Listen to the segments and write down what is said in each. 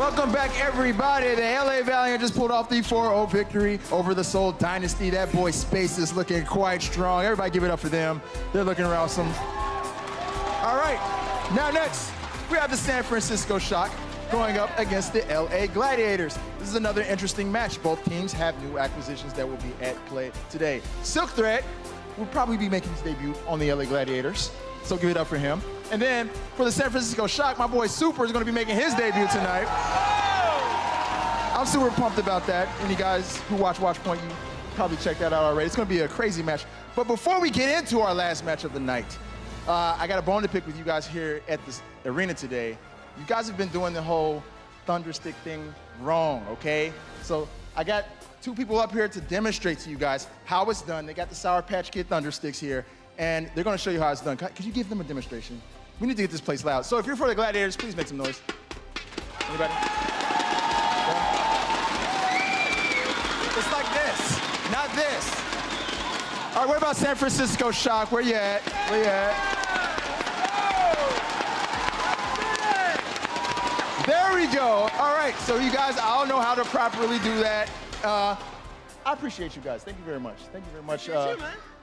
Welcome back, everybody. The LA Valiant just pulled off the 4-0 victory over the Seoul Dynasty. That boy Space is looking quite strong. Everybody give it up for them. They're looking awesome. All right, now next, we have the San Francisco Shock going up against the LA Gladiators. This is another interesting match. Both teams have new acquisitions that will be at play today. Silk Thread will probably be making his debut on the LA Gladiators, so give it up for him. And then for the San Francisco Shock, my boy Super is going to be making his debut tonight. I'm super pumped about that. And you guys who watch Watchpoint, you probably checked that out already. It's going to be a crazy match. But before we get into our last match of the night, I got a bone to pick with you guys here at this arena today. You guys have been doing the whole Thunderstick thing wrong, okay? So I got two people up here to demonstrate to you guys how it's done. They got the Sour Patch Kid Thundersticks here, and they're going to show you how it's done. Could you give them a demonstration? We need to get this place loud. So if you're for the Gladiators, please make some noise. Anybody? It's like this, not this. All right, what about San Francisco Shock? Where you at? Where you at? There we go. All right, so you guys, I don't know how to properly do that. I appreciate you guys. Thank you very much. Thank you very much.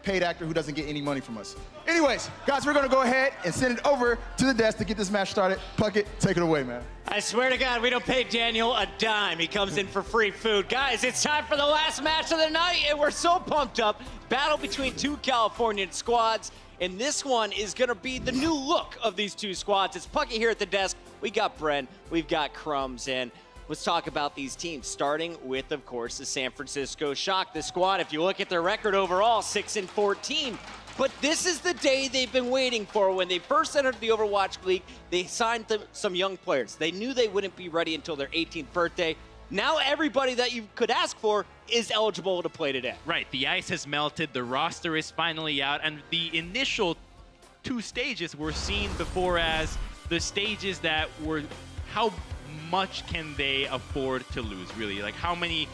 Paid actor who doesn't get any money from us. Anyways, guys, we're gonna go ahead and send it over to the desk to get this match started. Puckett, take it away, man. I swear to God, we don't pay Daniel a dime. He comes in for free food. Guys, it's time for the last match of the night, and we're so pumped up. Battle between two Californian squads, and this one is gonna be the new look of these two squads. It's Puckett here at the desk. We got Bren, we've got Crumbs, and let's talk about these teams, starting with, of course, the San Francisco Shock. The squad, if you look at their record overall, 6-14. But this is the day they've been waiting for. When they first entered the Overwatch League, they signed some young players. They knew they wouldn't be ready until their 18th birthday. Now everybody that you could ask for is eligible to play today. Right, the ice has melted, the roster is finally out, and the initial two stages were seen before as the stages that were how much can they afford to lose, really? Like, how many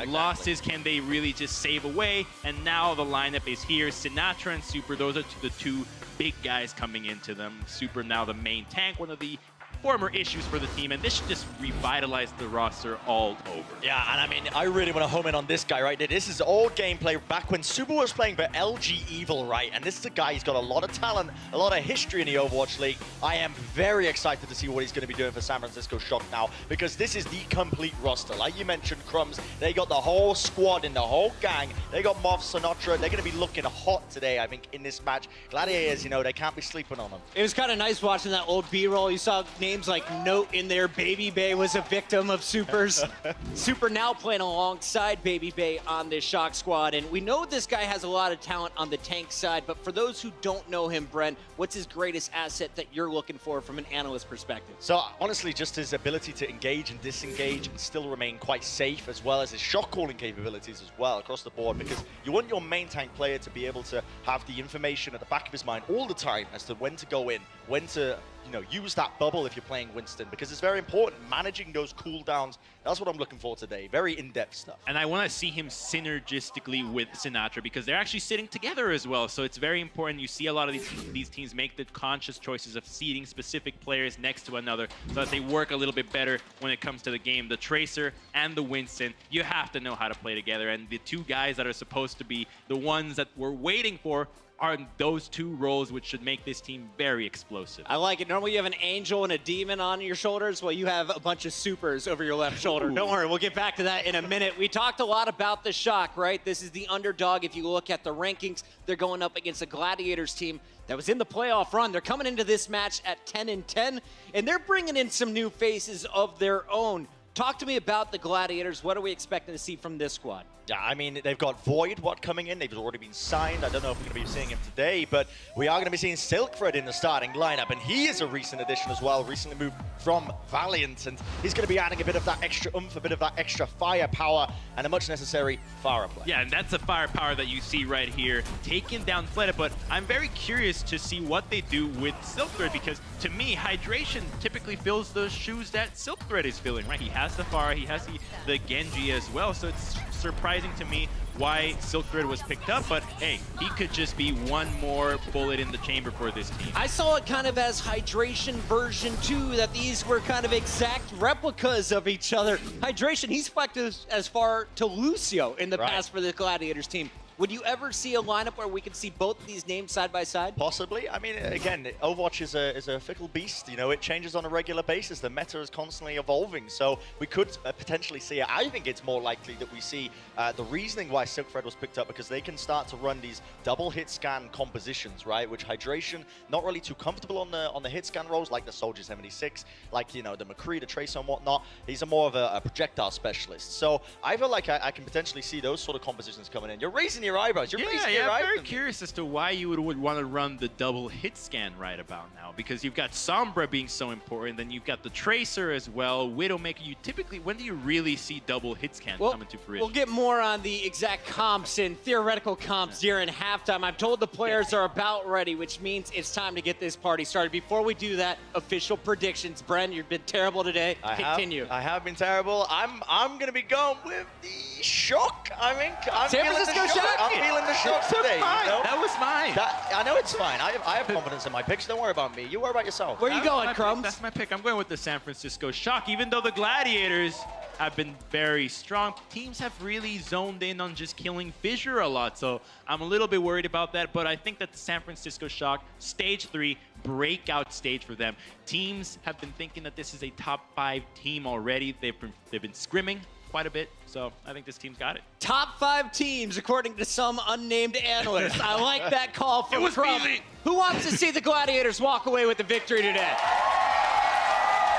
losses can they really just save away? And now the lineup is here. Sinatra and Super, those are the two big guys coming into them. Super now the main tank, one of the former issues for the team, and this should just revitalize the roster all over. Yeah, and I mean, I really want to home in on this guy right there. This is old gameplay back when Super was playing for LG Evil, right? And this is a guy, he's got a lot of talent, a lot of history in the Overwatch League. I am very excited to see what he's going to be doing for San Francisco Shock now, because this is the complete roster. Like you mentioned, Crumbs, they got the whole squad and the whole gang. They got Moth, Sinatra. They're going to be looking hot today, I think, in this match. Gladiators, you know, they can't be sleeping on them. It was kind of nice watching that old B-roll. You saw names like Note in there. Baby Bay was a victim of Super's. Super now playing alongside Baby Bay on this Shock squad. And we know this guy has a lot of talent on the tank side, but for those who don't know him, Brent, what's his greatest asset that you're looking for from an analyst perspective? So honestly, just his ability to engage and disengage and still remain quite safe, as well as his shot calling capabilities as well across the board, because you want your main tank player to be able to have the information at the back of his mind all the time as to when to go in, when to, you know, use that bubble if you're playing Winston, because it's very important, managing those cooldowns. That's what I'm looking for today. Very in-depth stuff. And I want to see him synergistically with Sinatra, because they're actually sitting together as well. So it's very important. You see a lot of these teams make the conscious choices of seeding specific players next to another so that they work a little bit better when it comes to the game. The Tracer and the Winston, you have to know how to play together. And the two guys that are supposed to be the ones that we're waiting for are those two roles, which should make this team very explosive. I like it. Normally you have an angel and a demon on your shoulders. Well, you have a bunch of supers over your left shoulder. Don't worry, we'll get back to that in a minute. We talked a lot about the Shock, right? This is the underdog. If you look at the rankings, they're going up against a Gladiators team that was in the playoff run. They're coming into this match at 10-10, and they're bringing in some new faces of their own. Talk to me about the Gladiators. What are we expecting to see from this squad? Yeah, I mean, they've got Void coming in. They've already been signed. I don't know if we're going to be seeing him today, but we are going to be seeing Silkthread in the starting lineup, and he is a recent addition as well, recently moved from Valiant, and he's going to be adding a bit of that extra oomph, a bit of that extra firepower, and a much necessary fire play. Yeah, and that's the firepower that you see right here, taking down Fleta, but I'm very curious to see what they do with Silkthread, because to me, Hydration typically fills the shoes that Silkthread is filling, right? He has the fire, he has the Genji as well, so it's surprising to me why Silk Thread was picked up, but hey, he could just be one more bullet in the chamber for this team. I saw it kind of as Hydration version 2, that these were kind of exact replicas of each other. Hydration, he's flexed as far to Lucio in the past for the Gladiators team. Would you ever see a lineup where we could see both of these names side by side? Possibly. I mean, again, Overwatch is a fickle beast. You know, it changes on a regular basis. The meta is constantly evolving, so we could potentially see it. I think it's more likely that we see the reasoning why Silk Thread was picked up, because they can start to run these double hit scan compositions, right? Which Hydration not really too comfortable on the hit scan roles, like the Soldier 76, like the McCree, the Tracer, and whatnot. He's more of a projectile specialist. So I feel like I can potentially see those sort of compositions coming in. You're raising your eyebrows. You're raising your eyebrows. I'm very curious as to why you would want to run the double hit scan right about now, because you've got Sombra being so important, then you've got the Tracer as well, Widowmaker. You typically, when do you really see double hit scan come into fruition? We'll get more on the exact comps and theoretical comps during halftime. I'm told the players are about ready, which means it's time to get this party started. Before we do that, official predictions. Bren, you've been terrible today. Continue. I have been terrible. I'm going to be going with the Shock. I mean, I'm San feeling Francisco the Shock. Shock? I'm feeling the Shock today. You know? That was mine. I know it's fine. I have confidence in my picks. Don't worry about me. You worry about yourself. Where are you going, Crumbs? That's my pick. I'm going with the San Francisco Shock, even though the Gladiators have been very strong. Teams have really zoned in on just killing Fissure a lot, so I'm a little bit worried about that, but I think that the San Francisco Shock, stage 3, breakout stage for them. Teams have been thinking that this is a top 5 team already. They've been scrimming quite a bit, so I think this team's got it. Top 5 teams, according to some unnamed analyst. I like that call from Crumbs. Who wants to see the Gladiators walk away with the victory today?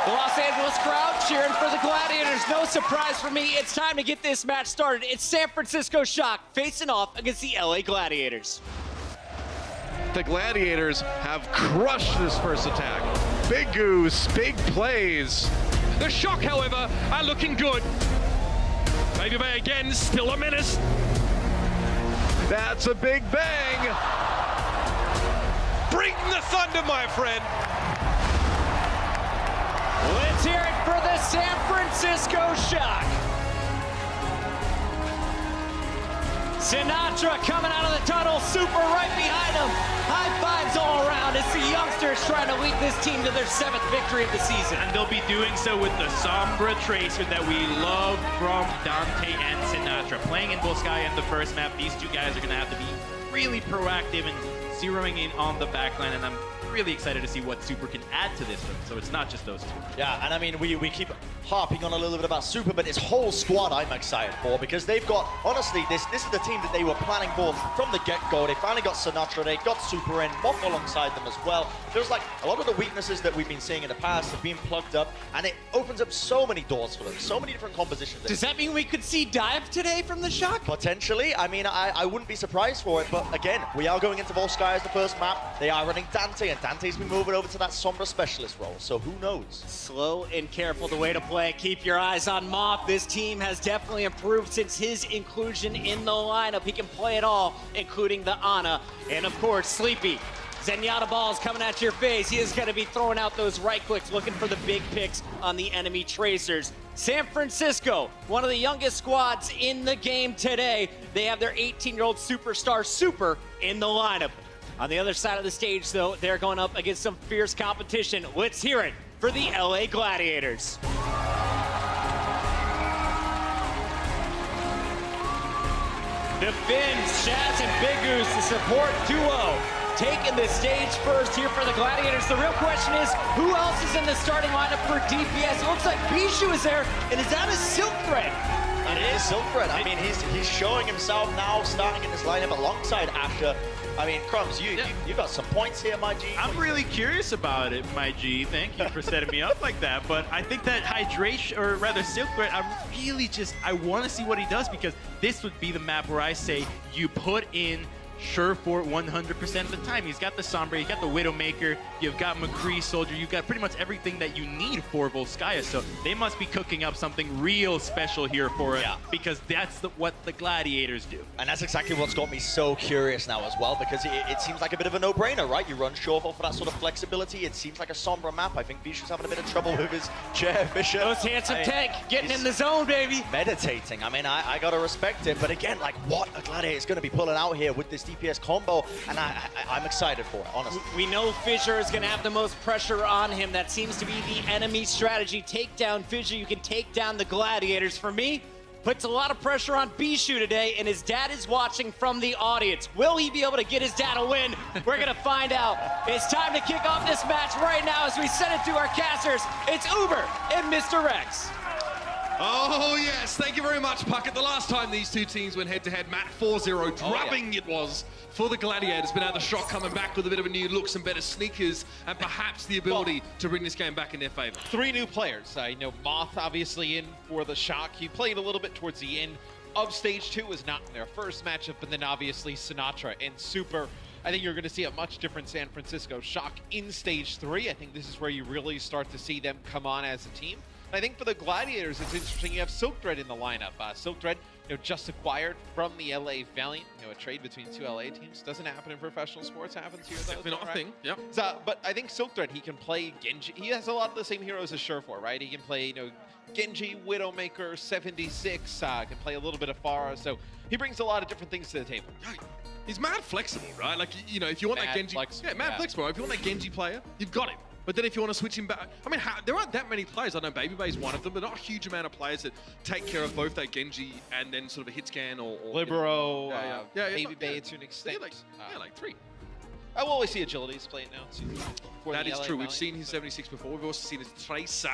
The Los Angeles crowd cheering for the Gladiators. No surprise for me. It's time to get this match started. It's San Francisco Shock facing off against the LA Gladiators. The Gladiators have crushed this first attack. Big goose, big plays. The Shock, however, are looking good. Baby Bay again, still a menace. That's a big bang. Bring the thunder, my friend. Let's hear it for the San Francisco Shock. Sinatra coming out of the tunnel, Super right behind him. High fives all around as the youngsters trying to lead this team to their 7th victory of the season. And they'll be doing so with the Sombra Tracer that we love from Dante and Sinatra. Playing in Volskaya in the first map, these two guys are going to have to be really proactive and zeroing in on the backline, and I'm really excited to see what Super can add to this one. So it's not just those two. Yeah, and I mean, we keep harping on a little bit about Super, but this whole squad I'm excited for, because they've got, honestly, this is the team that they were planning for from the get-go. They finally got Sinatra, they got Super in, Mock alongside them as well. Feels like a lot of the weaknesses that we've been seeing in the past have been plugged up, and it opens up so many doors for them, so many different compositions. Does that mean we could see Dive today from the Shock? Potentially. I mean, I wouldn't be surprised for it, but again, we are going into Volskaya as the first map. They are running Dante, and Dante's been moving over to that Sombra specialist role, so who knows? Slow and careful the way to play. Keep your eyes on Moth. This team has definitely improved since his inclusion in the lineup. He can play it all, including the Ana. And of course, Sleepy. Zenyatta balls coming at your face. He is going to be throwing out those right clicks, looking for the big picks on the enemy Tracers. San Francisco, one of the youngest squads in the game today. They have their 18-year-old superstar Super in the lineup. On the other side of the stage, though, they're going up against some fierce competition. Let's hear it for the LA Gladiators. The Finns, Shaz, and Big Goose, the support duo, taking the stage first here for the Gladiators. The real question is, who else is in the starting lineup for DPS? It looks like Bijou is there, and is that a Silk Thread? It is Silk Thread. I mean, he's showing himself now, starting in this lineup alongside Asher. I mean, Crumbs, you got some points here, my G. I'm really curious about it, my G. Thank you for setting me up like that. But I think that Hydration, or rather Silk Thread, I want to see what he does, because this would be the map where I say you put in sure for 100% of the time. He's got the Sombra, he's got the Widowmaker, you've got McCree Soldier, you've got pretty much everything that you need for Volskaya. So they must be cooking up something real special here for it, because that's what the Gladiators do. And that's exactly what's got me so curious now as well, because it seems like a bit of a no-brainer, right? You run Shovel for that sort of flexibility. It seems like a Sombra map. I think Vishu's having a bit of trouble with his chair, Fisher. Those handsome tank getting in the zone, baby. Meditating. I mean, I gotta respect it, but again, like, what a Gladiator is gonna be pulling out here with this DPS combo, and I'm excited for it, honestly. We know Fissure is going to have the most pressure on him. That seems to be the enemy strategy. Take down Fissure, you can take down the Gladiators. For me, puts a lot of pressure on Bishu today, and his dad is watching from the audience. Will he be able to get his dad a win? We're going to find out. It's time to kick off this match right now as we send it to our casters. It's Uber and Mr. Rex. Oh, yes. Thank you very much, Puckett. The last time these two teams went head-to-head, Matt, 4-0. Drubbing it was for the Gladiators. But now the Shock coming back with a bit of a new look, some better sneakers, and perhaps the ability to bring this game back in their favor. 3 new players. Moth obviously in for the Shock. He played a little bit towards the end of Stage 2, was not in their first matchup, and then obviously Sinatraa and Super. I think you're going to see a much different San Francisco Shock in Stage 3. I think this is where you really start to see them come on as a team. I think for the Gladiators, it's interesting. You have Silkdread in the lineup. Silkdread, just acquired from the LA Valiant. A trade between 2 LA teams doesn't happen in professional sports. Happens here, though. Definitely not a thing. Yep. So, but I think Silkdread, he can play Genji. He has a lot of the same heroes as Surefour, right? He can play, Genji, Widowmaker, 76. Can play a little bit of Pharah. So he brings a lot of different things to the table. He's mad flexible, right? Like, if you want that Genji... flexible. If you want that Genji player, you've got him. But then if you want to switch him back, I mean, there aren't that many players. I know Baby Bay is one of them, but not a huge amount of players that take care of both that Genji and then sort of a hit scan or Libero, Baby Bay to an extent. Like 3. I will always see Agility's playing now, too. That is true. We've seen his 76 before. We've also seen his Tracer.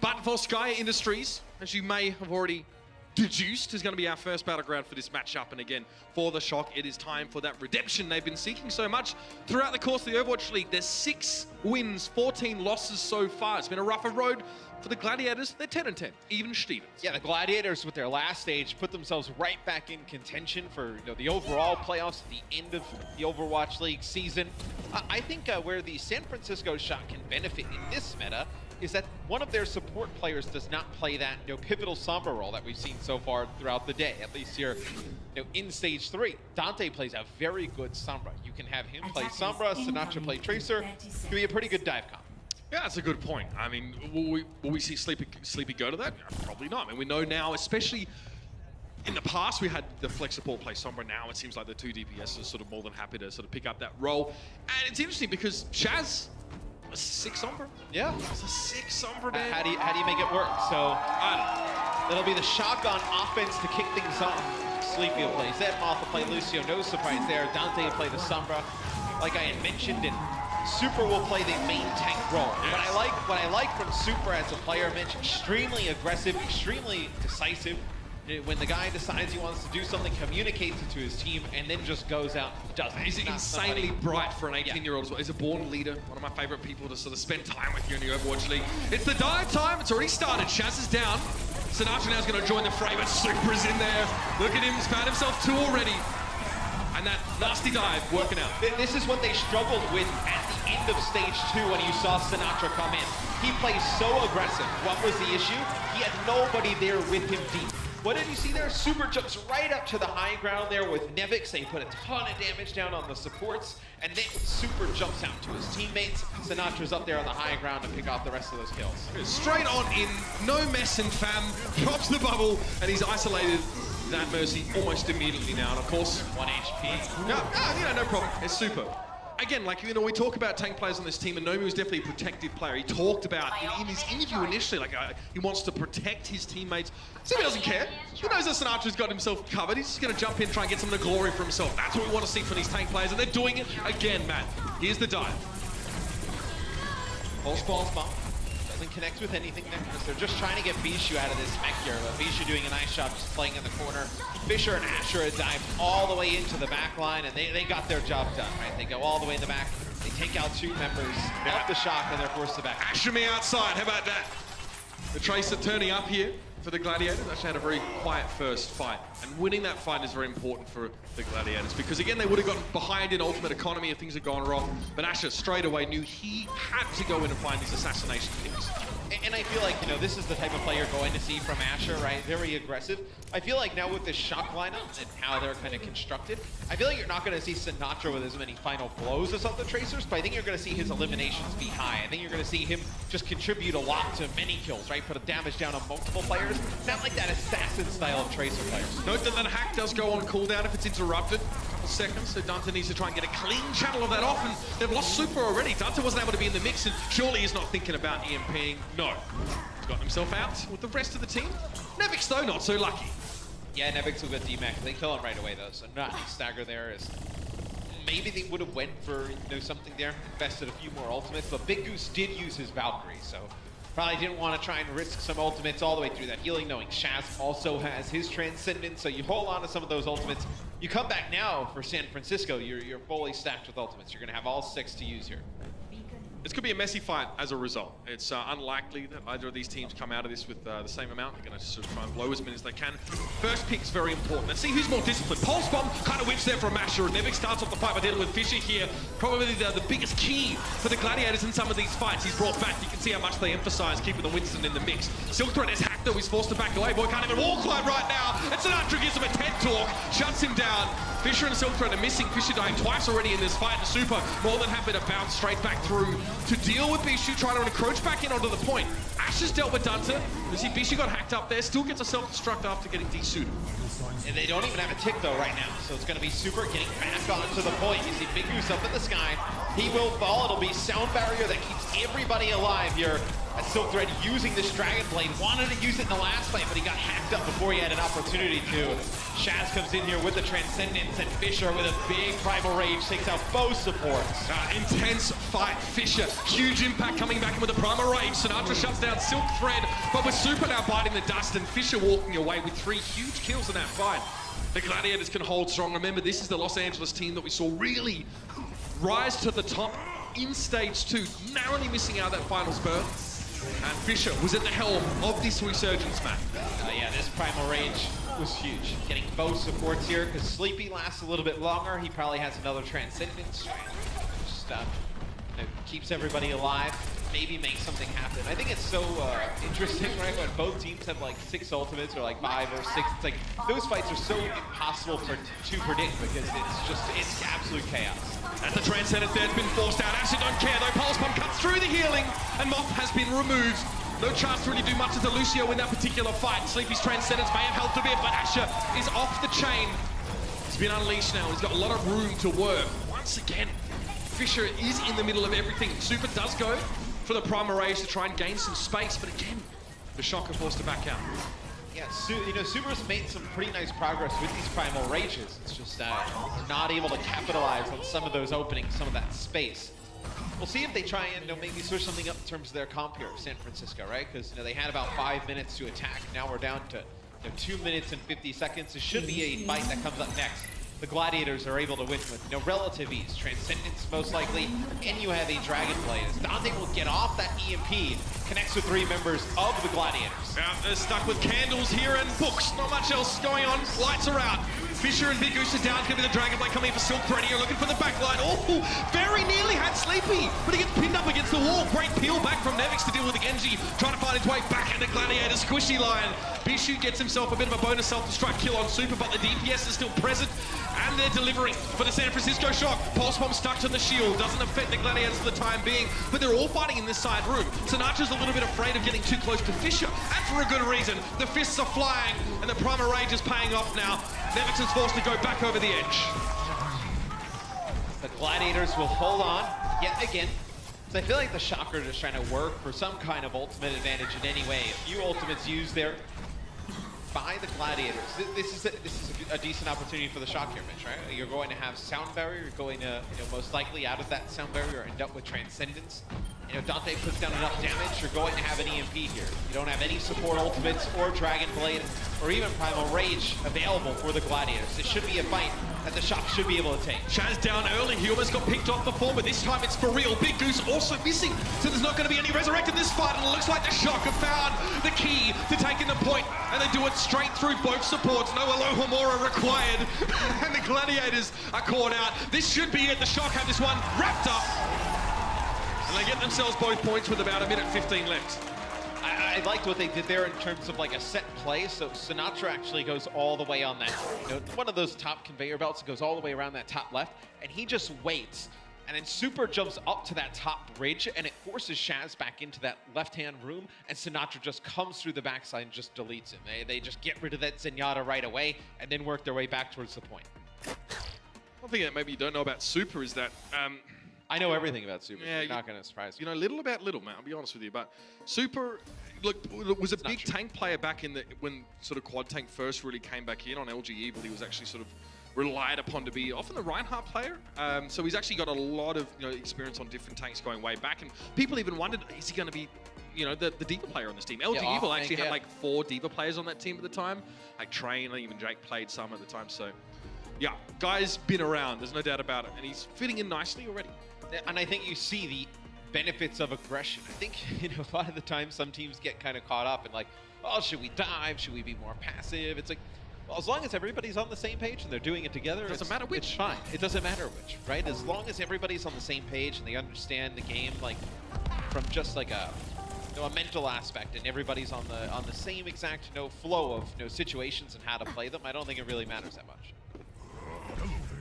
But Volskaya Industries, as you may have already deduced, is going to be our first battleground for this matchup. And again, for the Shock, it is time for that redemption they've been seeking so much throughout the course of the Overwatch League. There's 6 wins, 14 losses so far. It's been a rougher road for the Gladiators. They're 10-10, even Stevens. Yeah, the Gladiators with their last stage put themselves right back in contention for the overall playoffs at the end of the Overwatch League season. I think where the San Francisco Shock can benefit in this meta is that one of their support players does not play that pivotal Sombra role that we've seen so far throughout the day, at least here in Stage 3. Dante plays a very good Sombra. You can have him play Sombra, Sinatraa play Tracer. It could be a pretty good dive comp. Yeah, that's a good point. I mean, will we see Sleepy go to that? Probably not. I mean, we know now, especially in the past, we had the Flex support play Sombra. Now it seems like the 2 DPS are sort of more than happy to sort of pick up that role. And it's interesting because Shaz, a 6 Sombra? Yeah. It's a 6 Sombra, man. How do you make it work? So it'll be the shotgun offense to kick things off. Sleepy will play Zed, Moth will play Lucio, no surprise there. Dante will play the Sombra. Like I had mentioned, and Super will play the main tank role. Yes. What I like from Super as a player, Mitch, extremely aggressive, extremely decisive. When the guy decides he wants to do something, communicates it to his team, and then just goes out and does it. He's insanely bright for an 18-year-old as well. He's a born leader, one of my favorite people to sort of spend time with you in the Overwatch League. It's the dive time. It's already started. Shaz is down. Sinatraa now is going to join the fray, but Super's in there. Look at him. He's found himself 2 already. And that nasty dive working out. This is what they struggled with at the end of Stage 2 when you saw Sinatraa come in. He plays so aggressive. What was the issue? He had nobody there with him deep. What did you see there? Super jumps right up to the high ground there with Nevix. They put a ton of damage down on the supports. And then Super jumps out to his teammates. Sinatra's up there on the high ground to pick off the rest of those kills. Straight on in, no messing, fam. Drops the bubble, and he's isolated that Mercy almost immediately now. And of course, 1 HP. No problem. It's Super. Again, like, we talk about tank players on this team, and Nomi was definitely a protective player. He talked about, in his interview initially, he wants to protect his teammates. So he doesn't care. He knows that Sinatra's got himself covered. He's just going to jump in, try and get some of the glory for himself. That's what we want to see from these tank players, and they're doing it again, Matt. Here's the dive. Pulse balls bomb. Doesn't connect with anything there because they're just trying to get Bishu out of this mech here. But Bishu doing a nice job just playing in the corner. Fissure and Ashura dive all the way into the back line, and they got their job done, right? They go all the way in the back. They take out 2 members of the Shock, and they're forced to back. Ashura outside. How about that? The Tracer turning up here. for the Gladiators. Actually had a very quiet first fight. And winning that fight is very important for the Gladiators because, again, they would have gotten behind in Ultimate Economy if things had gone wrong. But Asher straight away knew he had to go in and find these assassination picks. And I feel like, you know, this is the type of play you're going to see from Asher, right? Very aggressive. I feel like now with this shock lineup and how they're kind of constructed, I feel like you're not going to see Sinatra with as many final blows as other Tracers, but I think you're going to see his eliminations be high. I think you're going to see him just contribute a lot to many kills, right? Put a damage down on multiple players. Not like that assassin style of Tracer players. Note that hack does go on cooldown if it's interrupted. A couple seconds, so Dante needs to try and get a clean channel of that off, and they've lost Super already. Dante wasn't able to be in the mix, and surely he's not thinking about EMPing. No. He's got himself out with the rest of the team. Nevix, though, not so lucky. Yeah, Nevix will get DMAC. They kill him right away, though, so not any stagger there. Is maybe they would have went for, you know, something there, invested a few more ultimates, but Big Goose did use his Valkyrie, so probably didn't want to try and risk some ultimates all the way through that healing, knowing Shaz also has his Transcendence, so you hold on to some of those ultimates. You come back now for San Francisco, you're fully stacked with ultimates. You're going to have all 6 to use here. This could be a messy fight as a result. It's unlikely that either of these teams come out of this with the same amount. They're going to sort of try and blow as many as they can. First pick's very important. Let's see who's more disciplined. Pulse Bomb kind of whips there from Asher. Nevix starts off the fight by dealing with Fisher here. Probably the biggest key for the Gladiators in some of these fights. He's brought back. You can see how much they emphasize keeping the Winston in the mix. Silk Thread is hacked though. He's forced to back away. Boy can't even wall climb right now. And Sinatra gives him a TED talk. Shuts him down. Fisher and Silk Thread are missing. Fisher dying twice already in this fight. And Super more than happy to bounce straight back through to deal with Bishu, trying to encroach back in onto the point. Ash has dealt with Dante. You see Bishu got hacked up there. Still gets a self-destruct after getting desuited. And they don't even have a tick though right now, so it's going to be Super getting back onto the point. You see Big Goose up in the sky. He will fall. It'll be Sound Barrier that keeps everybody alive here. As Silk Thread using this Dragon Blade. Wanted to use it in the last fight, but he got hacked up before he had an opportunity to. Shaz comes in here with the Transcendence, and Fisher with a big Primal Rage takes out both supports. Intense fight. Fisher, huge impact coming back in with the Primal Rage. Sinatra shuts down Silk Thread, but with Super now biting the dust, and Fisher walking away with 3 huge kills in that fight. The Gladiators can hold strong. Remember, this is the Los Angeles team that we saw really rise to the top in Stage 2, narrowly missing out that final spurt. And Fisher was at the helm of this resurgence map. Yeah, this Primal Rage was huge. Getting both supports here, because Sleepy lasts a little bit longer. He probably has another Transcendence. Just you know, keeps everybody alive. Maybe make something happen. I think it's so interesting, right? When both teams have like 6 ultimates or like 5 or 6. It's like those fights are so impossible to predict because it's absolute chaos. And the Transcendence there's been forced out. Asher don't care though. Pulse Bomb cuts through the healing, and Moth has been removed. No chance to really do much to Lucio in that particular fight. Sleepy's Transcendence may have helped a bit, but Asher is off the chain. He's been unleashed now. He's got a lot of room to work. Once again, Fisher is in the middle of everything. Super does go for the Primal Rage to try and gain some space, but again, the Shocker forced to back out. Yeah, you know, Subaru's made some pretty nice progress with these Primal Rages. It's just they're not able to capitalize on some of those openings, some of that space. We'll see if they try and, you know, maybe switch something up in terms of their comp here, San Francisco, right? Because, you know, they had about 5 minutes to attack. Now we're down to, you know, 2 minutes and 50 seconds. It should be a fight that comes up next. The Gladiators are able to win with, you know, relative ease. Transcendence, most likely, and you have a Dragon Blade. As Dante will get off that EMP, connects with 3 members of the Gladiators. Yeah, they're stuck with candles here and books. Not much else going on. Lights are out. Fisher and Big Goose are down. Gonna be the Dragon Blade coming in for Silk Thread here, looking for the backline. Oh, very nearly had Sleepy, but he gets pinned up against the wall. Great peel back from Nevix to deal with the Genji, trying to find his way back into Gladiator. Squishy line. Bishu gets himself a bit of a bonus self-destruct kill on Super, but the DPS is still present, and they're delivering for the San Francisco Shock. Pulse Bomb stuck to the shield. Doesn't affect the Gladiators for the time being, but they're all fighting in this side room. Sinatra's a little bit afraid of getting too close to Fisher, and for a good reason. The fists are flying, and the Primal Rage is paying off now. Nevix is forced to go back over the edge. The Gladiators will hold on yet again. So I feel like the Shocker are just trying to work for some kind of ultimate advantage in any way. A few ultimates used there by the Gladiators. This is a decent opportunity for the Shock here, Mitch, right? You're going to have Sound Barrier. You're going to, you know, most likely out of that Sound Barrier end up with Transcendence. you know, Dante puts down enough damage, you're going to have an EMP here. You don't have any support ultimates or Dragon Blade or even Primal Rage available for the Gladiators. This should be a fight that the Shock should be able to take. Chaz down early. He almost got picked off before, but this time it's for real. Big Goose also missing, so there's not going to be any resurrect in this fight, and it looks like the Shock have found the key to taking the point, and they do it straight through both supports. No Alohomora required, and the Gladiators are caught out. This should be it. The Shock have this one wrapped up, and they get themselves both points with about 1:15 left. I liked what they did there in terms of like a set play. So Sinatraa actually goes all the way on that, you know, one of those top conveyor belts that goes all the way around that top left, and he just waits. And then Super jumps up to that top bridge, and it forces Shaz back into that left-hand room, and Sinatraa just comes through the backside and just deletes him. They just get rid of that Zenyatta right away, and then work their way back towards the point. One thing that maybe you don't know about Super is that I know everything about Super. Yeah, You're not going to surprise me. you know little about little, man. I'll be honest with you, but Super, look, was a big tank player back in the when sort of Quad Tank first really came back in on LG Evil. He was actually sort of relied upon to be often the Reinhardt player. So he's actually got a lot of experience on different tanks going way back, and people even wondered, is he going to be the D.Va player on this team? LG Evil actually had like 4 D.Va players on that team at the time, like Train, and even Jake played some at the time. So yeah, guy's been around, there's no doubt about it, and he's fitting in nicely already. And I think you see the benefits of aggression. I think, a lot of the time some teams get kind of caught up in like, oh, should we dive? Should we be more passive? It's like, well, as long as everybody's on the same page and they're doing it together, it doesn't matter which. It's fine. It doesn't matter which, right? As long as everybody's on the same page and they understand the game, like from just like a mental aspect, and everybody's on the same exact flow of situations and how to play them, I don't think it really matters that much.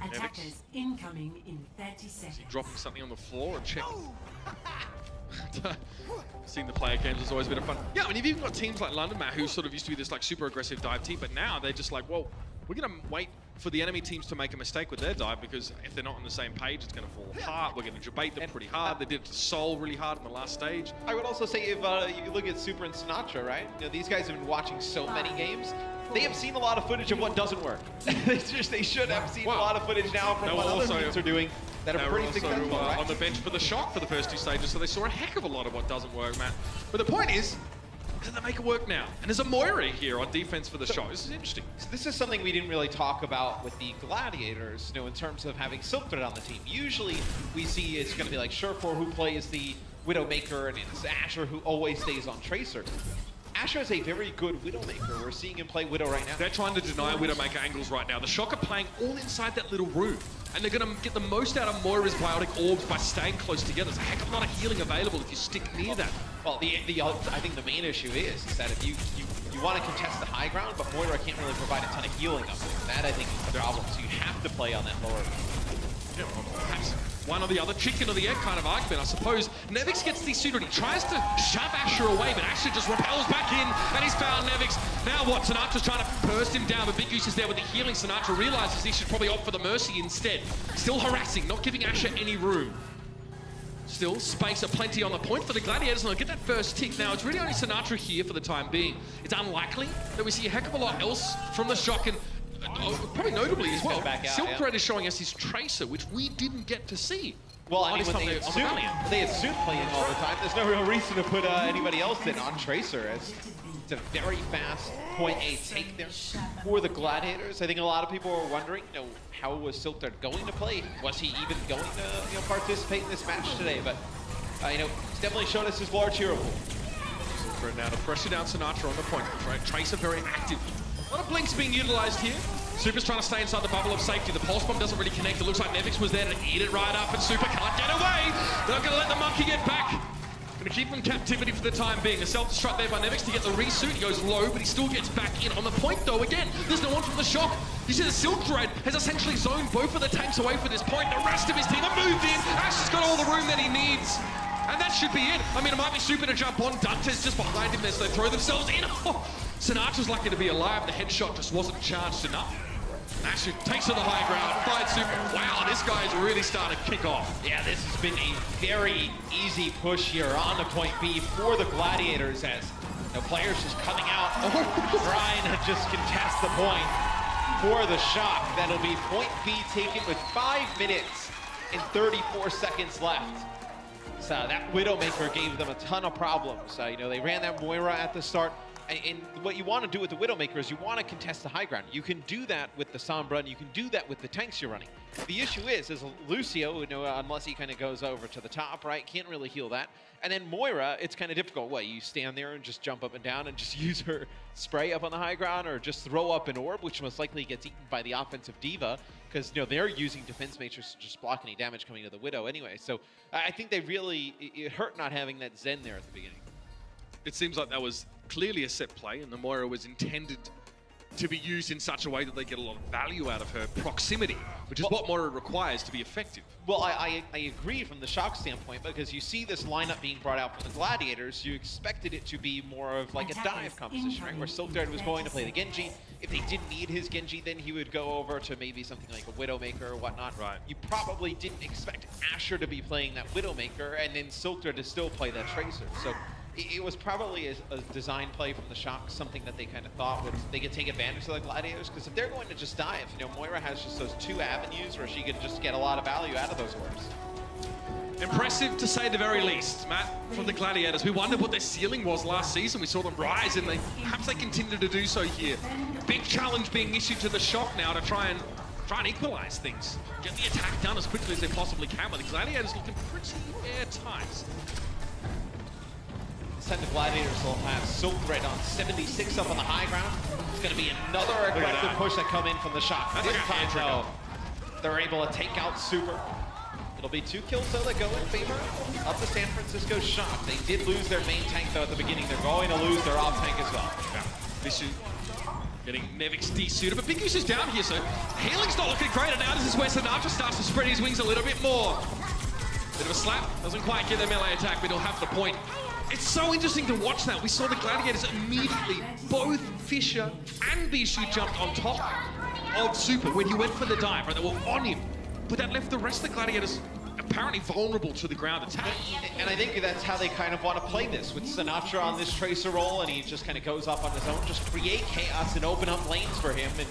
Attackers incoming in 30 seconds. Dropping something on the floor and check. Seeing the player games has always been a fun. Yeah, I mean, you've even got teams like London, Matt, who sort of used to be this like super aggressive dive team, but now they're just like, well, we're going to wait for the enemy teams to make a mistake with their dive, because if they're not on the same page, it's going to fall apart. We're going to debate them pretty hard. They did it to Soul really hard in the last stage. I would also say if you look at Super and Sinatraa, right? These guys have been watching so many games. They have seen a lot of footage of what doesn't work. They should have seen a lot of footage now from what other teams are doing that are pretty successful, right? On the bench for the Shock for the first 2 stages, so they saw a heck of a lot of what doesn't work, Matt. But the point is, can they make it work now? And there's a Moira here on defense for the Shock. This is interesting. So this is something we didn't really talk about with the Gladiators, in terms of having Silkthread on the team. Usually we see it's going to be like Surefour who plays the Widowmaker, and it's Asher who always stays on Tracer. Asher is a very good Widowmaker. We're seeing him play Widow right now. They're trying to deny Widowmaker angles right now. The Shock are playing all inside that little room, and they're going to get the most out of Moira's Biotic Orbs by staying close together. There's a heck of a lot of healing available if you stick near that. Well, I think the main issue is that if you want to contest the high ground, but Moira can't really provide a ton of healing up there. That, I think, is the problem. So you have to play on that lower. Yeah, well, perhaps one or the other, chicken or the egg kind of argument, I suppose. Nevix gets desuited. He tries to shove Asher away, but Asher just repels back in, and he's found Nevix. Now what? Sinatra's trying to burst him down, but Big Goose is there with the healing. Sinatraa realizes he should probably opt for the Mercy instead. Still harassing, not giving Asher any room. Still, space aplenty on the point for the Gladiators, and they'll get that first tick. Now, it's really only Sinatraa here for the time being. It's unlikely that we see a heck of a lot else from the Shock, and probably notably as well, Silkthread is showing us his Tracer, which we didn't get to see. Well, I mean, when they had Suit playing all the time, there's no real reason to put anybody else in on Tracer, as it's a very fast point A take there for the Gladiators. I think a lot of people are wondering, how was Silkthread going to play? Was he even going to participate in this match today? But he's definitely showed us his large hero pool. Silkthread now to pressure down Sinatraa on the point. Tracer very active. A lot of blinks being utilized here. Super's trying to stay inside the bubble of safety. The pulse bomb doesn't really connect. It looks like Nevix was there to eat it right up, and Super can't get away. They're not going to let the monkey get back. Going to keep him in captivity for the time being. A self-destruct there by Nevix to get the resuit. He goes low, but he still gets back in on the point, though. Again, there's no one from the Shock. You see the Silkthread has essentially zoned both of the tanks away for this point. The rest of his team have moved in. Ash's got all the room that he needs. And that should be it. I mean, it might be Super to jump on. Dante's just behind him as they throw themselves in. Oh, Sinatra's lucky to be alive. The headshot just wasn't charged enough. Asher takes to the high ground, finds Super. Wow, this guy's really starting to kick off. Yeah, this has been a very easy push here on to point B for the Gladiators, as players just coming out, trying to just contest the point for the Shock. That'll be point B taken with 5 minutes and 34 seconds left. that Widowmaker gave them a ton of problems. You know, they ran that Moira at the start. And what you want to do with the Widowmaker is you want to contest the high ground. You can do that with the Sombra, and you can do that with the tanks you're running. The issue is Lucio, you know, unless he kind of goes over to the top, right, can't really heal that. And then Moira, it's kind of difficult. What, you stand there and just jump up and down and just use her spray up on the high ground, or just throw up an orb, which most likely gets eaten by the offensive D.Va, because, you know, they're using defense matrix to just block any damage coming to the Widow anyway. So I think they really, it hurt not having that Zen there at the beginning. It seems like that was clearly a set play, and the Moira was intended to be used in such a way that they get a lot of value out of her proximity, which is what Moira requires to be effective. Well, I agree from the Shock standpoint, because you see this lineup being brought out from the Gladiators, you expected it to be more of like a dive composition, right? Where Silkthread was going to play the Genji. If they didn't need his Genji, then he would go over to maybe something like a Widowmaker or whatnot. Right. You probably didn't expect Asher to be playing that Widowmaker, and then Silkthread to still play that Tracer. So it was probably a design play from the Shock, something that they kind of thought would they could take advantage of the Gladiators, because if they're going to just dive, you know, Moira has just those two avenues where she can just get a lot of value out of those orbs. Impressive to say the very least, Matt, from the Gladiators. We wondered what their ceiling was last season. We saw them rise, and perhaps they continue to do so here. Big challenge being issued to the Shock now to try and equalize things. Get the attack done as quickly as they possibly can, but the Gladiators looking pretty airtight. This time the Gladiators will have Silkthread on 76 up on the high ground. It's going to be another aggressive push that come in from the Shock. That's This like a time, hand though, they're able to take out Super. It'll be 2 kills, though, that go in favor of the San Francisco Shock. They did lose their main tank, though, at the beginning. They're going to lose their off tank as well. Yeah. Bishu getting Nevix de-suited, but Big Goose is down here, so healing's not looking great, and now this is where Sinatra starts to spread his wings a little bit more. Bit of a slap, doesn't quite get the melee attack, but he'll have the point. It's so interesting to watch that. We saw the Gladiators immediately, both Fisher and Bishu jumped on top of Super when he went for the dive, right? They were on him, but that left the rest of the Gladiators apparently vulnerable to the ground attack. And I think that's how they kind of want to play this, with Sinatra on this Tracer role, and he just kind of goes up on his own, just create chaos and open up lanes for him, and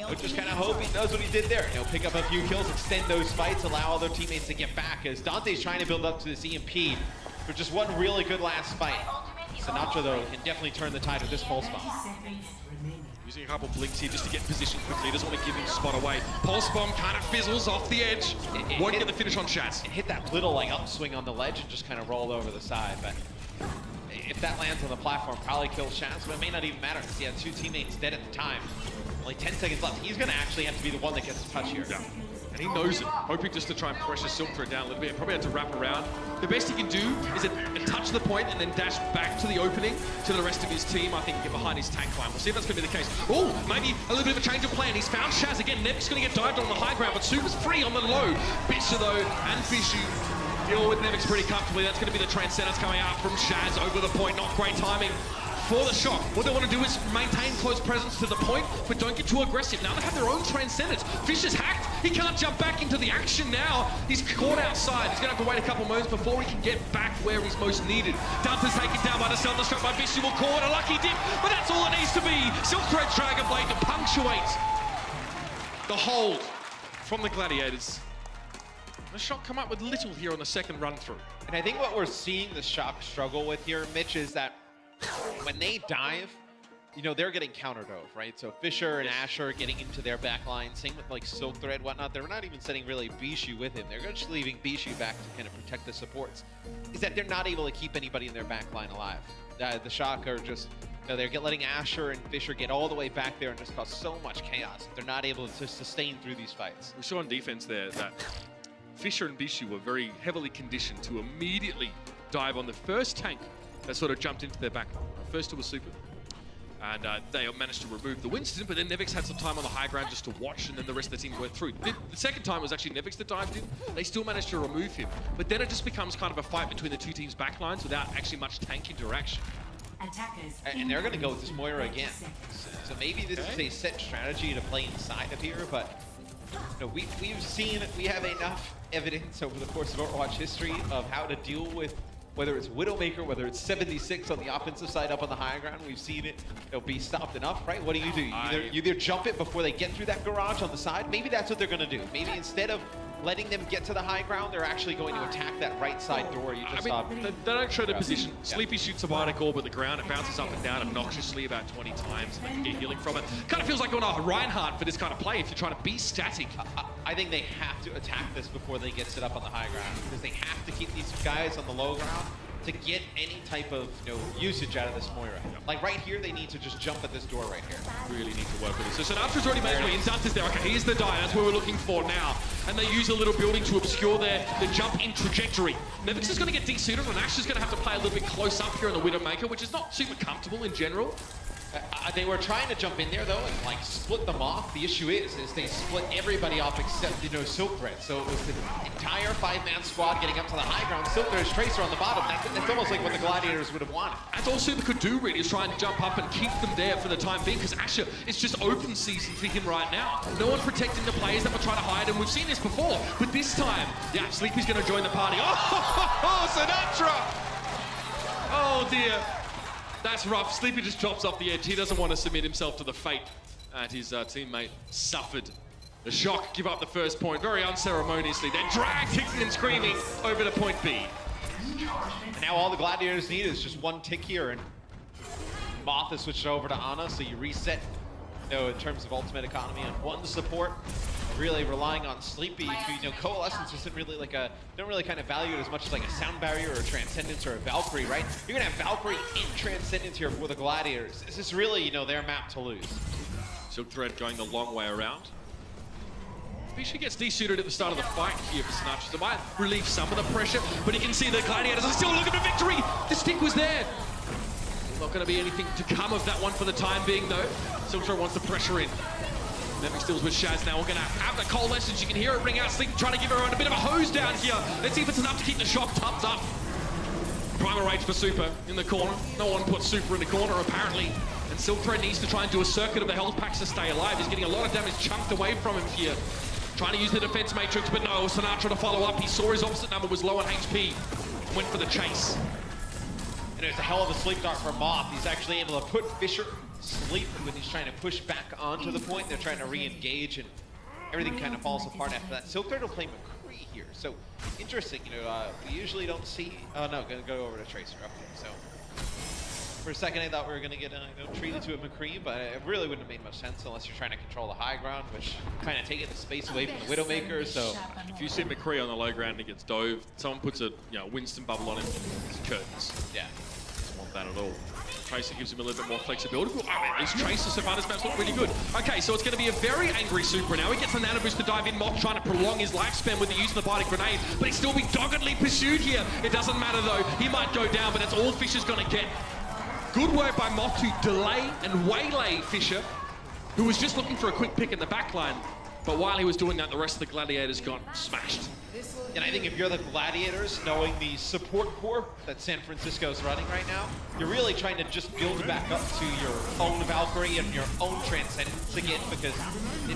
I just kind of hope he does what he did there. You know, pick up a few kills, extend those fights, allow other teammates to get back, as Dante's trying to build up to this EMP for just one really good last fight. Sinatra, though, can definitely turn the tide with this pulse bomb. Using a couple blinks here just to get position quickly. He doesn't want to give him spot away. Pulse bomb kind of fizzles off the edge. Won't get the finish on Shaz. It hit that little like upswing on the ledge and just kind of rolled over the side. But if that lands on the platform, probably kills Shaz, but it may not even matter because he had 2 teammates dead at the time. Only 10 seconds left. He's going to actually have to be the one that gets the touch here. Yeah. And he knows it, hoping just to try and pressure Silkthread down a little bit. Probably had to wrap around. The best he can do is touch the point and then dash back to the opening to the rest of his team. I think get behind his tank line. We'll see if that's going to be the case. Oh, maybe a little bit of a change of plan. He's found Shaz again. Nevix going to get dived on the high ground, but Super's free on the low. Bishu, though, and Bishu deal with Nevix pretty comfortably. That's going to be the Transcendence coming out from Shaz over the point. Not great timing for the Shock. What they want to do is maintain close presence to the point, but don't get too aggressive. Now they have their own Transcendence. Fisher's hacked. He can't jump back into the action now. He's caught outside. He's going to have to wait a couple moments before he can get back where he's most needed. Dante's taken down by the self-destruct by Bishu. Will call it a lucky dip, but that's all it needs to be. Silkthread Dragonblade to punctuate the hold from the Gladiators. The Shock come up with little here on the second run through. And I think what we're seeing the Shock struggle with here, Mitch, is that when they dive, you know, they're getting counter-dove, right? So Fisher and Asher getting into their back line, same with like Silkthread, whatnot. They're not even setting really Bishu with him. They're just leaving Bishu back to kind of protect the supports. Is that they're not able to keep anybody in their back line alive. The Shock are just, you know, they're letting Asher and Fisher get all the way back there and just cause so much chaos that they're not able to sustain through these fights. We saw on defense there that Fisher and Bishu were very heavily conditioned to immediately dive on the first tank that sort of jumped into their back. First 2 was Super. And they managed to remove the Winston, but then Nevix had some time on the high ground just to watch, and then the rest of the team went through. The second time was actually Nevix that dived in. They still managed to remove him. But then it just becomes kind of a fight between the 2 teams' backlines without actually much tank interaction. And they're going to go with this Moira again. So maybe this is a set strategy to play inside of here, but you know, we have enough evidence over the course of Overwatch history of how to deal with whether it's Widowmaker, whether it's 76 on the offensive side up on the high ground. We've seen it, be stopped enough, right? What do? You either jump it before they get through that garage on the side. Maybe that's what they're going to do. Maybe instead of letting them get to the high ground, they're actually going to attack that right side door you just saw. They don't show the position. Yeah. Sleepy shoots a Bionic Orb at the ground. It bounces up and down obnoxiously about 20 times. And they get healing from it. Kind of feels like going on a Reinhardt for this kind of play if you're trying to be static. I think they have to attack this before they get set up on the high ground, because they have to keep these guys on the low ground to get any type of usage out of this Moira. Like right here, they need to just jump at this door right here. Really need to work with this. So Sinatra's already made his way in. Dante's there. Okay, here's the die. That's what we're looking for now. And they use a little building to obscure the jump in trajectory. Nevix is going to get desuited, and Ash is going to have to play a little bit close up here on the Widowmaker, which is not super comfortable in general. They were trying to jump in there though and like split them off. The issue is they split everybody off except Silk Thread. So it was the entire 5-man squad getting up to the high ground. Silk Thread's Tracer on the bottom. That's almost like what the Gladiators would have wanted. That's all Super could do really, is try and jump up and keep them there for the time being, because Asher, it's just open season for him right now. No one protecting the players that were trying to hide, and we've seen this before. But this time, yeah, Sleepy's going to join the party. Oh, Sinatra! Oh dear. That's rough. Sleepy just drops off the edge. He doesn't want to submit himself to the fate that his teammate suffered. The Shock give up the first point very unceremoniously. They're dragged, kicking and screaming over to point B. And now all the Gladiators need is just one tick here, and Moth is switched over to Ana, so you reset, in terms of ultimate economy on one support. Really relying on Sleepy, who, Coalescence isn't really like don't really kind of value it as much as like a Sound Barrier or a Transcendence or a Valkyrie, right? You're gonna have Valkyrie in Transcendence here for the Gladiators. This is really, their map to lose. Silk Thread going the long way around. Fisher gets desuited at the start of the fight here for Sinatra. It might relieve some of the pressure, but you can see the Gladiators are still looking for victory. The stick was there. Not going to be anything to come of that one for the time being, though. Silk Thread wants the pressure in. Nevix stills with Shaz now. We're going to have the Coalescence. You can hear it ring out. Sleep trying to give everyone a bit of a hose down here. Let's see if it's enough to keep the Shock topped up. Primal Rage for Super in the corner. No one put Super in the corner, apparently. And Silk Thread needs to try and do a circuit of the health packs to stay alive. He's getting a lot of damage chunked away from him here. Trying to use the defense matrix, but no. Sinatra to follow up. He saw his opposite number was low on HP. Went for the chase. And it was a hell of a sleep dart for Moth. He's actually able to put Fisher sleep when he's trying to push back onto the point. They're trying to re-engage, and everything kind of falls apart after that. Silk Thread will play McCree here. So, interesting, we usually don't see... Oh, no, gonna go over to Tracer. Okay, so... For a second, I thought we were gonna get treated to a McCree, but it really wouldn't have made much sense unless you're trying to control the high ground, which kind of taking the space away from the Widowmaker, so... If you see McCree on the low ground and he gets dove, someone puts a Winston bubble on him, it's curtains. Yeah. Doesn't want that at all. Tracer gives him a little bit more flexibility. At least Tracer so far this match look really good. Okay, so it's going to be a very angry Super now. He gets the nano boost to dive in. Moth trying to prolong his lifespan with the use of the Bionic Grenade, but he's still being doggedly pursued here. It doesn't matter though. He might go down, but that's all Fisher's going to get. Good work by Moth to delay and waylay Fisher, who was just looking for a quick pick in the backline. But while he was doing that, the rest of the Gladiators got smashed. And I think if you're the Gladiators, knowing the support core that San Francisco's running right now, you're really trying to just build back up to your own Valkyrie and your own Transcendence again, because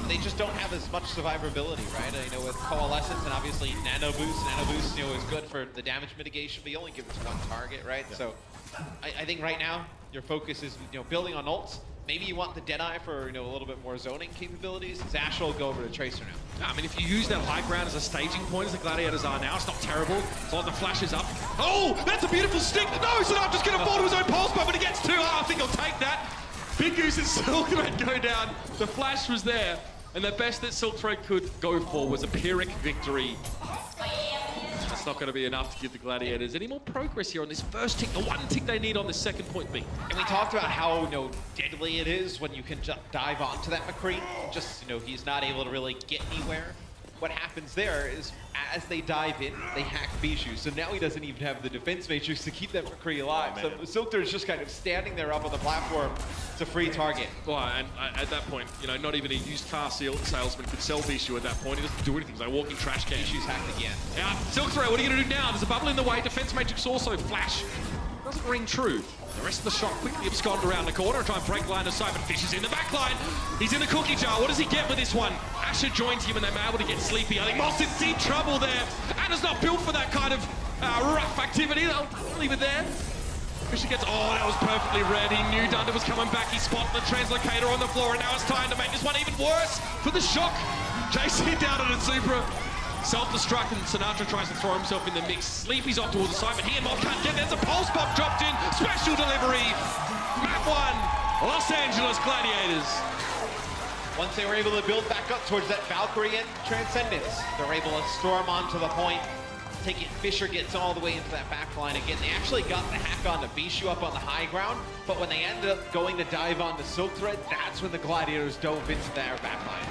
they just don't have as much survivability, right? With Coalescence and obviously Nano Boost, is good for the damage mitigation, but you only give it to one target, right? Yeah. So I think right now, your focus is, building on ults. Maybe you want the Deadeye for, a little bit more zoning capabilities. Zash will go over to Tracer now. I mean, if you use that high ground as a staging point, as the Gladiators are now, it's not terrible. As long as the flash is up. Oh, that's a beautiful stick. No, Sinatra's going to fall to his own pulse, but when he gets too hard, I think he'll take that. Big Goose and Silk Thread go down. The flash was there. And the best that Silk Thread could go for was a Pyrrhic victory. It's not going to be enough to give the Gladiators any more progress here on this first tick, the one tick they need on the second point B. And we talked about how, deadly it is when you can just dive onto that McCree. Just, he's not able to really get anywhere. What happens there is, as they dive in, they hack Bijou. So now he doesn't even have the defense matrix to keep that McCree alive. Oh, so Silk Thread is just kind of standing there up on the platform. It's a free target. Well, and at that point, not even a used car salesman could sell Bijou at that point. He doesn't do anything. He's like a walking trash can. Bijou's hacked again. Yeah, Silk Thread, what are you going to do now? There's a bubble in the way. Defense matrix also flash. Doesn't ring true. The rest of the Shock quickly abscond around the corner and try and break line of sight, but Fisher's in the back line. He's in the cookie jar. What does he get with this one? Asher joins him and they're able to get Sleepy. I think Moth's in deep trouble there. Anna's not built for that kind of rough activity. They'll leave it there. Fisher gets, oh, that was perfectly read. He knew Dunder was coming back. He spotted the translocator on the floor, and now it's time to make this one even worse for the Shock. JC down at a Super. Self-destruct, and Sinatra tries to throw himself in the mix. Sleepy's off towards the side, but he and Mob can't get. There's a pulse bomb dropped in. Special delivery. Map 1, Los Angeles Gladiators. Once they were able to build back up towards that Valkyrie and Transcendence, they're able to storm onto the point. Taking Fisher gets all the way into that back line again. They actually got the hack onto Bishu up on the high ground, but when they ended up going to dive onto Silk Thread, that's when the Gladiators dove into their back line.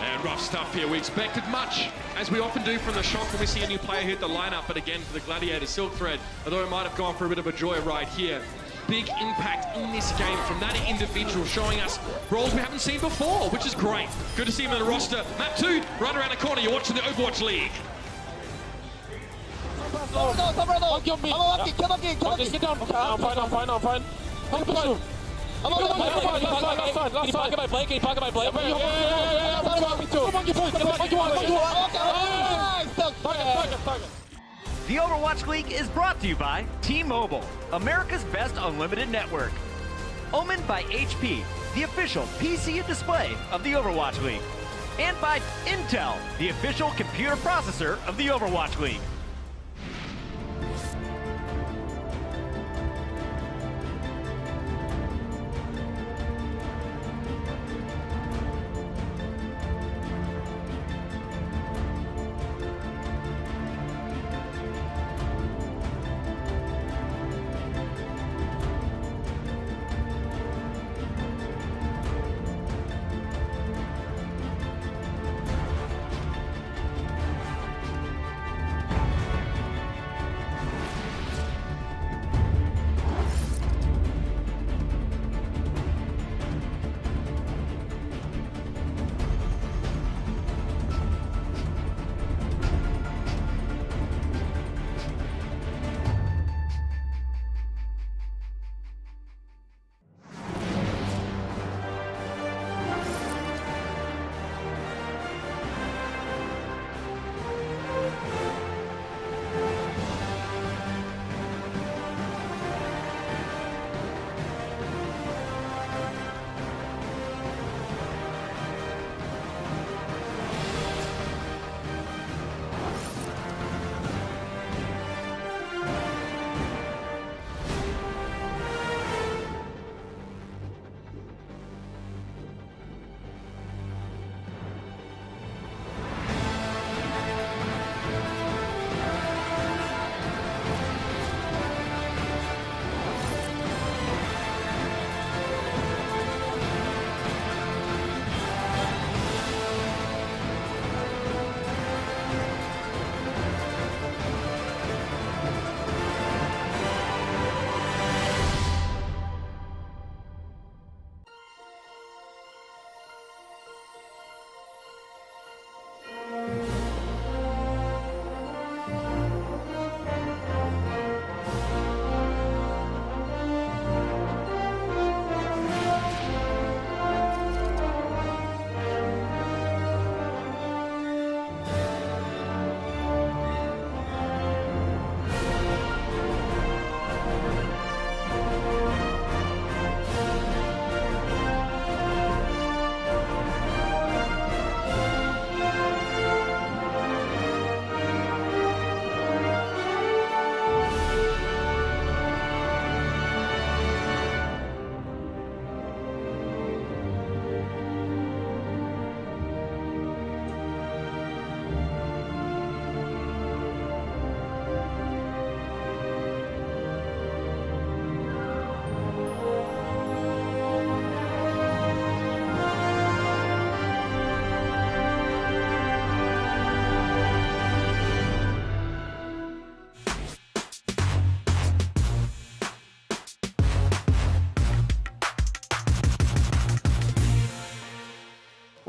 And rough stuff here. We expected much, as we often do from the Shock when we see a new player hit the lineup, but again for the Gladiators, Silk Thread, although it might have gone for a bit of a joyride here. Big impact in this game from that individual, showing us roles we haven't seen before, which is great. Good to see him in the roster. Map 2, right around the corner. You're watching the Overwatch League. The Overwatch League is brought to you by T-Mobile, America's best unlimited network. Omen by HP, the official PC and display of the Overwatch League. And by Intel, the official computer processor of the Overwatch League.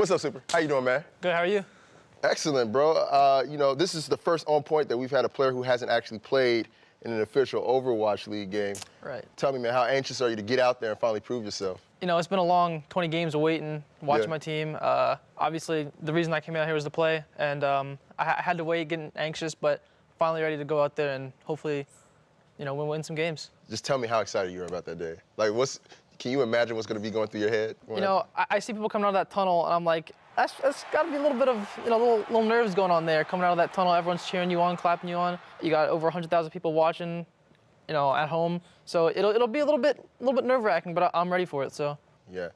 What's up, Super? How you doing, man? Good, how are you? Excellent, bro. You know, this is the first on point that we've had a player who hasn't actually played in an official Overwatch League game. Right. Tell me, man, how anxious are you to get out there and finally prove yourself? You know, it's been a long 20 games of waiting, watching my team. Obviously, the reason I came out here was to play, and I had to wait, getting anxious, but finally ready to go out there and hopefully, you know, win some games. Just tell me how excited you are about that day. Like, can you imagine what's going to be going through your head? You know, I see people coming out of that tunnel, and I'm like, That's got to be a little bit of, little nerves going on there. Coming out of that tunnel, everyone's cheering you on, clapping you on. You got over 100,000 people watching, at home. So it'll be a little bit nerve-wracking, but I'm ready for it. So. Yeah.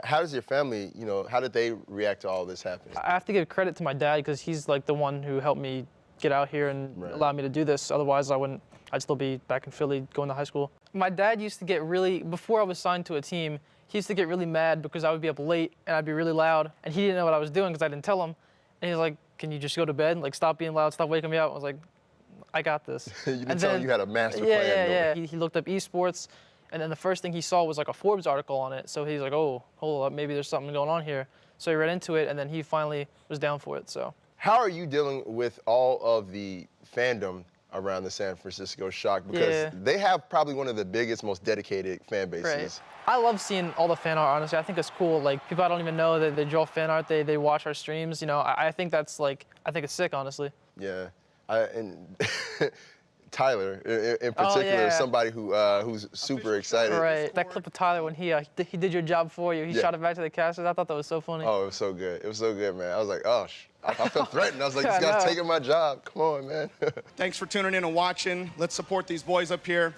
How does your family, how did they react to all this happening? I have to give credit to my dad because he's like the one who helped me get out here and allowed me to do this. Otherwise, I'd still be back in Philly going to high school. My dad used to get before I was signed to a team, he used to get really mad because I would be up late and I'd be really loud, and he didn't know what I was doing because I didn't tell him. And he was like, "Can you just go to bed? Like, stop being loud, stop waking me up." I was like, "I got this." You didn't tell him you had a master plan. Yeah. He looked up esports, and then the first thing he saw was like a Forbes article on it. So he's like, "Oh, hold up, maybe there's something going on here." So he read into it, and then he finally was down for it. So. How are you dealing with all of the fandom around the San Francisco Shock? Because they have probably one of the biggest, most dedicated fan bases. Right. I love seeing all the fan art, honestly. I think it's cool. Like, people I don't even know that they draw fan art, they watch our streams. I think that's I think it's sick, honestly. Yeah. And Tyler, in particular, is somebody who's super excited. Right. That clip of Tyler when he did your job for you. He shot it back to the casters. I thought that was so funny. Oh, it was so good. It was so good, man. I was like, oh, I felt threatened. I was like, this guy's taking my job. Come on, man. Thanks for tuning in and watching. Let's support these boys up here.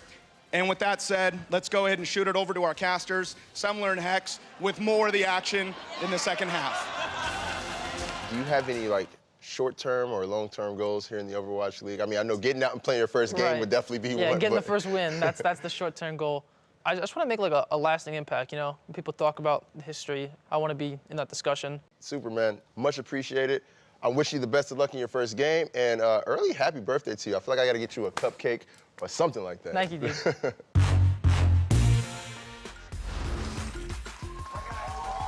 And with that said, let's go ahead and shoot it over to our casters, Semler and Hex, with more of the action in the second half. Do you have any, short-term or long-term goals here in the Overwatch League? I mean, I know getting out and playing your first game would definitely be one. Yeah, getting the first win, that's the short-term goal. I just want to make a lasting impact, When people talk about history, I want to be in that discussion. Superman, much appreciated. I wish you the best of luck in your first game, and early happy birthday to you. I feel like I got to get you a cupcake or something like that. Thank you, dude.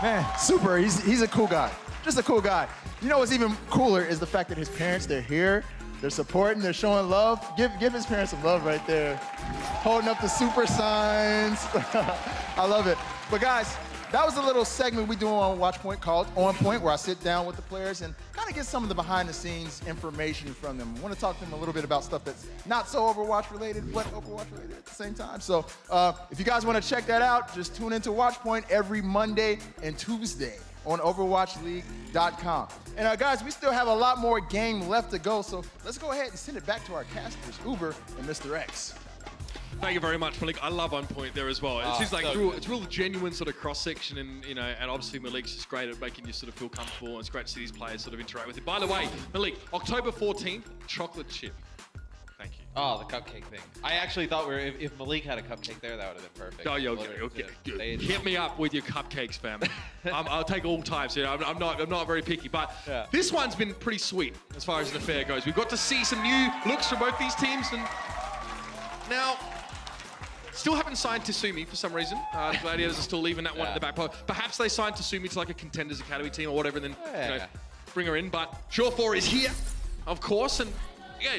Man, super. He's a cool guy. Just a cool guy. What's even cooler is the fact that his parents, they're here, they're supporting, they're showing love. Give his parents some love right there. Holding up the super signs. I love it. But guys, that was a little segment we do on Watchpoint called On Point, where I sit down with the players and kind of get some of the behind-the-scenes information from them. I want to talk to them a little bit about stuff that's not so Overwatch-related, but Overwatch-related at the same time. So if you guys want to check that out, just tune into Watchpoint every Monday and Tuesday on OverwatchLeague.com. And guys, we still have a lot more game left to go, so let's go ahead and send it back to our casters, Uber and Mr. X. Thank you very much, Malik. I love On Point there as well. It's just it's real genuine sort of cross-section, and and obviously Malik's just great at making you sort of feel comfortable, and it's great to see these players sort of interact with it. By the way, Malik, October 14th, chocolate chip. Thank you. Oh, the cupcake thing. I actually thought if Malik had a cupcake there, that would have been perfect. Oh, okay. Hit me up with your cupcakes, fam. I'll take all types. I'm not very picky, but this one's been pretty sweet as far as the fair goes. We've got to see some new looks from both these teams, and now. Still haven't signed Tasumi for some reason. The Gladiators are still leaving that one at the back pocket. Perhaps they signed Tasumi to a Contenders Academy team or whatever, and then bring her in. But Surefour is here, of course, and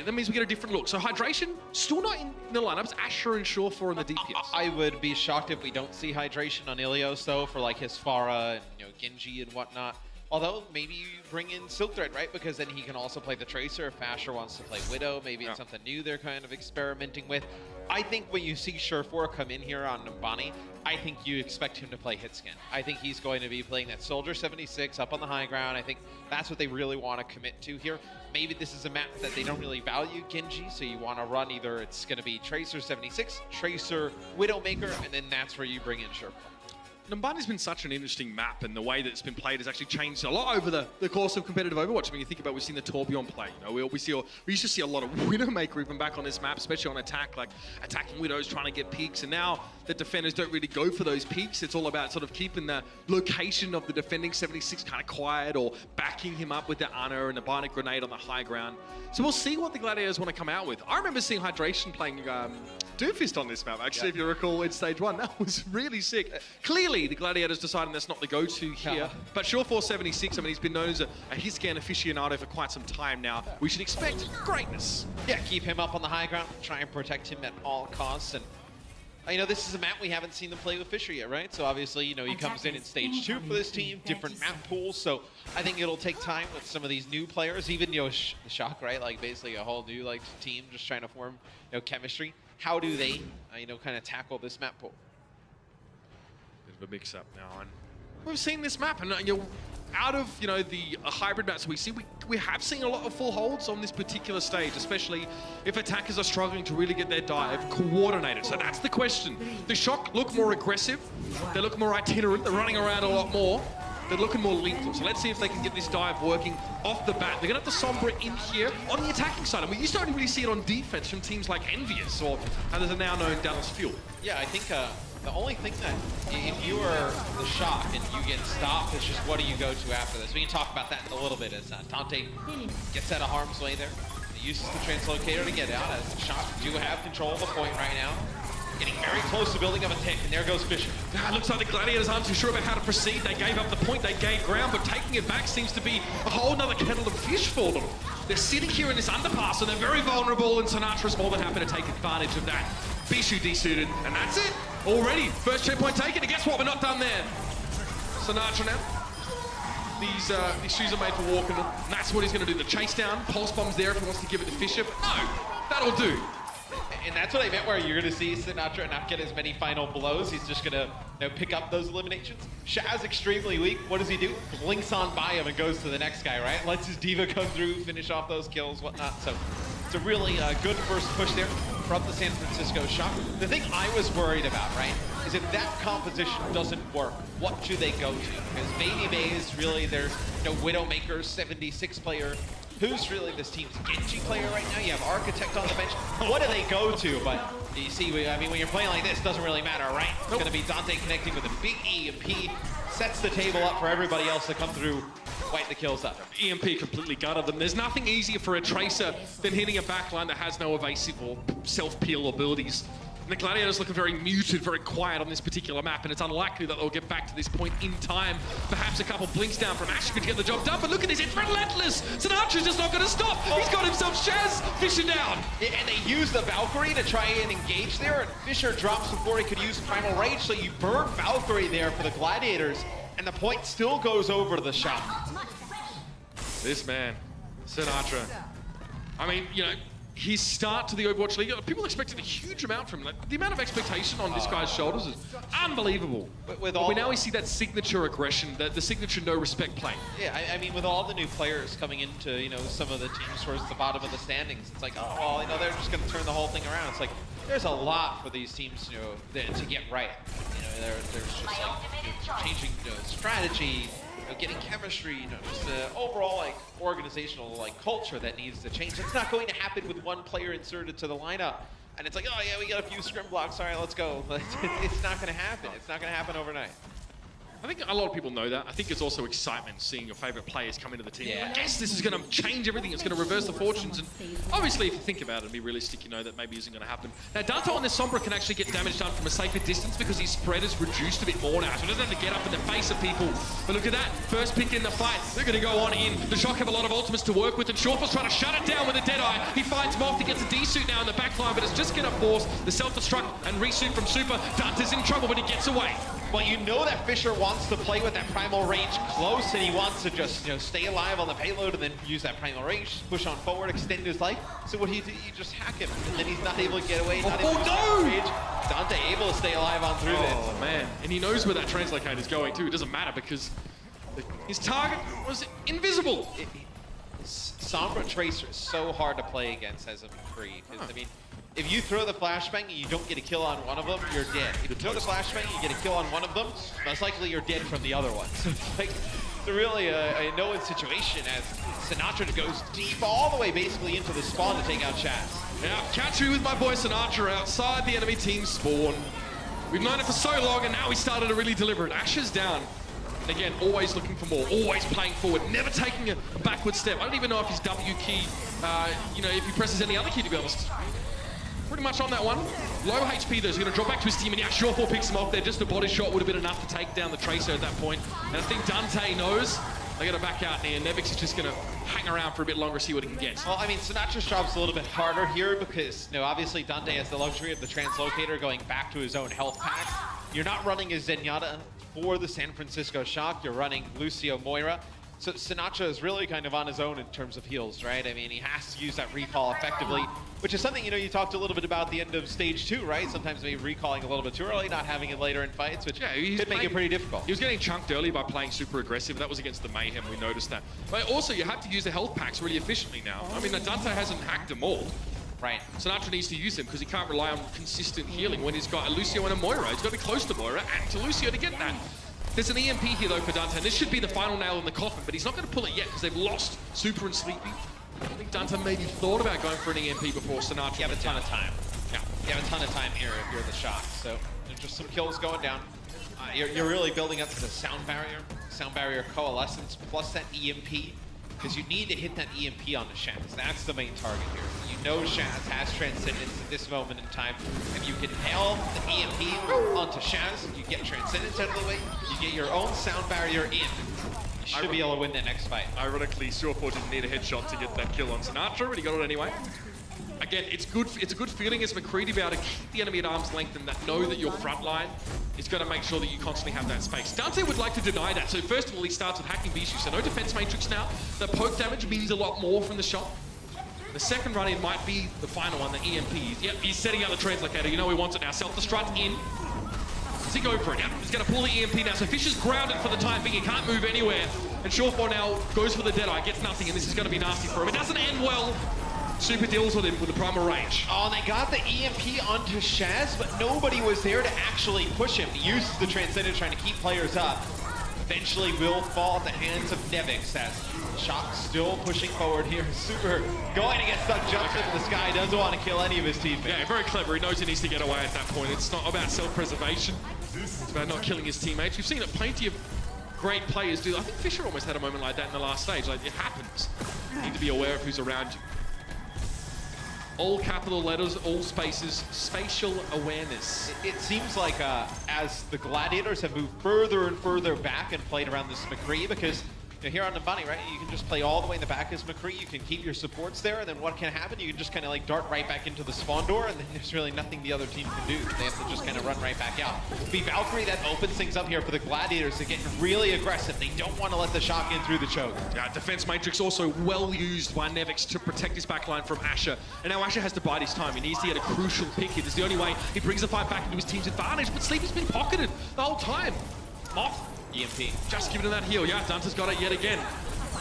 that means we get a different look. So Hydration still not in the lineups. Asher and Surefour in the DPS. I would be shocked if we don't see Hydration on Ilios though, for his Pharah and Genji and whatnot. Although, maybe you bring in Silk Thread, right? Because then he can also play the Tracer. If Asher wants to play Widow, maybe it's something new they're kind of experimenting with. I think when you see Surefour come in here on Numbani, I think you expect him to play Hitscan. I think he's going to be playing that Soldier 76 up on the high ground. I think that's what they really want to commit to here. Maybe this is a map that they don't really value Genji, so you want to run either it's going to be Tracer 76, Tracer Widowmaker, and then that's where you bring in Surefour. Numbani's been such an interesting map, and the way that it's been played has actually changed a lot over the course of competitive Overwatch. I mean, you think about we've seen the Torbjorn play. We used to see a lot of Widowmaker even back on this map, especially on attack, attacking Widows, trying to get peaks. And now the defenders don't really go for those peaks. It's all about sort of keeping the location of the defending 76 kind of quiet, or backing him up with the Ana and the Bionic Grenade on the high ground. So we'll see what the Gladiators want to come out with. I remember seeing Hydration playing Doomfist on this map, actually, if you recall, in Stage 1. That was really sick. Clearly, the Gladiators deciding that's not the go-to here. But Surefour 76, I mean, he's been known as a Hitscan aficionado for quite some time now. We should expect greatness. Yeah, keep him up on the high ground, try and protect him at all costs. And this is a map we haven't seen them play with Fisher yet, right? So obviously, he comes in Stage 2 for this team, different map pools. So I think it'll take time with some of these new players, even the Shock, right? Basically a whole new team just trying to form chemistry. How do they kind of tackle this map pool? Bit of a mix-up now, and we've seen this map, and you know, out of the hybrid maps we see, we have seen a lot of full holds on this particular stage, especially if attackers are struggling to really get their dive coordinated. So that's the question. The Shock look more aggressive, they look more itinerant, they're running around a lot more, they're looking more lethal. So let's see if they can get this dive working off the bat. They're gonna have the Sombra in here on the attacking side, and we used to only really see it on defense from teams like Envious or others are now known Dallas Fuel. Yeah, I think the only thing that, if you are the Shock and you get stopped, is just what do you go to after this? We can talk about that in a little bit as Dante gets out of harm's way there. He uses the translocator to get out, as the Shock do have control of the point right now. Getting very close to building up a tick, and there goes Fisher. It looks like the Gladiators aren't too sure about how to proceed. They gave up the point, they gave ground, but taking it back seems to be a whole nother kettle of fish for them. They're sitting here in this underpass, and they're very vulnerable, and Sinatra's more than happy to take advantage of that. Bishu desuited, and that's it. Already, first checkpoint taken, and guess what? We're not done there. Sinatra now. These shoes are made for walking them, and that's what he's going to do. The chase down, pulse bomb's there if he wants to give it to Fisher, but no, that'll do. And that's what I meant, where you're going to see Sinatra not get as many final blows. He's just going to pick up those eliminations. Shaz extremely weak. What does he do? Blinks on by him and goes to the next guy, right? Lets his diva come through, finish off those kills, whatnot. So it's a really good first push there from the San Francisco Shock. The thing I was worried about, right, is if that composition doesn't work, what do they go to? Because Baby Bay is really their Widowmaker 76 player. Who's really this team's Genji player right now? You have Architect on the bench. What do they go to? But you see, I mean, when you're playing like this, it doesn't really matter, right? It's going to be Dante connecting with a big EMP, sets the table up for everybody else to come through, wipe the kills up. EMP completely gutted them. There's nothing easier for a Tracer than hitting a backline that has no evasive or self-peel abilities. And the Gladiators looking very muted, very quiet on this particular map, and it's unlikely that they'll get back to this point in time. Perhaps a couple blinks down from Ash could get the job done, but look at this, it's relentless! Sinatra's just not going to stop! He's got himself Shaz! Fisher down! And they use the Valkyrie to try and engage there, and Fisher drops before he could use Primal Rage, so you burn Valkyrie there for the Gladiators, and the point still goes over to the Shock. This man, Sinatra. I mean, his start to the Overwatch League, people expected a huge amount from him. Like, the amount of expectation on this guy's shoulders is unbelievable. But now we see that signature aggression, the signature no respect play. Yeah, I mean, with all the new players coming into, some of the teams towards the bottom of the standings, it's like, oh, well, they're just going to turn the whole thing around. It's like, there's a lot for these teams, to get right. There's just like changing strategy, getting chemistry, just the overall organizational culture that needs to change. It's not going to happen with one player inserted to the lineup, and it's like, oh yeah, we got a few scrim blocks. All right, let's go. It's not going to happen. It's not going to happen overnight. I think a lot of people know that. I think it's also excitement seeing your favorite players come into the team. Yeah. I guess this is going to change everything. It's going to reverse the fortunes. And obviously, if you think about it and be realistic, you know that maybe isn't going to happen. Now, Dante on this Sombra can actually get damage done from a safer distance because his spread is reduced a bit more now. So he doesn't have to get up in the face of people. But look at that. First pick in the fight. They're going to go on in. The Shock have a lot of ultimates to work with. And Shawful's trying to shut it down with a Deadeye. He finds Moth. He gets a D-suit now in the backline. But it's just going to force the self-destruct and resuit from Super. Dante's in trouble, but he gets away. Well, you know that Fisher wants to play with that Primal Rage close, and he wants to just, stay alive on the payload and then use that Primal Rage, push on forward, extend his life. So what he do, you just hack him, and then he's not able to get away, not able to use Primal Rage. Dante able to stay alive on through this. Oh, man. And he knows where that translocator is going, too. It doesn't matter because his target was invisible. Sombra Tracer is so hard to play against as a free. I mean, if you throw the flashbang and you don't get a kill on one of them, you're dead. If you throw the flashbang and you get a kill on one of them, most likely you're dead from the other one. So it's really a no-win situation as Sinatra goes deep all the way basically into the spawn to take out Chaz. Now, catch me with my boy Sinatra outside the enemy team's spawn. We've known it for so long and now we started to really deliver it. Ash is down. And again, always looking for more, always playing forward, never taking a backward step. I don't even know if his W key, if he presses any other key, to be honest. Pretty much on that one. Low HP though, so he's going to drop back to his team, and yeah, Shawful picks him off there. Just a body shot would have been enough to take down the Tracer at that point. And I think Dante knows they're going to back out here. Nevix is just going to hang around for a bit longer, see what he can get. Well, I mean, Sinatra's job's a little bit harder here because, obviously Dante has the luxury of the translocator going back to his own health pack. You're not running a Zenyatta for the San Francisco Shock. You're running Lucio Moira. So Sinatra is really kind of on his own in terms of heals, right? I mean, he has to use that recall effectively. which is something, you know, you talked a little bit about the end of stage 2, right? Sometimes maybe recalling a little bit too early, not having it later in fights, which could make it pretty difficult. He was getting chunked early by playing super aggressive. That was against the Mayhem, we noticed that. But also, you have to use the health packs really efficiently now. I mean, Dante hasn't hacked them all. Right. Sinatraa needs to use them because he can't rely on consistent healing when he's got a Lucio and a Moira. He's got to be close to Moira and to Lucio to get that. There's an EMP here though for Dante, and this should be the final nail in the coffin, but he's not going to pull it yet because they've lost Super and Sleepy. I think Dante maybe thought about going for an EMP before Sinatraa. You have a ton of time. Yeah, you have a ton of time here if you're the Shock. So there's just some kills going down. You're really building up to the sound barrier coalescence plus that EMP, because you need to hit that EMP on the Shaz. That's the main target here. You know Shaz has Transcendence at this moment in time. If you can nail the EMP onto Shaz, you get Transcendence out of the way, you get your own sound barrier in. You should be able to win the next fight. Ironically, Suapo didn't need a headshot to get that kill on Sinatraa, but he got it anyway. Again, it's a good feeling as McCree to be able to keep the enemy at arm's length and that know that your front line is going to make sure that you constantly have that space. Dante would like to deny that, so first of all, he starts with hacking Bishu, so no defense matrix now. The poke damage means a lot more from the shot. The second run-in might be the final one, the EMP. Yep, he's setting out the translocator. You know he wants it now. Self-destruct in. Does he go for it? Yep, he's going to pull the EMP now. So Fish is grounded for the time being. He can't move anywhere. And Shawfar now goes for the Deadeye, gets nothing, and this is going to be nasty for him. It doesn't end well. Super deals with him with the primal range. Oh, and they got the EMP onto Shaz, but nobody was there to actually push him. He uses the Transcendence trying to keep players up. Eventually will fall at the hands of Nevix as Shock still pushing forward here. Super going to get stuck jumping in the sky. Doesn't want to kill any of his teammates. Yeah, very clever. He knows he needs to get away at that point. It's not about self-preservation. It's about not killing his teammates. We've seen it plenty of great players do. I think Fisher almost had a moment like that in the last stage. Like, it happens. You need to be aware of who's around you. All capital letters, all spaces, spatial awareness. It seems like as the Gladiators have moved further and further back and played around this McCree, because you know, here on Numbani, right, you can just play all the way in the back as McCree, you can keep your supports there, and then what can happen, you can just kind of like dart right back into the spawn door, and then there's really nothing the other team can do. They have to just kind of run right back out. Be Valkyrie, that opens things up here for the Gladiators to get really aggressive. They don't want to let the Shock in through the choke. Yeah, defense matrix also well used by Nevix to protect his backline from Asher. And now Asher has to bide his time. He needs to get a crucial pick here. This is the only way he brings the fight back into his team's advantage, but Sleepy's been pocketed the whole time. Moth. EMP. Just giving him that heal. Yeah, Dante's got it yet again.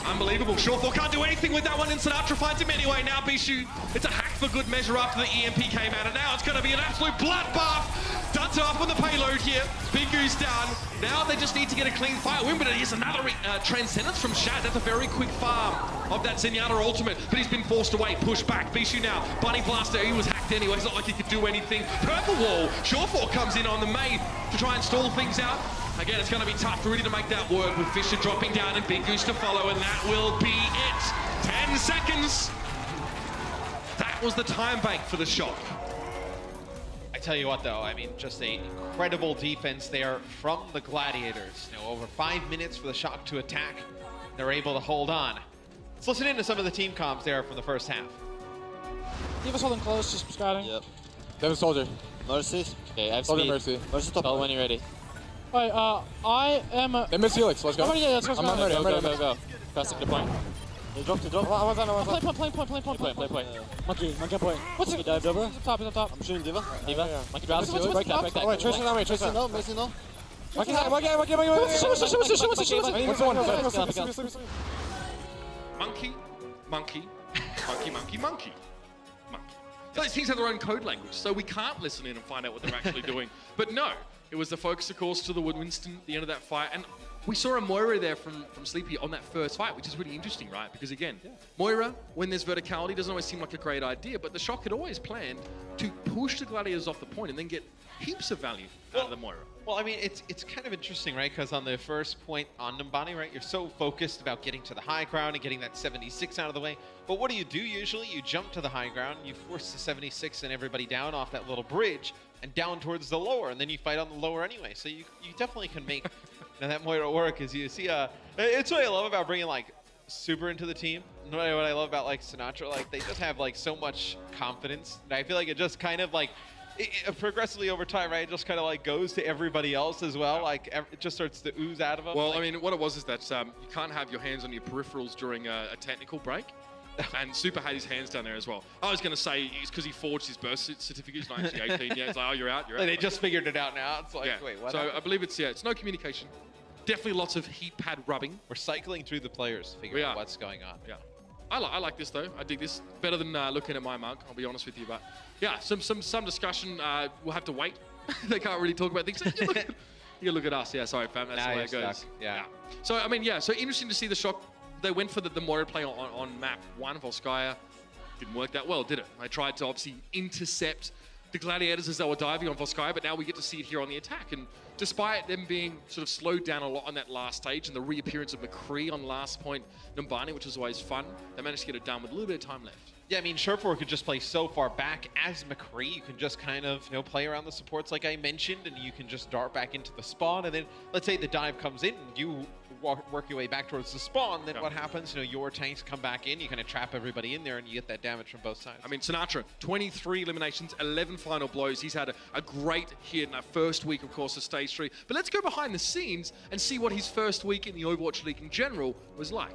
Unbelievable. Shawfar can't do anything with that one, and Sinatraa finds him anyway. Now Bishu, it's a hack for good measure after the EMP came out, and now it's going to be an absolute bloodbath. Dante up on the payload here. Big Goose down. Now they just need to get a clean fight win, but here's another Transcendence from Shad. That's a very quick farm of that Zenyatta ultimate, but he's been forced away. Push back. Bishu now. Bunny Blaster, he was hacked anyway. It's not like he could do anything. Purple Wall. Shawfar comes in on the main to try and stall things out. Again, it's going to be tough for Rudy to make that work with Fisher dropping down and Big Goose to follow, and that will be it. 10 seconds. That was the time bank for the Shock. I tell you what, though, I mean, just an incredible defense there from the Gladiators. You know, over 5 minutes for the Shock to attack. They're able to hold on. Let's listen in to some of the team comms there from the first half. Keep us holding close, just scouting. Yep. Devin Soldier. Mercy. Okay, I have speed. Mercy. Mercy top. Tell when you're ready. Alright, I am... They miss Helix, let's go. I'm ready, yeah, let's go. I'm ready, go. Passing the point. They drop. Play point. Monkey point. What's it? Dive over. He's up top. I'm shooting Diva. Yeah. Monkey bounce. Break that. Wait, Tracer now, Tracer no. Mercy no. Monkey. What's the one? Monkey. So these teams have their own code language, so we can't listen in and find out what they're actually doing. But no, it was the focus, of course, to the Winston at the end of that fight. And we saw a Moira there from Sleepy on that first fight, which is really interesting, right? Because again, Moira, when there's verticality, doesn't always seem like a great idea, but the Shock had always planned to push the Gladiators off the point and then get heaps of value out of the Moira. Well, I mean, it's kind of interesting, right? Because on the first point on Numbani, right, you're so focused about getting to the high ground and getting that 76 out of the way. But what do you do usually? You jump to the high ground, you force the 76 and everybody down off that little bridge and down towards the lower, and then you fight on the lower anyway. So you definitely can make that Moira work. As you see, it's what I love about bringing like Super into the team. What I love about like Sinatraa, like they just have like so much confidence, and I feel like it just kind of like progressively over time, right? It just kind of like goes to everybody else as well. Like it just starts to ooze out of them. Well, like, I mean, what it was is that you can't have your hands on your peripherals during a technical break. And Super had his hands down there as well. I was going to say it's because he forged his birth certificate. He's 1918. Yeah, it's like, oh, you're out. You're out. They just figured it out now. It's like, Yeah. wait, what? So happened? I believe it's no communication. Definitely lots of heat pad rubbing. We're cycling through the players, We figuring are. out what's going on. Yeah. I like this though. I dig this better than looking at my mug. I'll be honest with you, but yeah, some discussion. We'll have to wait. They can't really talk about things. You look at us. Yeah, sorry, fam. That's Now the way it you're goes. stuck. Yeah. So I mean, yeah. So interesting to see the Shock. They went for the Moro play on map 1. Volskaya didn't work that well, did it? They tried to obviously intercept the Gladiators as they were diving on Volskaya, but now we get to see it here on the attack. And despite them being sort of slowed down a lot on that last stage and the reappearance of McCree on last point, Numbani, which was always fun, they managed to get it done with a little bit of time left. Yeah, I mean, Surefour could just play so far back. As McCree, you can just kind of, play around the supports like I mentioned, and you can just dart back into the spawn. And then, let's say the dive comes in, and you work your way back towards the spawn. Then what happens? Your tanks come back in, you kind of trap everybody in there, and you get that damage from both sides. I mean, Sinatraa, 23 eliminations, 11 final blows. He's had a great hit in that first week, of course, of Stage 3. But let's go behind the scenes and see what his first week in the Overwatch League in general was like.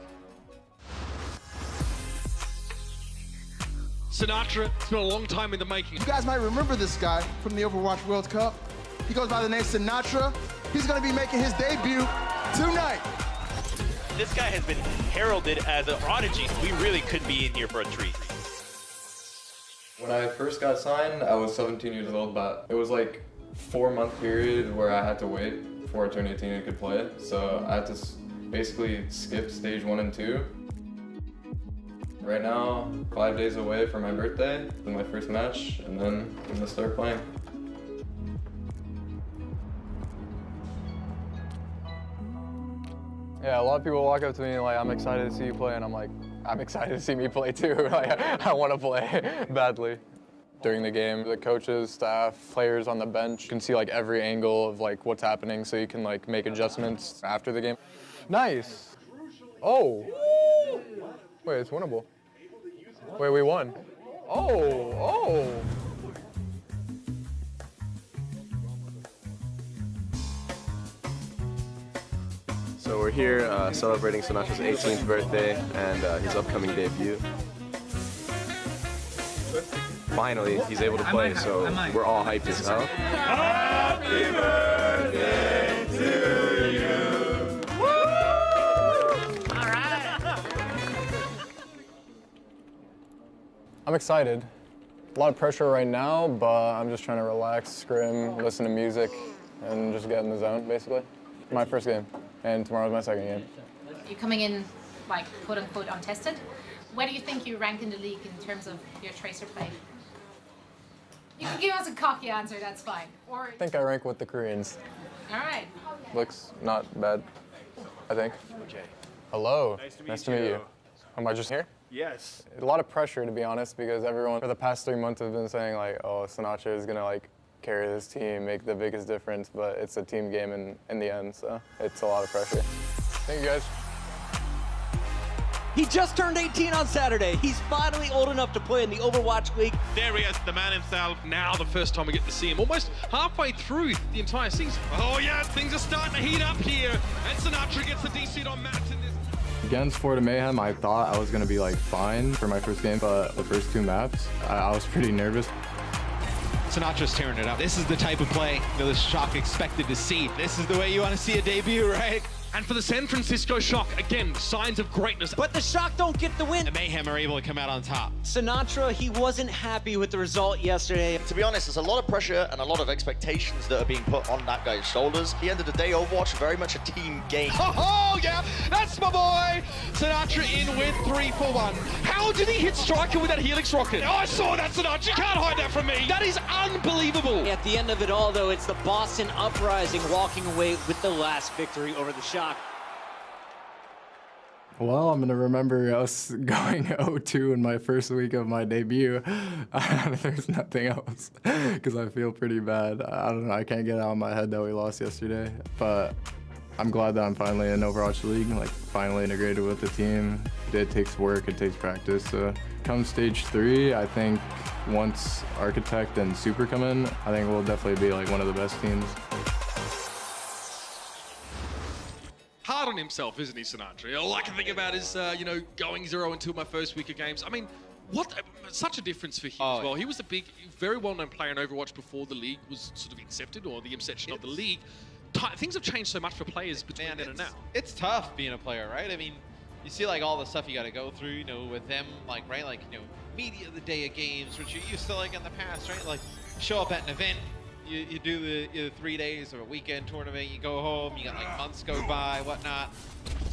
Sinatraa, it's been a long time in the making. You guys might remember this guy from the Overwatch World Cup. He goes by the name Sinatraa. He's going to be making his debut tonight. This guy has been heralded as a prodigy. We really could be in here for a treat. When I first got signed, I was 17 years old, but it was like a 4-month period where I had to wait before I turned 18 and could play it. So I had to basically skip stage 1 and 2. Right now, 5 days away from my birthday, in my first match, and then I'm gonna start playing. Yeah, a lot of people walk up to me like, I'm excited to see you play, and I'm like, I'm excited to see me play too. Like, I want to play badly. During the game, the coaches, staff, players on the bench can see like every angle of like what's happening, so you can like make adjustments after the game. Nice. Oh. Wait, it's winnable. Wait, we won. Oh. So we're here celebrating Sinatra's 18th birthday and his upcoming debut. Finally, he's able to play, so we're all hyped as hell. Happy birthday to you! All right. I'm excited. A lot of pressure right now, but I'm just trying to relax, scrim, listen to music, and just get in the zone, basically. My first game, and tomorrow's my second game. You're coming in, like, quote-unquote, untested. Where do you think you rank in the league in terms of your Tracer play? You can give us a cocky answer, that's fine. Or I think I rank with the Koreans. all right. Looks not bad, I think. Hello. Nice to meet you. Am I just here? Yes. A lot of pressure, to be honest, because everyone for the past 3 months has been saying like, oh, Sinatraa is gonna like carry this team, make the biggest difference, but it's a team game in the end, so it's a lot of pressure. Thank you guys. He just turned 18 on Saturday. He's finally old enough to play in the Overwatch League. There he is, the man himself. Now the first time we get to see him, almost halfway through the entire season. Oh yeah, things are starting to heat up here. And Sinatraa gets the DC on Matt in this. Against Florida Mayhem, I thought I was gonna be like fine for my first game, but the first 2 maps, I was pretty nervous. Sinatra's tearing it up. This is the type of play that the Shock expected to see. This is the way you want to see a debut, right? And for the San Francisco Shock, again, signs of greatness. But the Shock don't get the win. The Mayhem are able to come out on top. Sinatraa, he wasn't happy with the result yesterday. To be honest, there's a lot of pressure and a lot of expectations that are being put on that guy's shoulders. At the end of the day, Overwatch, very much a team game. Oh, yeah, that's my boy. Sinatraa in with 3 for 1. How did he hit Striker with that Helix rocket? Oh, I saw that, Sinatraa. You can't hide that from me. That is unbelievable. At the end of it all, though, it's the Boston Uprising walking away with the last victory over the Shock. Well, I'm gonna remember us going 0-2 in my first week of my debut. There's nothing else, because I feel pretty bad. I don't know, I can't get out of my head that we lost yesterday, but I'm glad that I'm finally in Overwatch League, like finally integrated with the team. It takes work, it takes practice. So come stage 3, I think once Architect and Super come in, I think we'll definitely be like one of the best teams. Hard on himself, isn't he, Sinatra? All I can think about is, you know, going 0-2 in my first week of games. I mean, what such a difference for him as well. He was a big, very well-known player in Overwatch before the league was sort of incepted, or the inception of the league. Things have changed so much for players between then and now. It's tough being a player, right? I mean, you see like all the stuff you got to go through, you know, with them, like, right? Like, you know, media of the day of games, which you used to like in the past, right? Like, show up at an event, you do the 3 days of a weekend tournament, you go home, you got like months go by, whatnot.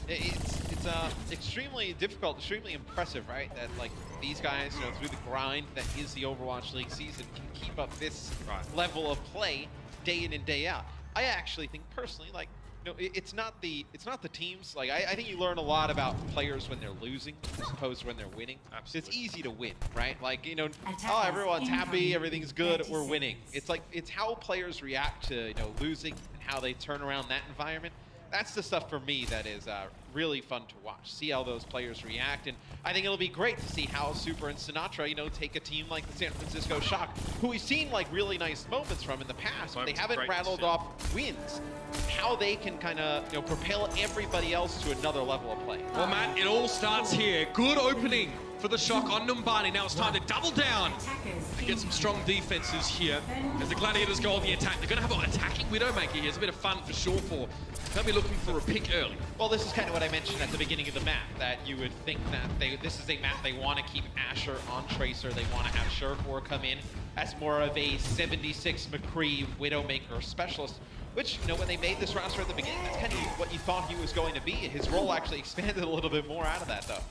It's extremely difficult, extremely impressive, right? That like these guys, you know, through the grind that is the Overwatch League season, can keep up this level of play day in and day out. I actually think personally, like, you know, it's not the teams. Like, I think you learn a lot about players when they're losing as opposed to when they're winning. Absolutely. It's easy to win, right? Like, you know, oh, everyone's happy, everything's good, we're winning. It's like, it's how players react to, you know, losing and how they turn around that environment. That's the stuff for me that is really fun to watch. See how those players react, and I think it'll be great to see how Super and Sinatra, you know, take a team like the San Francisco Shock, who we've seen like really nice moments from in the past, but they haven't rattled off wins. How they can kind of, you know, propel everybody else to another level of play. Well, Matt, it all starts here. Good opening for the Shock on Numbani. Now it's time to double down and get some strong defenses here as the Gladiators go on the attack. They're going to have an attacking Widowmaker here. It's a bit of fun for sure for. They'll be looking for a pick early. Well, this is kind of what I mentioned at the beginning of the map, that you would think that this is a map they want to keep Asher on Tracer. They want to have Surefour come in as more of a 76 McCree Widowmaker specialist, which, you know, when they made this roster at the beginning, that's kind of what you thought he was going to be. His role actually expanded a little bit more out of that, though.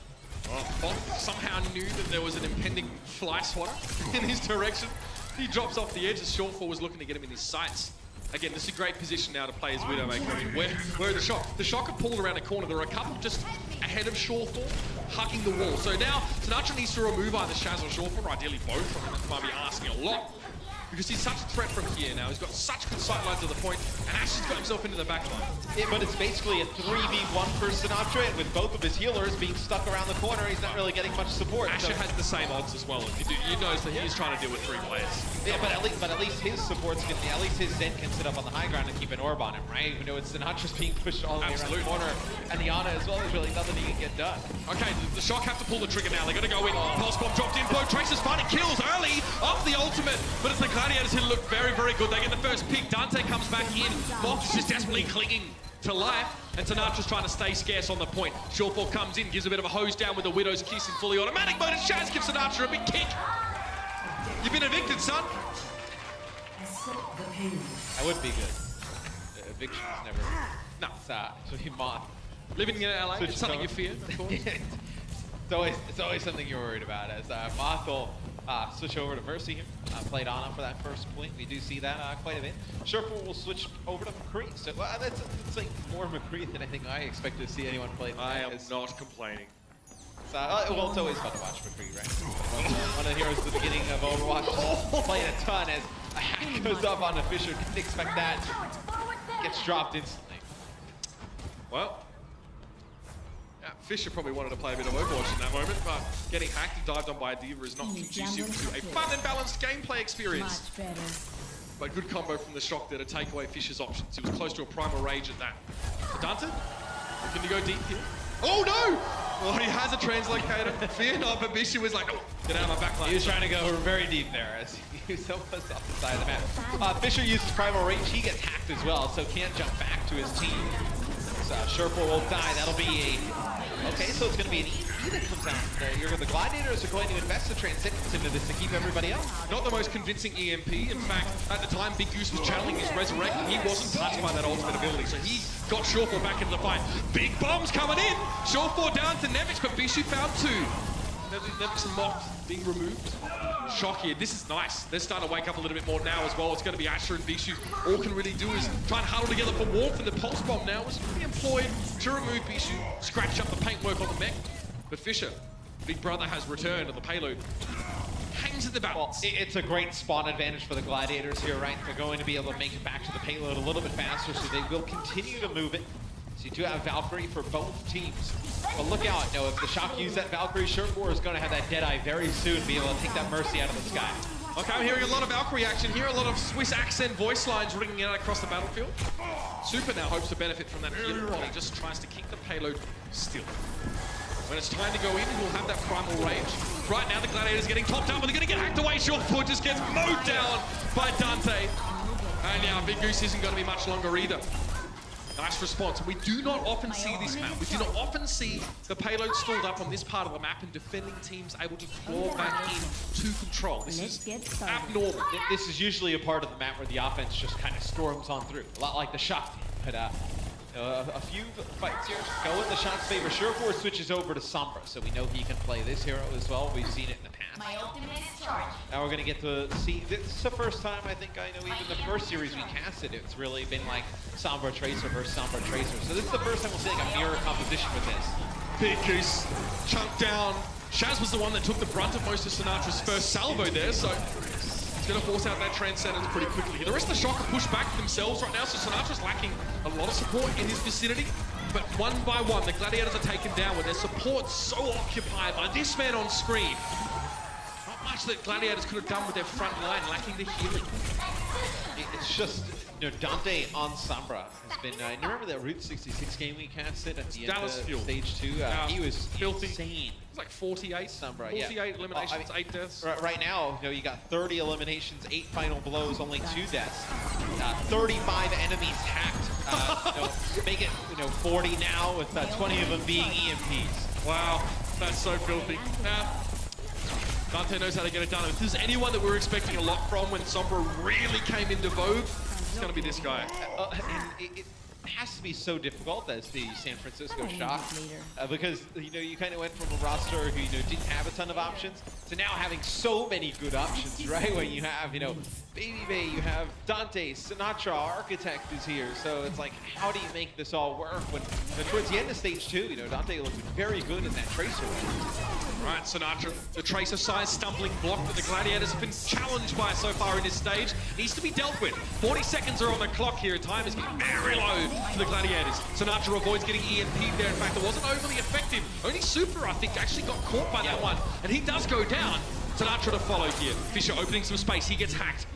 Well, Fox somehow knew that there was an impending fly swatter in his direction. He drops off the edge as Surefour was looking to get him in his sights. Again, this is a great position now to play as Widowmaker. I mean, where the Shock? The Shock have pulled around the corner. There are a couple just ahead of Surefour, hugging the wall. So now, Sinatra needs to remove either Shaz or Surefour, ideally both. I mean, that might be asking a lot, because he's such a threat from here now. He's got such good sight lines to the point, and Asher's got himself into the back line. Yeah, but it's basically a 3v1 for Sinatra, and with both of his healers being stuck around the corner, he's not really getting much support. Asher has the same odds as well. You notice that he's trying to deal with 3 players. Yeah, but at least his supports can, at least his Zen can sit up on the high ground and keep an orb on him, right? You know, it's Sinatra's being pushed all the way around the corner, and the Ana as well. There's really nothing he can get done. Okay, the Shock have to pull the trigger now. They're going to go in. Pulse Bomb dropped in. Bo Tracer's finding kills early off the ultimate, but it's the Gladiators who look very, very good. They get the first pick. Dante comes back in. Mox is just desperately clinging to life, and Sinatra's trying to stay scarce on the point. Surefour comes in, gives a bit of a hose down with the Widow's Kiss in fully automatic mode, and Shaz gives Sinatra a big kick. You've been evicted, son. That would be good. Eviction's never. No. It's be Moth. Living in LA, it's something you fear, of course. It's always something you're worried about, as Moth will switch over to Mercy here. Played Ana for that first point. We do see that quite a bit. Surefour will switch over to McCree. So it's like more McCree than I think I expected to see anyone play. I am not complaining. Well, it's always fun to watch McCree, right? One of the heroes at the beginning of Overwatch, playing a ton as a hack goes up on the Fisher. Didn't expect that. Gets dropped instantly. Well, yeah, Fisher probably wanted to play a bit of Overwatch in that moment, but getting hacked and dived on by a D.Va is not conducive to a fun and balanced gameplay experience. But good combo from the Shock there to take away Fisher's options. He was close to a Primal Rage at that. Dante, looking to go deep here. Oh no! Well, he has a translocator. Fear not, but Bishu was like, oh, get out of my back line. He was trying to go very deep there as he was almost off the side of the map. Fisher uses Primal Rage. He gets hacked as well, so can't jump back to his team. So Surefour will die. That'll be a... Okay, so it's going to be an E that comes out. The Gladiators are going to invest the Transcendence into this to keep everybody up. Not the most convincing EMP. In fact, at the time Big Goose was channeling his Resurrect, he wasn't touched by that ultimate ability, so he got Surefour back into the fight. Big bombs coming in! Surefour down to Nevix, but Bishu found 2. Nevix and Mock being removed. Shock here. This is nice. They're starting to wake up a little bit more now as well. It's going to be Asher and Bishu. All can really do is try and huddle together for warmth, and the Pulse Bomb now was really employed to remove Bishu, scratch up the paintwork on the mech. But Fisher, Big Brother has returned on the payload. Hangs in the balance. Well, it's a great spawn advantage for the Gladiators here, right? They're going to be able to make it back to the payload a little bit faster, so they will continue to move it. So you do have Valkyrie for both teams. But look out, if the Shock use that Valkyrie, Surefour is going to have that Deadeye very soon, be able to take that Mercy out of the sky. Okay, I'm hearing a lot of Valkyrie action here, a lot of Swiss accent voice lines ringing out across the battlefield. Super now hopes to benefit from that healer while he just tries to keep the payload still. When it's time to go in, he'll have that primal rage. Right now, the Gladiator's getting topped up, but they're going to get hacked away. Surefour just gets mowed down by Dante. And now, Big Goose isn't going to be much longer either. Nice response. We do not often see this map. We do not often see the payload stalled up on this part of the map and defending teams able to claw back into control. This is abnormal. This is usually a part of the map where the offense just kind of storms on through. A lot like the Shock team. But a few fights here go in the Shock's favor. Surefour switches over to Sombra, so we know he can play this hero as well. We've seen it in the past. Now we're going to get to see, this is the first time I think I know even the first series we casted, it's really been like Sombra Tracer versus Sombra Tracer. So this is the first time we'll see like a mirror composition with this. Big Goose chunked down. Shaz was the one that took the brunt of most of Sinatra's first salvo there, so he's going to force out that Transcendence pretty quickly. The rest of the Shock are pushed back themselves right now, so Sinatra's lacking a lot of support in his vicinity. But one by one, the Gladiators are taken down with their support so occupied by this man on screen. Not much that Gladiators could have done with their front line, lacking the healing. It's just, you know, Dante on Sombra has been, you remember that Route 66 game we casted at the end of stage 2? He was filthy. Insane. It's like 48. Sombra, 48 eliminations, 8 deaths. Right now, you know, you got 30 eliminations, 8 final blows, only 2 deaths. 35 enemies hacked. You know, make it, you know, 40 now with 20 of them being EMPs. Wow, that's so filthy. Dante knows how to get it done. If there's anyone that we were expecting a lot from when Sombra really came into vogue, it's going to be this guy. It has to be so difficult as the San Francisco Shock because, you know, you kind of went from a roster who, you know, didn't have a ton of options to now having so many good options, right? When you have, you know, Baby Bay, you have Dante, Sinatra, Architect is here. So it's like, how do you make this all work? When towards the end of stage 2, you know, Dante looked very good in that Tracer. Right, Sinatra, the Tracer-sized stumbling block that the Gladiators have been challenged by so far in this stage, needs to be dealt with. 40 seconds are on the clock here. Time is getting very low for the Gladiators. Sinatra avoids getting EMP'd there. In fact, it wasn't overly effective. Only Super, I think, actually got caught by that one. And he does go down. Sinatra to follow here. Fisher opening some space. He gets hacked.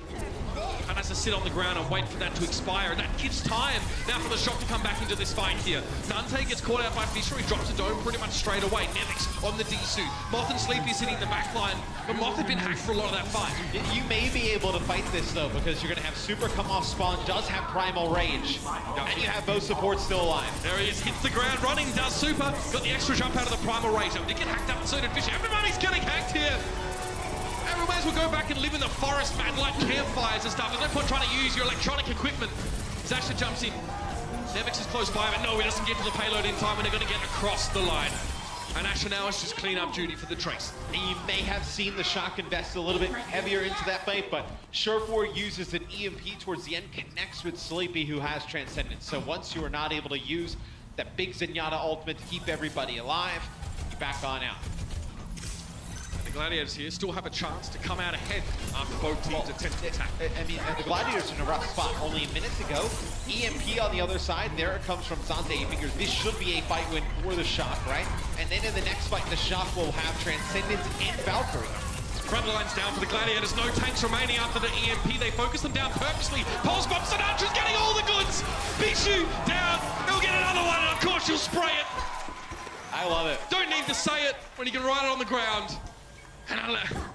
And has to sit on the ground and wait for that to expire. And that gives time now for the Shock to come back into this fight here. Dante gets caught out by Fisher. He drops the dome pretty much straight away. Nevix on the D-suit. Moth and Sleepy sitting in the back line. But Moth had been hacked for a lot of that fight. You may be able to fight this, though, because you're going to have Super come off spawn, does have Primal Rage. And you have both supports still alive. There he is, hits the ground running, does Super. Got the extra jump out of the Primal Rage. Did get hacked up and so did Fisher. Everybody's getting hacked here. We may as well go back and live in the forest, man, like campfires and stuff. There's no point trying to use your electronic equipment. Zasha jumps in. Nevix is close by, but no, he doesn't get to the payload in time, and they're going to get across the line. And Asher now is just clean up duty for the Trace. And you may have seen the Shock invest a little bit heavier into that fight, but Surefour uses an EMP towards the end, connects with Sleepy, who has Transcendence. So once you are not able to use that big Zenyatta ultimate to keep everybody alive, you back on out. Gladiators here still have a chance to come out ahead after both teams attempt to attack. I mean, the Gladiators are in a rough spot. Only minutes ago, EMP on the other side, there it comes from Dante. He figures this should be a fight win for the Shock, right? And then in the next fight, the Shock will have Transcendence and Valkyrie. Front line's down for the Gladiators. No tanks remaining after the EMP. They focus them down purposely. Pulse bomb, Sinatra's getting all the goods. Bishu down. He'll get another one, and of course you'll spray it. I love it. Don't need to say it when you can ride it on the ground. And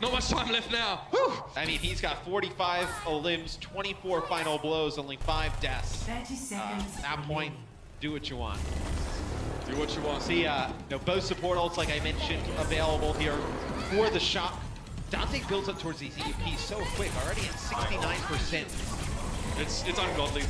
not much time left now. Whew. I mean, he's got 45 limbs, 24 final blows, only 5 deaths. 30 seconds. At that point, do what you want. Do what you want. See, both support ults, like I mentioned, available here for the Shock. Dante builds up towards these EMPs so quick, already at 69%. It's ungodly.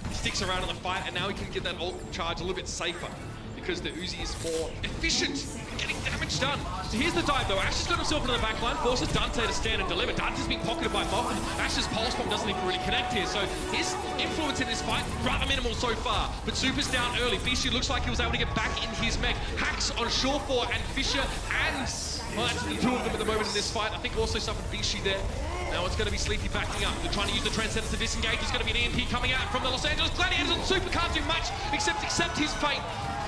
He sticks around in the fight, and now he can get that ult charge a little bit safer, because the Uzi is more efficient in getting damage done. So here's the dive though. Ash has got himself into the back line, forces Dante to stand and deliver. Dante's being pocketed by Moth, and Ash's pulse bomb doesn't even really connect here. So his influence in this fight, rather minimal so far. But Super's down early. Bishu looks like he was able to get back in his mech. Hacks on Surefour and Fisher, and well, that's the two of them at the moment in this fight. I think also suffered Bishu there. Now it's going to be Sleepy backing up. They're trying to use the Transcendence to disengage. There's going to be an EMP coming out from the Los Angeles Gladiators, and Super can't do much except accept his fate.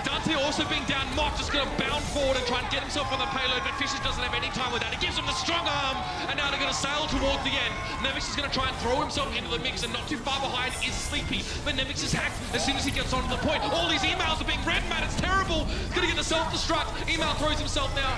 Dante also being down. Moth just going to bound forward and try and get himself on the payload, but Fishers doesn't have any time with that. It gives him the strong arm, and now they're going to sail towards the end. Nevix is going to try and throw himself into the mix, and not too far behind is Sleepy, but Nevix is hacked as soon as he gets onto the point. All these emails are being read, man. It's terrible. He's going to get the self-destruct. Email throws himself now.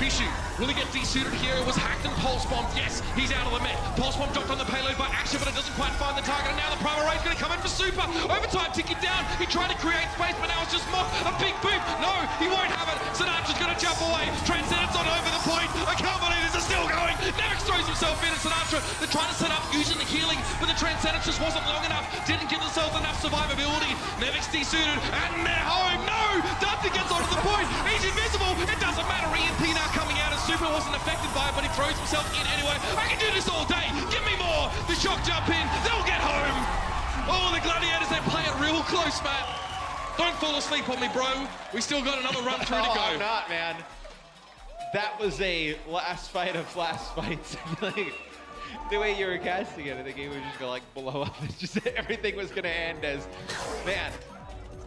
Fishy, will he get desuited here? It was hacked and pulse bombed. Yes, he's out of the met. Pulse bomb dropped on the payload by Action, but it doesn't quite find the target. And now the Primal Raid's going to come in for Super. Overtime ticking down. He tried to create space, but now it's just Moth. A big boom. No, he won't have it. Sinatra's going to jump away. Transcendence on over the point. I can't believe this is still going. Nevix throws himself in, and Sinatra, they're trying to set up using the healing, but the Transcendence just wasn't long enough. Didn't give themselves enough survivability. Nevix desuited, and they're home. No, Dante gets onto the point. He's invisible. It doesn't matter. EMP now coming out, and Super wasn't affected by it, but he throws himself in anyway. I can do this all day. Give me more. The Shock jump in. They'll get home. Oh, the Gladiators, they play it real close, man. Don't fall asleep on me, bro. We still got another run through to go. I'm not, man. That was a last fight of last fights. Like, the way you were casting it, the game was just gonna like blow up. It's just everything was gonna end as, man,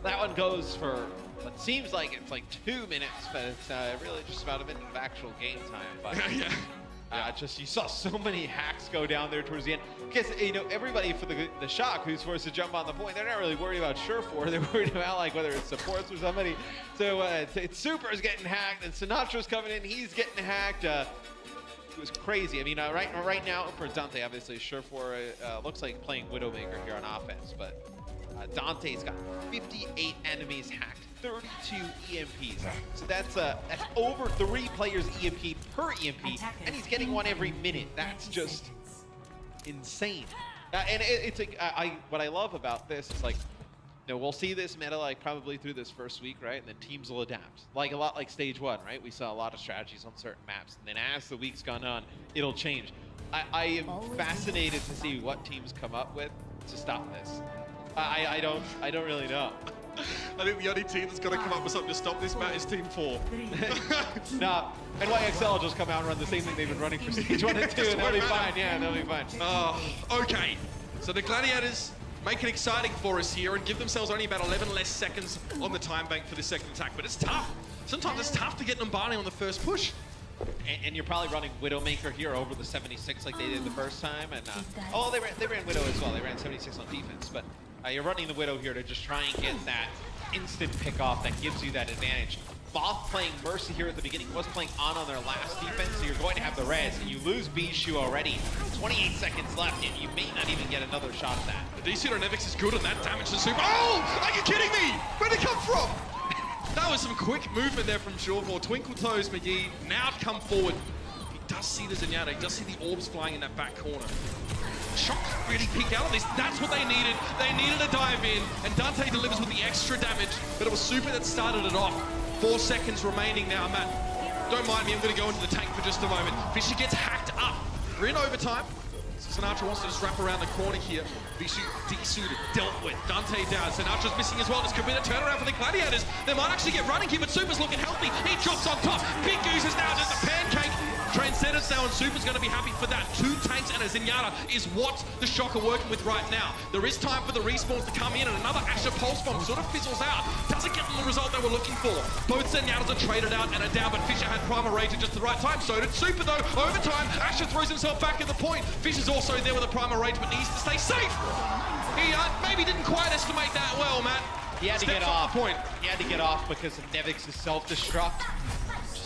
that one goes for what seems like it's like 2 minutes, but it's really just about a minute of actual game time. But just you saw so many hacks go down there towards the end. Because everybody for the Shock who's forced to jump on the point, they're not really worried about Surefour. They're worried about like whether it's supports or somebody. So it's Super's getting hacked, and Sinatra's coming in. He's getting hacked. It was crazy. I mean, right now for Dante, obviously Surefour looks like playing Widowmaker here on offense, but Dante's got 58 enemies hacked, 32 EMPs. So that's over 3 players EMP per EMP, and he's getting one every minute. That's just insane. And it's like what I love about this is like, we'll see this meta like probably through this first week, right? And then teams will adapt. Like a lot like stage 1, right? We saw a lot of strategies on certain maps, and then as the week's gone on, it'll change. I am fascinated to see what teams come up with to stop this. I don't really know. I think the only team that's going to come up with something to stop this, Matt, is Team 4. Nah, NYXL will just come out and run the same thing they've been running for stage 1 and 2, and they'll be fine. Yeah, they'll be fine. Okay, so the Gladiators make it exciting for us here and give themselves only about 11 less seconds on the time bank for this second attack, but it's tough. Sometimes it's tough to get Numbani on the first push. And you're probably running Widowmaker here over the 76 like they did the first time, and they ran Widow as well. They ran 76 on defense, but you're running the Widow here to just try and get that instant pick off that gives you that advantage. Moth playing Mercy here at the beginning was playing on their last defense, so you're going to have the res, and you lose Bijou already. 28 seconds left, and you may not even get another shot at that. The DC on Nevix is good on that damage to Super. Oh! Are you kidding me? Where'd it come from? That was some quick movement there from Surefour. Twinkle Toes McGee now come forward. He does see the Zenyatta. He does see the orbs flying in that back corner. Shock really peeked out of this. That's what they needed. They needed a dive in, and Dante delivers with the extra damage, but it was Super that started it off. 4 seconds remaining now, Matt. Don't mind me, I'm going to go into the tank for just a moment. Fishy gets hacked up. We're in overtime. Sinatra wants to just wrap around the corner here. Vishu desuited, dealt with. Dante down. Sinatra's missing as well. This could be the turnaround for the Gladiators. They might actually get running here, but Super's looking healthy. He drops on top. Big Goose is now just a pancake. Transcendence now, and Super's going to be happy for that. 2 tanks and a Zenyatta is what the Shock are working with right now. There is time for the respawns to come in, and another Asher Pulse Bomb sort of fizzles out. Doesn't get them the result they were looking for. Both Zenyatas are traded out and are down, but Fisher had Primal Rage at just the right time. So did Super, though. Overtime, Asher throws himself back at the point. Fisher's also there with a Primal Rage, but needs to stay safe. He maybe didn't quite estimate that well, Matt. He had to get off. He had to get off because of Nevix's self-destruct.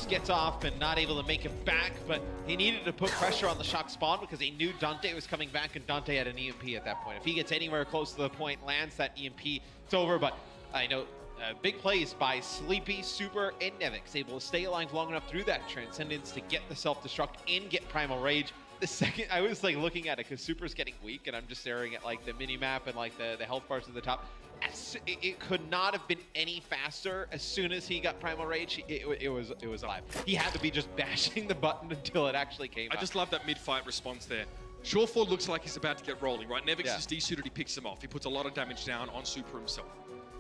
Gets off and not able to make it back, but he needed to put pressure on the Shock spawn because he knew Dante was coming back, and Dante had an EMP at that point. If he gets anywhere close to the point, lands that EMP, it's over. But I know big plays by Sleepy, Super, and Nevix, able to stay alive long enough through that Transcendence to get the self-destruct and get Primal Rage. The second I was like looking at it because Super's getting weak, and I'm just staring at like the mini map and like the health bars at the top. It could not have been any faster. As soon as he got Primal Rage, it was alive. He had to be just bashing the button until it actually came out. I just love that mid-fight response there. Surefour looks like he's about to get rolling, right? Nevix is desuited, he picks him off. He puts a lot of damage down on Super himself.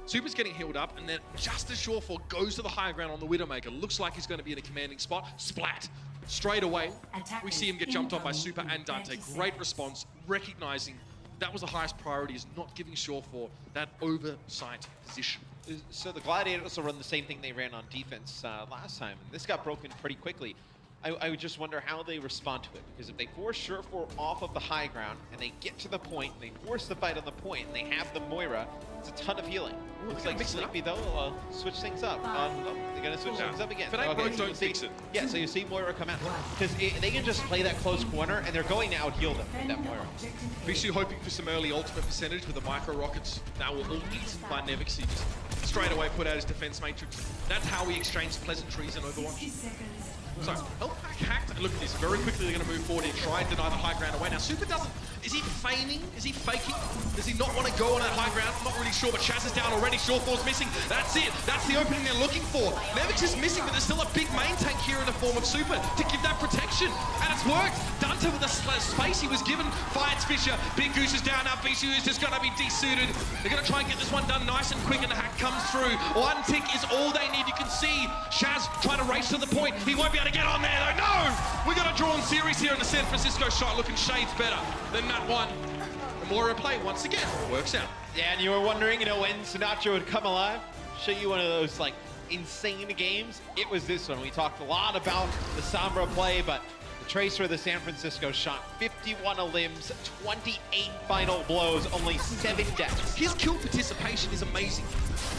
Super's getting healed up, and then just as Surefour goes to the higher ground on the Widowmaker, looks like he's going to be in a commanding spot. Splat! Straight away, we see him get jumped on by Super and Dante. Great response, recognizing that was the highest priority, is not giving Surefour that oversight position. So the Gladiators will run the same thing they ran on defense last time, and this got broken pretty quickly. I would just wonder how they respond to it, because if they force Surefour off of the high ground and they get to the point, and they force the fight on the point, and they have the Moira, it's a ton of healing. Looks like Sleepy though will switch things up. They're gonna switch things up again. If it ain't broke, don't fix it. Yeah, so you see Moira come out, because they can just play that close corner, and they're going to out-heal them with that Moira. Vishu hoping for some early ultimate percentage with the micro rockets. That will all eaten by Nevix. He just straight away put out his defense matrix. That's how we exchange pleasantries in Overwatch. So, Hellpack hacked, and look at this, very quickly they're going to move forward and try and deny the high ground away. Now, Super doesn't, is he feigning? Is he faking? Does he not want to go on that high ground? I'm not really sure, but Chaz is down already, Surefour's missing. That's it, that's the opening they're looking for. Nevix is missing, but there's still a big main tank here in the form of Super to give that protection, and it's worked. Dante with the space he was given, fights Fisher. Big Goose is down now, Vishu is just going to be desuited. They're going to try and get this one done nice and quick, and the hack comes through. One tick is all they need. You can see Chaz trying to race to the point. He won't be able to get on there though. No! We got a drawn series here in the San Francisco shot, looking shades better than that one. The Moira play once again works out. Yeah, and you were wondering, when Sinatraa would come alive, show you one of those like insane games. It was this one. We talked a lot about the Sombra play, but the Tracer of the San Francisco shot 51 limbs, 28 final blows, only 7 deaths. His kill participation is amazing.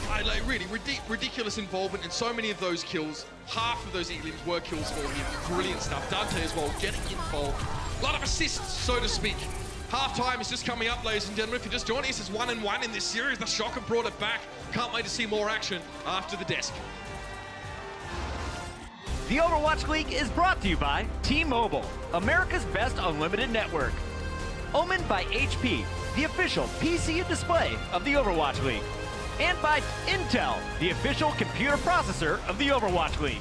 Like really ridiculous involvement in so many of those kills. Half of those elims were kills for him. Brilliant stuff. Dante as well, getting involved. A lot of assists, so to speak. Half-time is just coming up, ladies and gentlemen. If you're just joining us, it's 1-1 in this series. The Shock have brought it back. Can't wait to see more action after the desk. The Overwatch League is brought to you by T-Mobile, America's best unlimited network. Omen by HP, the official PC and display of the Overwatch League. And by Intel, the official computer processor of the Overwatch League.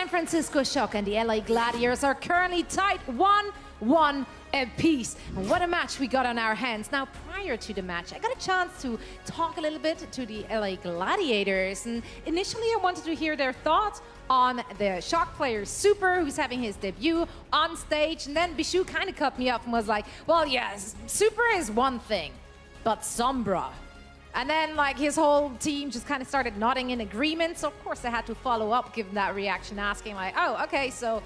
San Francisco Shock and the LA Gladiators are currently tied 1-1 apiece. And what a match we got on our hands. Now, prior to the match, I got a chance to talk a little bit to the LA Gladiators. And initially, I wanted to hear their thoughts on the Shock player Super, who's having his debut on stage. And then Bishu kind of cut me up and was like, well, yes, Super is one thing, but Sombra. And then, like, his whole team just kind of started nodding in agreement. So, of course, I had to follow up, given that reaction, asking, like, oh, okay, so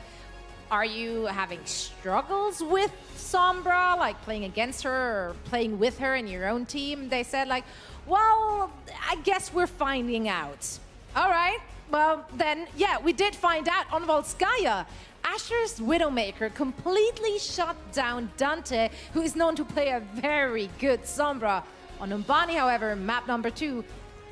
are you having struggles with Sombra, like playing against her or playing with her in your own team? They said, like, well, I guess we're finding out. All right, well, then, yeah, we did find out on Volskaya. Asher's Widowmaker completely shut down Dante, who is known to play a very good Sombra. On Numbani, however, map number 2,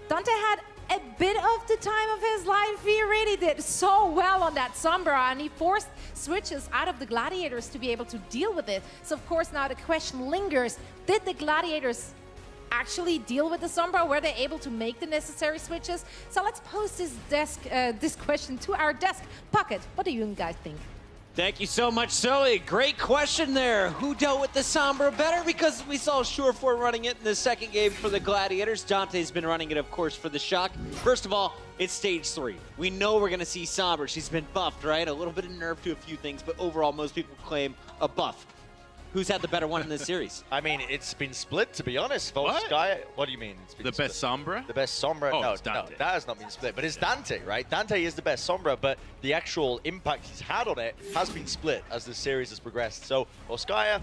Dante had a bit of the time of his life. He really did so well on that Sombra, and he forced switches out of the Gladiators to be able to deal with it. So, of course, now the question lingers, did the Gladiators actually deal with the Sombra? Were they able to make the necessary switches? So let's pose this question to our desk. Puckett, what do you guys think? Thank you so much, Zoe. Great question there. Who dealt with the Sombra better? Because we saw Surefour running it in the second game for the Gladiators. Dante's been running it, of course, for the Shock. First of all, it's stage 3. We know we're going to see Sombra. She's been buffed, right? A little bit of nerf to a few things, but overall, most people claim a buff. Who's had the better one in this series? I mean, it's been split, to be honest. Volskaya, what do you mean? It's been the split? best Sombra? The best Sombra? Oh, no, it's Dante. no, that has not been split. But it's Dante, right? Dante is the best Sombra, but the actual impact he's had on it has been split as the series has progressed. So, Volskaya,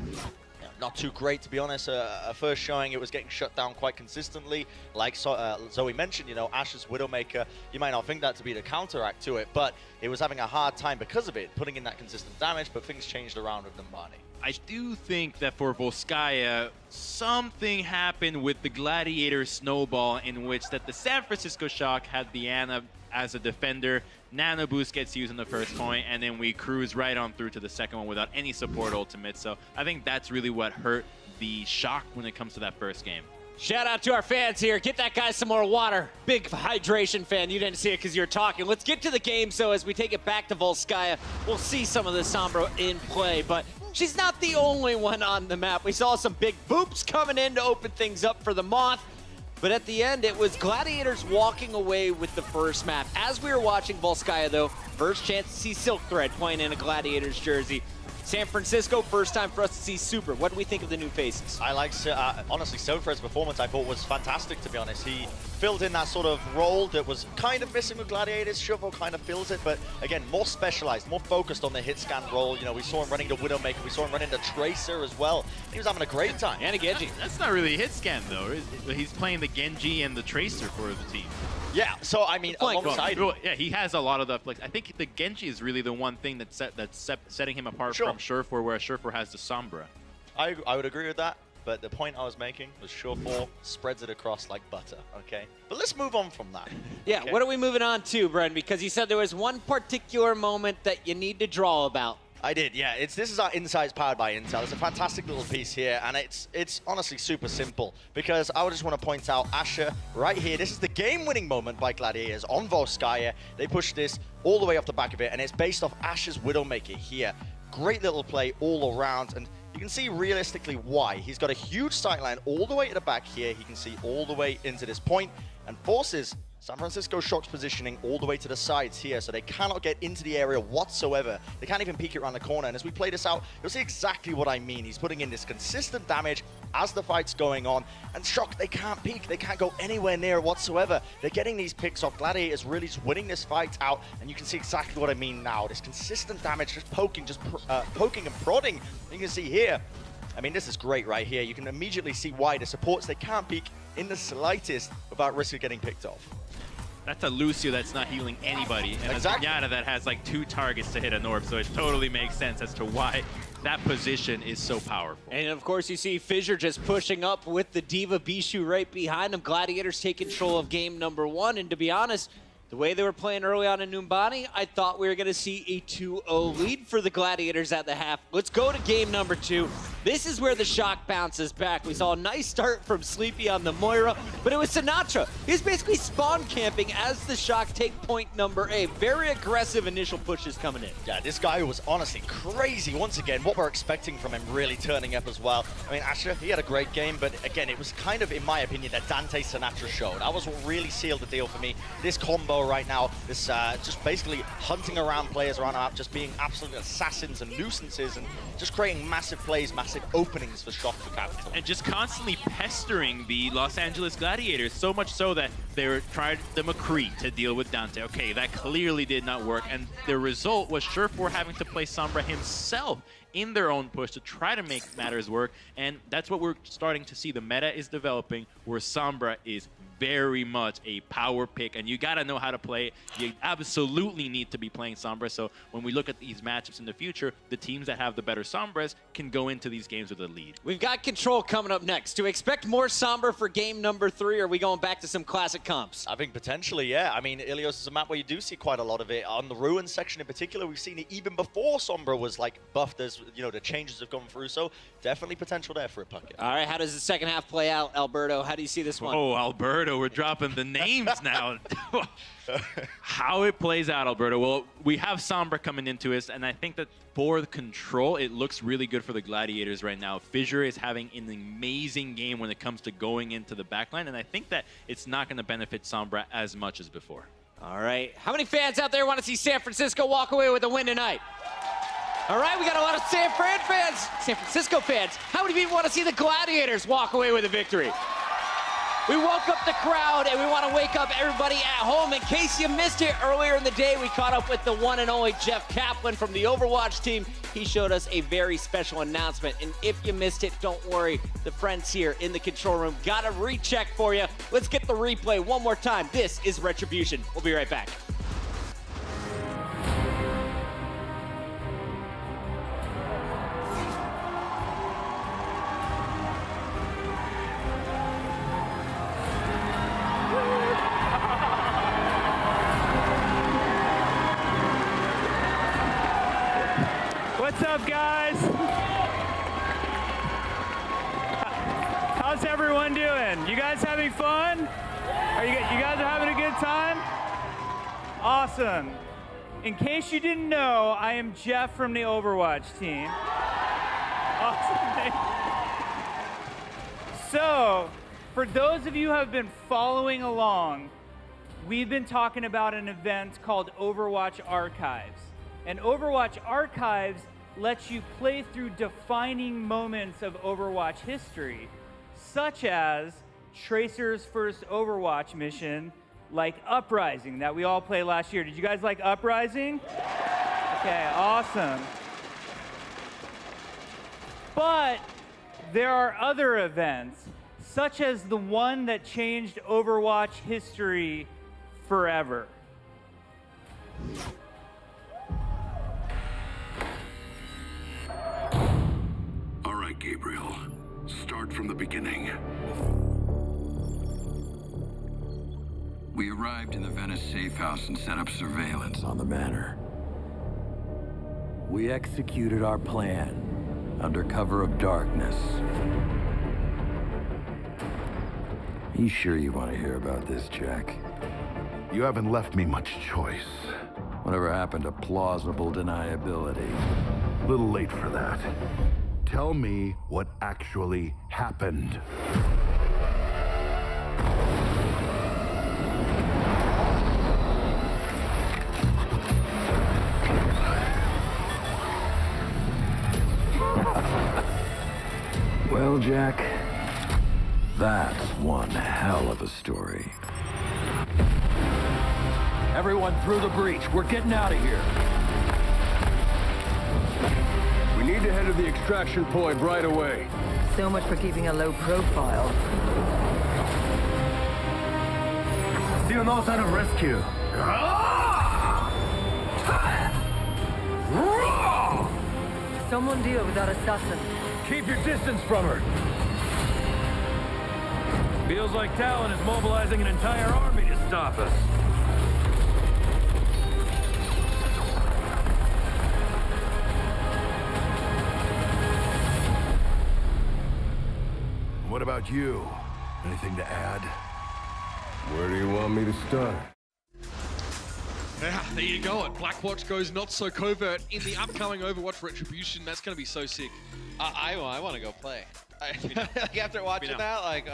not too great, to be honest. First showing, it was getting shut down quite consistently. Like Zoe mentioned, you know, Asher's Widowmaker, you might not think that to be the counteract to it, but it was having a hard time because of it, putting in that consistent damage, but things changed around with Numbani. I do think that for Volskaya, something happened with the Gladiator Snowball in which that the San Francisco Shock had the Ana as a defender. Nano Boost gets used in the first point, and then we cruise right on through to the second one without any support ultimate. So I think that's really what hurt the Shock when it comes to that first game. Shout out to our fans here. Get that guy some more water. Big hydration fan. You didn't see it because you're talking. Let's get to the game. So as we take it back to Volskaya, we'll see some of the Sombra in play. But she's not the only one on the map. We saw some big boops coming in to open things up for the Moth. But at the end, it was Gladiators walking away with the first map. As we were watching Volskaya, though, first chance to see Silk Thread playing in a Gladiators jersey. San Francisco, first time for us to see Super. What do we think of the new faces? I like, honestly, Silk Thread's performance I thought was fantastic, to be honest. He filled in that sort of role that was kind of missing with Gladiators. Shovel kind of fills it, but again, more specialized, more focused on the hit scan role. You know, we saw him running the Widowmaker, we saw him running the Tracer as well. He was having a great time. And a Genji. That's not really hit scan, though. He's playing the Genji and the Tracer for the team. Yeah, so I mean, alongside... Well, yeah, he has a lot of the flex. I think the Genji is really the one thing that's setting him apart from Surefour, where Surefour has the Sombra. I would agree with that, but the point I was making was Surefour spreads it across like butter, okay? But let's move on from that. Yeah, okay? What are we moving on to, Bren? Because you said there was one particular moment that you need to draw about. I did, yeah. This is our Insights powered by Intel. It's a fantastic little piece here, and it's honestly super simple because I would just want to point out Asher right here. This is the game-winning moment by Gladiators on Volskaya. They pushed this all the way off the back of it, and it's based off Asher's Widowmaker here. Great little play all around, and you can see realistically why. He's got a huge sightline all the way to the back here. He can see all the way into this point and forces San Francisco Shock's positioning all the way to the sides here, so they cannot get into the area whatsoever. They can't even peek it around the corner, and as we play this out, you'll see exactly what I mean. He's putting in this consistent damage as the fight's going on, and Shock, they can't peek, they can't go anywhere near it whatsoever. They're getting these picks off. Gladiators really just winning this fight out, and you can see exactly what I mean now. This consistent damage, just poking, poking and prodding. You can see here, I mean, this is great right here. You can immediately see why the supports, they can't peek in the slightest without risk of getting picked off. That's a Lucio that's not healing anybody, and a Zenyatta that has like 2 targets to hit a Norb, so it totally makes sense as to why that position is so powerful. And of course, you see Fissure just pushing up with the D.Va Bishu right behind him. Gladiators take control of game number 1, and to be honest, the way they were playing early on in Numbani, I thought we were going to see a 2-0 lead for the Gladiators at the half. Let's go to game number 2. This is where the Shock bounces back. We saw a nice start from Sleepy on the Moira, but it was Sinatraa. He's basically spawn camping as the Shock take point number 8. Very aggressive initial pushes coming in. Yeah, this guy was honestly crazy. Once again, what we're expecting from him really turning up as well. I mean, Asher, he had a great game, but again, it was kind of, in my opinion, that Dante Sinatraa show. That was what really sealed the deal for me. This combo right now, this just basically hunting around players around the map, just being absolute assassins and nuisances, and just creating massive plays, massive openings for Shock to capital. And just constantly pestering the Los Angeles Gladiators, so much so that they tried the McCree to deal with Dante. Okay, that clearly did not work, and the result was Surefour having to play Sombra himself in their own push to try to make matters work, and that's what we're starting to see. The meta is developing where Sombra is very much a power pick, and you gotta know how to play it. You absolutely need to be playing Sombra, so when we look at these matchups in the future, the teams that have the better Sombras can go into these games with a lead. We've got Control coming up next. Do we expect more Sombra for game number 3, or are we going back to some classic comps? I think potentially, yeah. I mean, Ilios is a map where you do see quite a lot of it. On the Ruin section in particular, we've seen it even before Sombra was like buffed, as you know, the changes have gone through, so definitely potential there for a Puckett. All right, how does the second half play out, Alberto? How do you see this one? Oh, Alberto, we're dropping the names now. How it plays out, Alberto. Well, we have Sombra coming into us, and I think that for the Control, it looks really good for the Gladiators right now. Fissure is having an amazing game when it comes to going into the backline, and I think that it's not going to benefit Sombra as much as before. All right, how many fans out there want to see San Francisco walk away with a win tonight? All right, we got a lot of San Francisco fans. How many people want to see the Gladiators walk away with a victory? We woke up the crowd, and we want to wake up everybody at home. In case you missed it earlier in the day, we caught up with the one and only Jeff Kaplan from the Overwatch team. He showed us a very special announcement, and if you missed it, don't worry. The friends here in the control room got a recheck for you. Let's get the replay one more time. This is Retribution. We'll be right back. What's up, guys? How's everyone doing? You guys having fun? You guys are having a good time? Awesome. In case you didn't know, I am Jeff from the Overwatch team. Awesome. So, for those of you who have been following along, we've been talking about an event called Overwatch Archives. And Overwatch Archives lets you play through defining moments of Overwatch history, such as Tracer's first Overwatch mission, like Uprising, that we all played last year. Did you guys like Uprising? Okay, awesome. But there are other events, such as the one that changed Overwatch history forever. All right, Gabriel. Start from the beginning. We arrived in the Venice safe house and set up surveillance on the manor. We executed our plan under cover of darkness. You sure you want to hear about this, Jack? You haven't left me much choice. Whatever happened to plausible deniability? A little late for that. Tell me what actually happened. Well, Jack, that's one hell of a story. Everyone through the breach. We're getting out of here. We need to head to the extraction point right away. So much for keeping a low profile. Still knows how to rescue. Someone deal with that assassin. Keep your distance from her. Feels like Talon is mobilizing an entire army to stop us. about you? Anything to add? Where do you want me to start? Yeah, there you go. Blackwatch goes not so covert in the upcoming Overwatch Retribution. That's going to be so sick. I want to go play. Like after watching that, like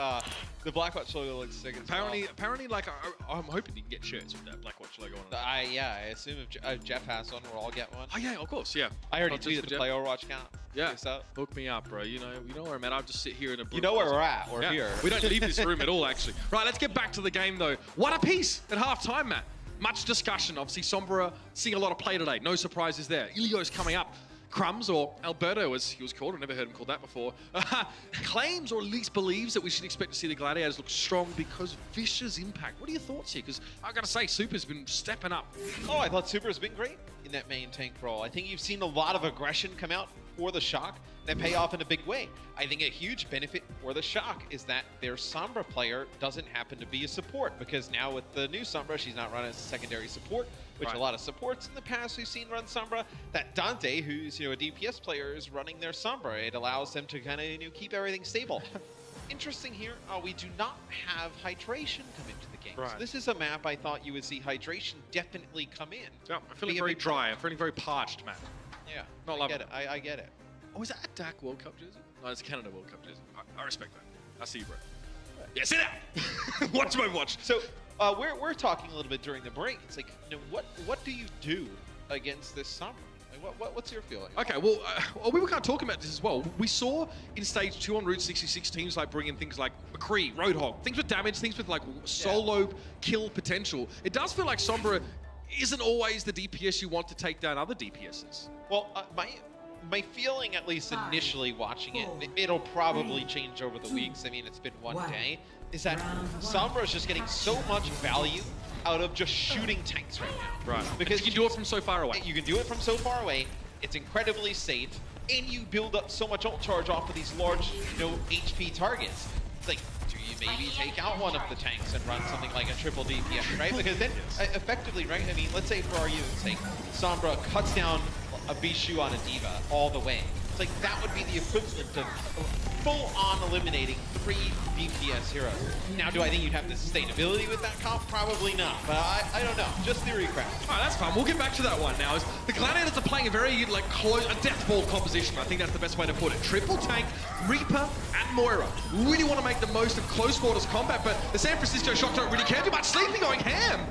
the Blackwatch logo looks sick. Apparently, like I'm hoping you can get shirts with that Blackwatch logo on it. I assume if Jeff has one, we'll all get one. Oh yeah, of course, yeah. I already tweeted the Play Overwatch account. Yeah, hook me up, bro. You know where I'm at. I'll just sit here in a. You know where we're at. We're here. We don't leave this room at all, actually. Right, let's get back to the game though. What a piece at halftime, Matt. Much discussion. Obviously, Sombra seeing a lot of play today. No surprises there. Ilio's coming up. Crumbs, or Alberto as he was called, I've never heard him called that before, claims or at least believes that we should expect to see the Gladiators look strong because of Vicious impact. What are your thoughts here? Because I've got to say, Super's been stepping up. Oh, I thought Super's been great in that main tank role. I think you've seen a lot of aggression come out for the Shock that pay off in a big way. I think a huge benefit for the Shock is that their Sombra player doesn't happen to be a support, because now with the new Sombra, she's not run as a secondary support, which a lot of supports in the past we've seen run Sombra. That Dante, who's a DPS player, is running their Sombra. It allows them to kind of keep everything stable. Interesting here, we do not have Hydration come into the game. So this is a map I thought you would see Hydration definitely come in. Yeah, I'm feeling very dry. I'm feeling very parched, Matt. Yeah, not loving it. I get it. Oh, is that a DAC World Cup jersey? No, it's a Canada World Cup jersey. I respect that. I see you, bro. Yeah, sit down. Watch my watch. So we're talking a little bit during the break. It's like, what do you do against this Sombra? Like, what's your feeling? Okay, well, we were kind of talking about this as well. We saw in Stage 2 on Route 66 teams like bring in things like McCree, Roadhog, things with damage, things with like solo kill potential. It does feel like Sombra isn't always the DPS you want to take down other DPSs. Well, my feeling, at least initially watching it, it'll probably change over the weeks. I mean, it's been one day, is that Sombra is just getting so much value out of just shooting tanks right now. Right. Because you can do it from so far away. You can do it from so far away. It's incredibly safe, and you build up so much ult charge off of these large, HP targets. It's like, do you maybe take out one of the tanks and run something like a triple DPS, right? Because then, effectively, right? I mean, let's say for argument's sake, Sombra cuts down a Bishu on a D.Va all the way. It's like, that would be the equivalent of full-on eliminating 3 DPS heroes. Now, do I think you'd have the sustainability with that comp? Probably not, but I don't know. Just theory craft. All right, that's fun. We'll get back to that one now. Is the Gladiators are playing a very close, a death ball composition. I think that's the best way to put it. Triple tank, Reaper, and Moira. Really want to make the most of close quarters combat, but the San Francisco Shock don't really care too much. Sleepy going ham.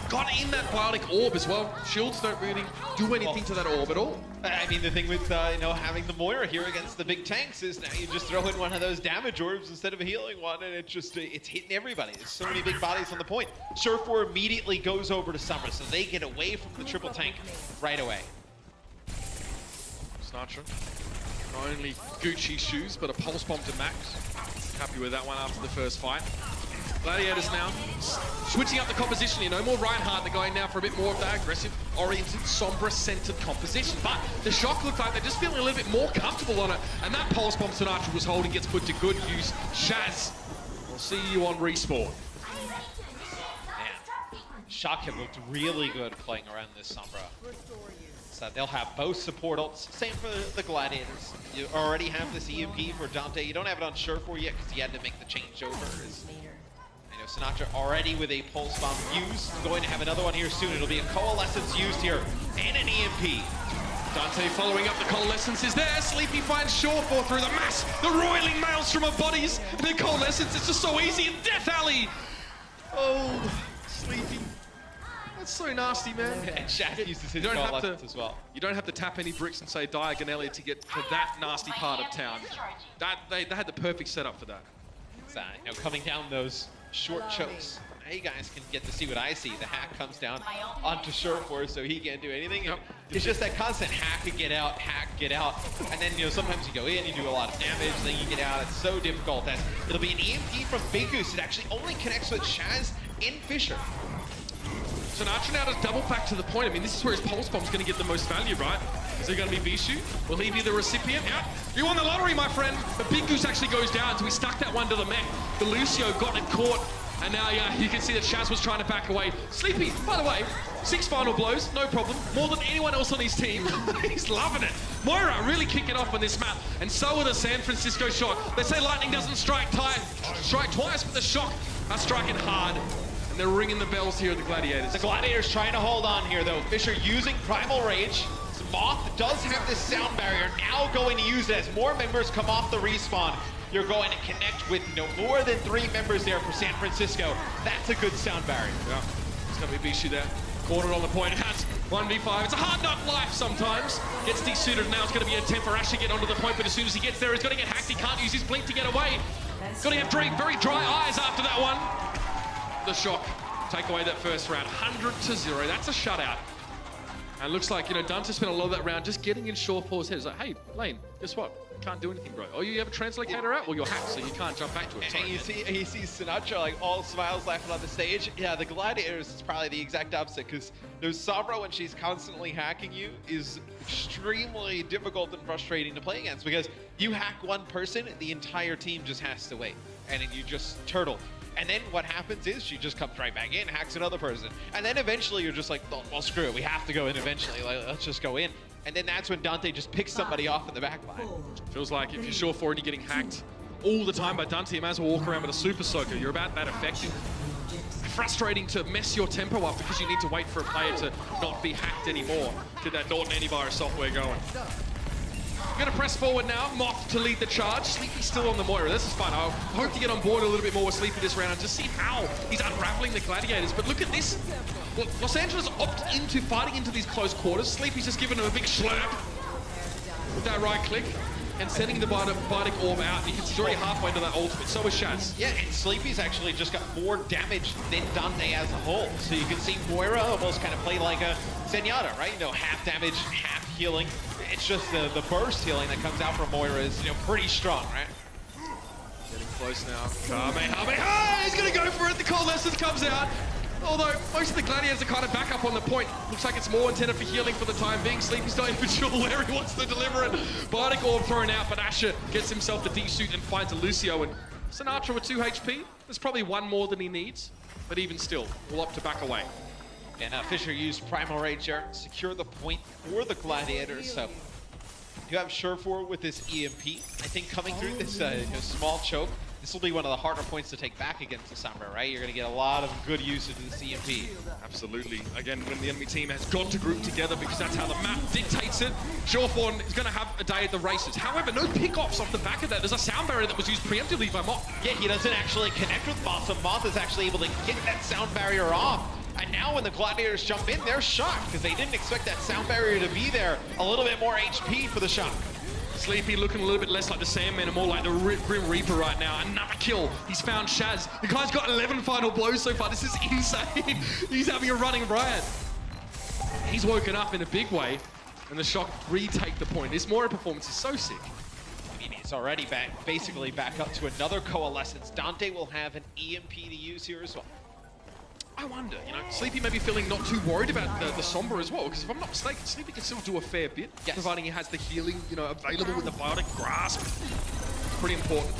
Got in that Bionic Orb as well. Shields don't really do anything to that orb at all. I mean, the thing with having the Moira here against the big tanks is now you just throw in one of those damage orbs instead of a healing one, and it's hitting everybody. There's so many big bodies on the point. Surf4 immediately goes over to Sombra, so they get away from the triple tank right away. Sinatra, not only Gucci shoes, but a pulse bomb to Max. Happy with that one after the first fight. Gladiators now switching up the composition. More Reinhardt. They're going now for a bit more of that aggressive, oriented, Sombra-centered composition. But the Shock look like they're just feeling a little bit more comfortable on it. And that pulse bomb Sinatra was holding gets put to good use. Shaz, we'll see you on Respawn. Man, Shock have looked really good playing around this Sombra. So they'll have both support ults. Same for the Gladiators. You already have this EMP for Dante. You don't have it on Surf4 yet because he had to make the changeover. Sinatra already with a pulse bomb used. Going to have another one here soon. It'll be a Coalescence used here and an EMP. Dante following up the Coalescence is there. Sleepy finds Surf4 through the mass. The roiling maelstrom of bodies. The Coalescence is just so easy. And Death Alley. Oh, Sleepy. That's so nasty, man. And Shaq uses his Coalescence as well. You don't have to tap any bricks and say Diagonally to get to that nasty part of town. They had the perfect setup for that. So, coming down those short chokes. Now you guys can get to see what I see. The hack comes down onto Surf4 so he can't do anything. Yep. It's just that constant hack, get out, and then sometimes you go in, you do a lot of damage, then you get out. It's so difficult. That it'll be an EMP from Big Goose. It actually only connects with Shaz in Fisher. Sinatra now does double back to the point. I mean, this is where his pulse bomb's going to get the most value, right? Is it going to be Vishu? Will he be the recipient? Yeah. You won the lottery, my friend. But Big Goose actually goes down, so he stuck that one to the mech. The Lucio got it caught And now, yeah, you can see that Shaz was trying to back away. Sleepy, by the way, 6 final blows, no problem. More than anyone else on his team. He's loving it. Moira really kicking off on this map, and so are the San Francisco Shock. They say lightning doesn't strike twice, but the Shock are striking hard. And they're ringing the bells here at the Gladiators. The Gladiators trying to hold on here, though. Fisher using Primal Rage. Moth does have this sound barrier, now going to use it as more members come off the respawn. You're going to connect with more than 3 members there for San Francisco. That's a good sound barrier. Yeah, it's going to be Bishu there. Cornered on the point, has 1v5. It's a hard knock life sometimes. Gets desuited, now it's going to be a attempt for Ash to get onto the point, but as soon as he gets there, he's going to get hacked. He can't use his blink to get away. Got to have very dry eyes after that one. The Shock take away that first round, 100-0. That's a shutout. And it looks like, you know, Dante spent a lot of that round just getting in Surefour's head. It's like, hey, Lane, guess what? Can't do anything, bro. Oh, you have a translocator out? Well, you're hacked, so you can't jump back to it. And he sees Sinatra like all smiles laughing on the stage. Yeah, the Gladiators is probably the exact opposite, because there's Sombra when she's constantly hacking you is extremely difficult and frustrating to play against, because you hack one person, the entire team just has to wait, and then you just turtle. And then what happens is she just comes right back in, hacks another person. And then eventually you're just like, oh, well, screw it. We have to go in eventually. Like, let's just go in. And then that's when Dante just picks somebody off in the back line. Feels like if you're Surefour and you're getting hacked all the time by Dante, you might as well walk around with a Super Soaker. You're about that effective. Frustrating to mess your tempo up because you need to wait for a player to not be hacked anymore. Get that Norton antivirus software going. We're going to press forward now. Moth to lead the charge. Sleepy still on the Moira. This is fun. I hope to get on board a little bit more with Sleepy this round and just see how he's unraveling the Gladiators. But look at this. Well, Los Angeles opt into fighting into these close quarters. Sleepy's just giving him a big slurp with that right click and sending the Bardic Orb out. You can see he's already halfway to that ultimate. So is Shaz. Yeah, and Sleepy's actually just got more damage than Dante as a whole. So you can see Moira almost kind of play like a Zenyatta, right? You know, half damage, half healing. It's just the burst healing that comes out from Moira is, you know, pretty strong, right? Getting close now. Kamehameha! He's going to go for it. The Coalescence comes out. Although most of the Gladiators are kind of back up on the point. Looks like it's more intended for healing for the time being. Sleepy's not even sure where he wants to deliver it. Bardic Orb thrown out, but Asher gets himself the D-suit and finds a Lucio. And Sinatra with 2 HP. There's probably one more than he needs. But even still, we'll opt to back away. And Fisher used Primal Rage here, secure the point for the Gladiators. So you have Surefour with this EMP. I think coming through this small choke, this will be one of the harder points to take back against the Sombra, right? You're going to get a lot of good usage of this EMP. Absolutely. Again, when the enemy team has got to group together because that's how the map dictates it, Surefour is going to have a day at the races. However, no pick-offs off the back of that. There's a sound barrier that was used preemptively by Moth. Yeah, he doesn't actually connect with Moth, so Moth is actually able to get that sound barrier off. And now when the Gladiators jump in, they're shocked because they didn't expect that sound barrier to be there. A little bit more HP for the Shock. Sleepy looking a little bit less like the Sandman and more like the Grim Reaper right now. Another kill. He's found Shaz. The guy's got 11 final blows so far. This is insane. He's having a running riot. He's woken up in a big way, and the Shock retake the point. This Moira performance is so sick. I mean, he's already basically back up to another Coalescence. Dante will have an EMP to use here as well. I wonder, you know, Sleepy may be feeling not too worried about the Sombra as well, because if I'm not mistaken, Sleepy can still do a fair bit, providing he has the healing, you know, available with the Bardic Grasp. It's pretty important.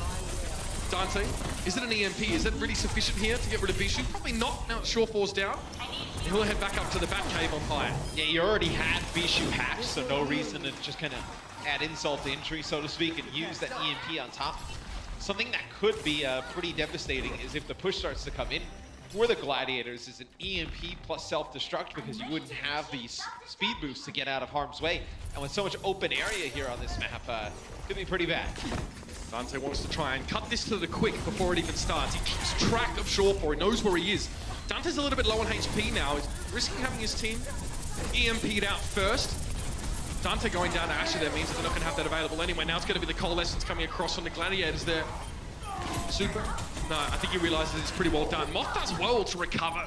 Dante, is it an EMP? Is it really sufficient here to get rid of Bishu? Probably not, now that Surefour's down. He'll head back up to the Batcave on high. Yeah, you already had Bishu hacked, so no reason to just kind of add insult to injury, so to speak, and use that EMP on top. Something that could be pretty devastating is if the push starts to come in. For the Gladiators is an EMP plus self-destruct because you wouldn't have these speed boosts to get out of harm's way. And with so much open area here on this map, could be pretty bad. Dante wants to try and cut this to the quick before it even starts. He keeps track of Surefour, he knows where he is. Dante's a little bit low on HP now. He's risking having his team EMP'd out first. Dante going down to Asher there means that they're not going to have that available anyway. Now it's going to be the Coalescence coming across on the Gladiators there. Super. No, I think he realizes it's pretty well done. Moth does well to recover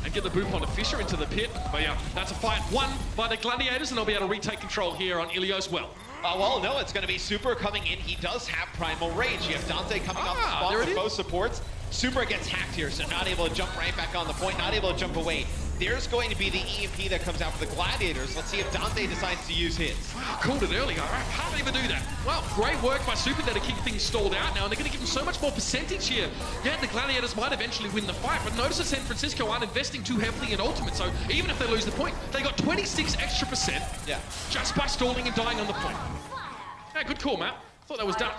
and get the boop onto Fisher into the pit. But yeah, that's a fight won by the Gladiators, and they'll be able to retake control here on Ilios well. Well, no, it's going to be Super coming in. He does have Primal Rage. You have Dante coming off the spot with both supports. Super gets hacked here, so not able to jump right back on the point, not able to jump away. there's going to be the EMP that comes out for the Gladiators. Let's see if Dante decides to use his. Called it earlier. How did they even do that? Well, great work by Super there to keep things stalled out now, and they're going to give them so much more percentage here. Yeah, the Gladiators might eventually win the fight, but notice that San Francisco aren't investing too heavily in ultimate, so even if they lose the point, they got 26 extra percent just by stalling and dying on the point. Yeah, good call, Matt. Thought that was done.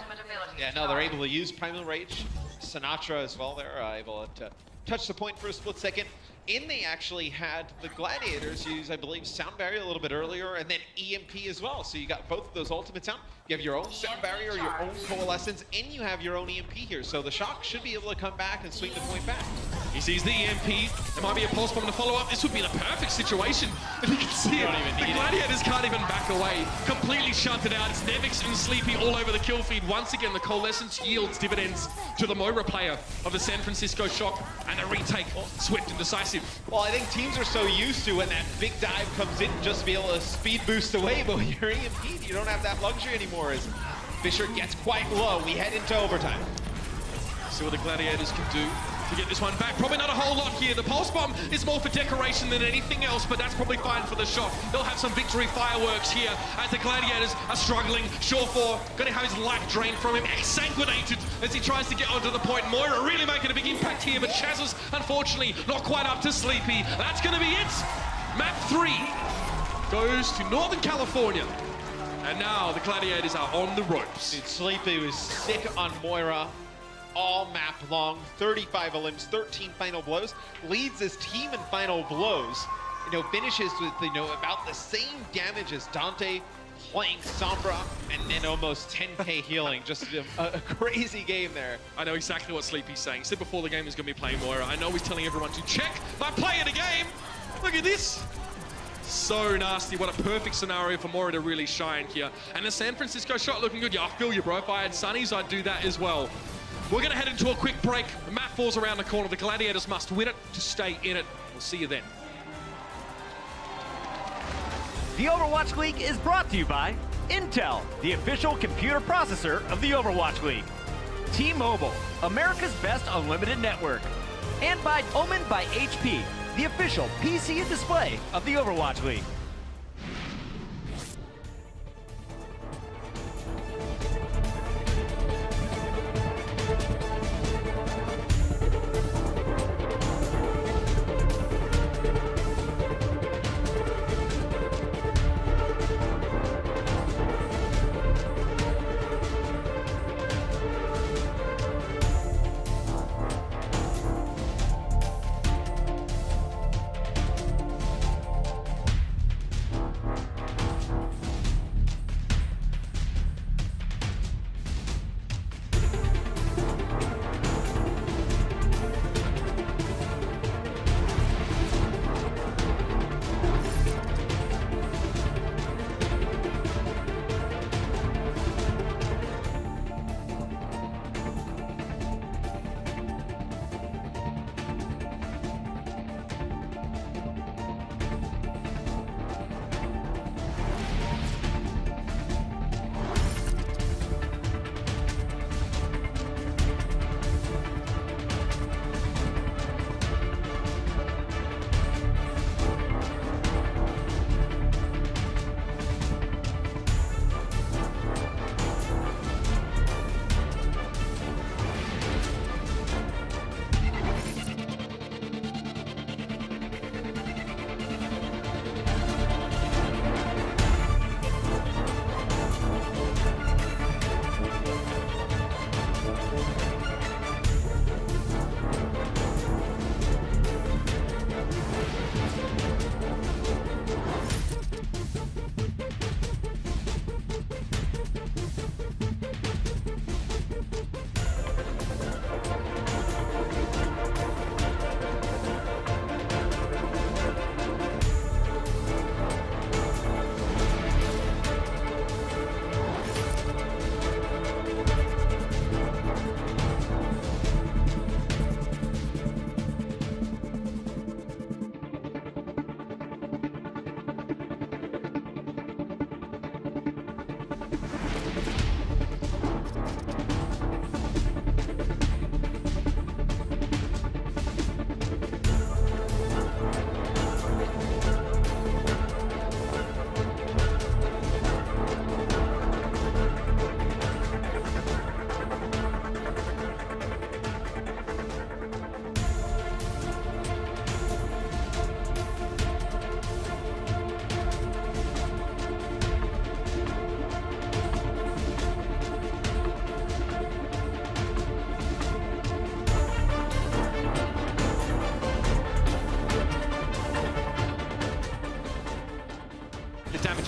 Yeah, no, they're able to use Primal Rage. Sinatra as well, they're able to touch the point for a split second. And they actually had the Gladiators use, I believe, Sound Barrier a little bit earlier, and then EMP as well. So you got both of those ultimates out. You have your own Sound Barrier, your own Coalescence, and you have your own EMP here. So the Shock should be able to come back and swing the point back. He sees the EMP. There might be a pulse bomb to follow up. This would be the perfect situation. And you can see it. The Gladiators can't even back away. Completely shunted out. It's Nevix and Sleepy all over the kill feed. Once again, the Coalescence yields dividends to the Moira player of the San Francisco Shock. And a retake swift and decisive. Well, I think teams are so used to when that big dive comes in just to be able to speed boost away, but when you're EMP, you don't have that luxury anymore as Fisher gets quite low. We head into overtime. See what the Gladiators can do to get this one back. Probably not a whole lot here. The Pulse Bomb is more for decoration than anything else, but that's probably fine for the Shock. They'll have some victory fireworks here as the Gladiators are struggling. Shawfar going to have his life drained from him, exsanguinated as he tries to get onto the point. Moira really making a big impact here, but Chaz's unfortunately not quite up to Sleepy. That's going to be it. Map 3 goes to Northern California. And now the Gladiators are on the ropes. Dude, Sleepy was sick on Moira all map long, 35 elims, 13 final blows, leads his team in final blows, finishes with, about the same damage as Dante, playing Sombra, and then almost 10k healing. Just a crazy game there. I know exactly what Sleepy's saying. He said before the game he's going to be playing Moira. I know he's telling everyone to check my play of the game. Look at this. So nasty. What a perfect scenario for Moira to really shine here. And the San Francisco Shot looking good. Yeah, I feel you, bro. If I had Sunnies, I'd do that as well. We're going to head into a quick break. The map falls around the corner. The Gladiators must win it to stay in it. We'll see you then. The Overwatch League is brought to you by Intel, the official computer processor of the Overwatch League. T-Mobile, America's best unlimited network. And by Omen by HP, the official PC and display of the Overwatch League.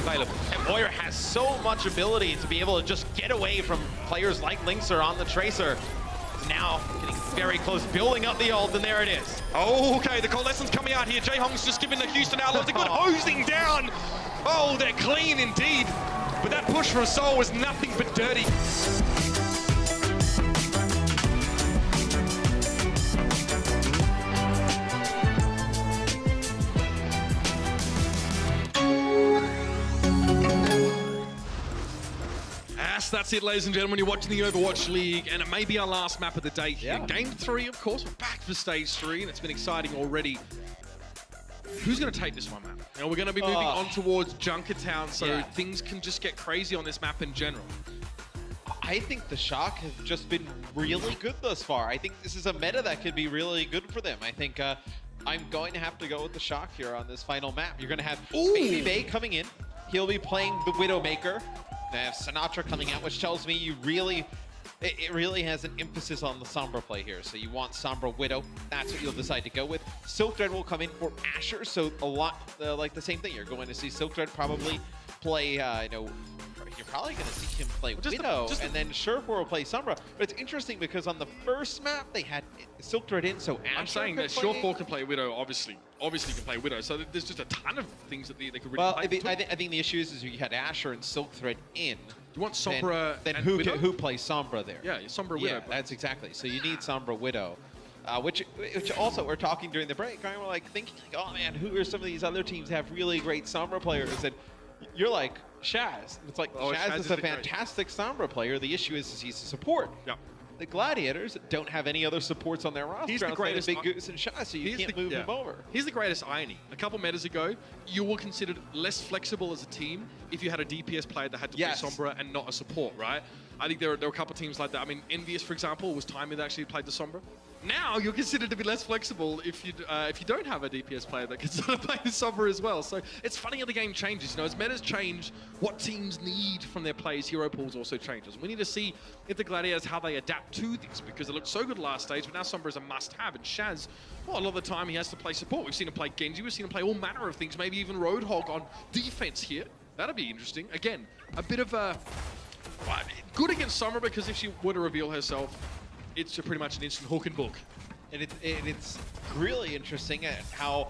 available. And Moira has so much ability to be able to just get away from players like Linkzr on the Tracer. Now getting very close, building up the ult, and there it is. Oh, okay, the Coalescence coming out here. Jaehong's just giving the Houston Outlaws a good hosing down. Oh, they're clean indeed. But that push from Soul was nothing but dirty. That's it, ladies and gentlemen. You're watching the Overwatch League, and it may be our last map of the day here. Yeah. Game 3, of course. We're back for stage 3, and it's been exciting already. Who's going to take this one, man? You know, we're going to be moving on towards Junkertown, so things can just get crazy on this map in general. I think the Shock have just been really good thus far. I think this is a meta that could be really good for them. I think I'm going to have to go with the Shock here on this final map. You're going to have Baby Bay coming in. He'll be playing the Widowmaker. They have Sinatraa coming out, which tells me you really, it really has an emphasis on the Sombra play here. So you want Sombra Widow, that's what you'll decide to go with. Silk will come in for Asher, so a lot like the same thing. You're going to see Silk probably play, you know, you're probably going to see him play Widow, and then Surefour will play Sombra. But it's interesting because on the first map, they had Silk in, so Asher I'm saying that Surefour can play Widow, obviously can play Widow, so there's just a ton of things that they could really play. I think the issue is you had Asher and Silk in. You want Sombra then and who Widow? Who plays Sombra there? Yeah, Sombra Widow. Yeah, that's exactly. So you need Sombra Widow. Which also, we're talking during the break, and we're like thinking, like, oh man, who are some of these other teams that have really great Sombra players? And you're like, Shaz. It's like, Shaz is a fantastic Sombra player. The issue is he's a support. Yep. The Gladiators don't have any other supports on their roster. He's the greatest. Big Goose and Shaz, so you can't move him over. Here's the greatest irony. A couple metas ago, you were considered less flexible as a team if you had a DPS player that had to play Sombra and not a support, right? I think there are a couple teams like that. I mean, Envious, for example, was Timey that actually played the Sombra. Now you're considered to be less flexible if you don't have a DPS player that can sort of play the Sombra as well. So it's funny how the game changes. You know, as metas change, what teams need from their players, hero pools also changes. We need to see if the Gladiators how they adapt to this, because it looked so good last stage, but now Sombra is a must-have. And Shaz, well, a lot of the time he has to play support. We've seen him play Genji, we've seen him play all manner of things, maybe even Roadhog on defense here. That'd be interesting. Again, a bit of a good against Sombra, because if she were to reveal herself, it's pretty much an instant hook and book. And it's really interesting at how,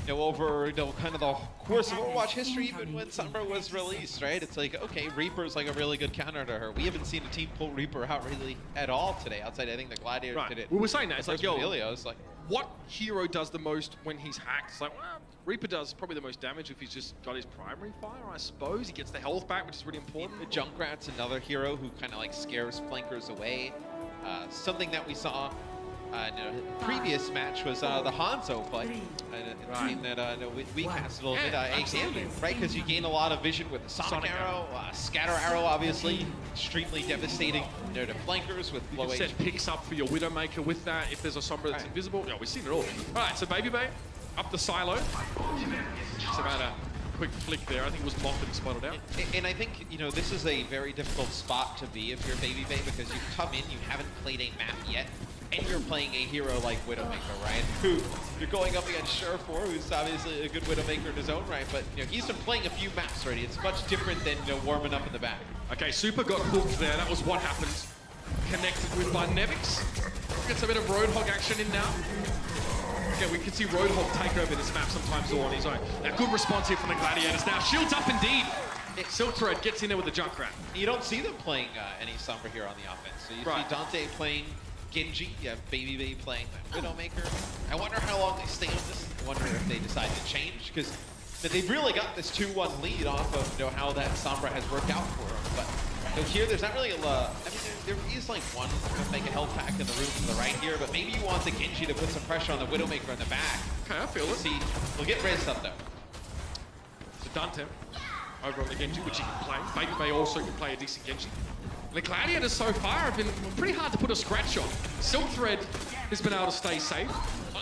you know, over kind of the course of Overwatch history, even when Sombra was released, right? It's like, okay, Reaper's like a really good counter to her. We haven't seen a team pull Reaper out really at all today. Outside, I think the Gladiators did it. We were saying that. It's like, yo, It's like, what hero does the most when he's hacked? It's like, well, Reaper does probably the most damage if he's just got his primary fire, I suppose. He gets the health back, which is really important. The Junkrat's another hero who kind of like scares flankers away. Something that we saw in a previous match was the Hanzo play. A team that we cast a little bit, right? Because you gain a lot of vision with the Sonic Arrow, Scatter Arrow, obviously, extremely devastating. They're the flankers with You low can set HP. picks up for your Widowmaker with that if there's a Sombra that's invisible. Yeah, we've seen it all. All right, so Baby Bay up the silo. It's about a quick flick there. I think it was Moth that he spotted out. And I think, you know, this is a very difficult spot to be if you're Baby Bay, because you come in, you haven't played a map yet, and you're playing a hero like Widowmaker, right? Who you're going up against Surefour, who's obviously a good Widowmaker in his own right, but you know, he's been playing a few maps already. It's much different than, you know, warming up in the back. Okay, Super got hooked there. That was what happened. Connected with by Nevix. Gets a bit of Roadhog action in now. Okay, we can see Roadhog take over this map sometimes all on his own. Now, good response here from the Gladiators. Now, shields up indeed. Silk gets in there with the Junkrat. You don't see them playing any Sombra here on the offense. So you see Dante playing Genji, you have Baby Bay playing Widowmaker. I wonder how long they stay on this. I wonder if they decide to change, because they've really got this 2-1 lead off of, you know, how that Sombra has worked out for them. But you know, here, there's not really a lot. I mean, there is like one to make a health pack in the room to the right here, but maybe you want the Genji to put some pressure on the Widowmaker in the back. Okay, I feel it. See, we'll get raised up though. So Dante over on the Genji, which he can play. Baby Bay also can play a decent Genji. The Gladiators so far have been pretty hard to put a scratch on. Silk has been able to stay safe.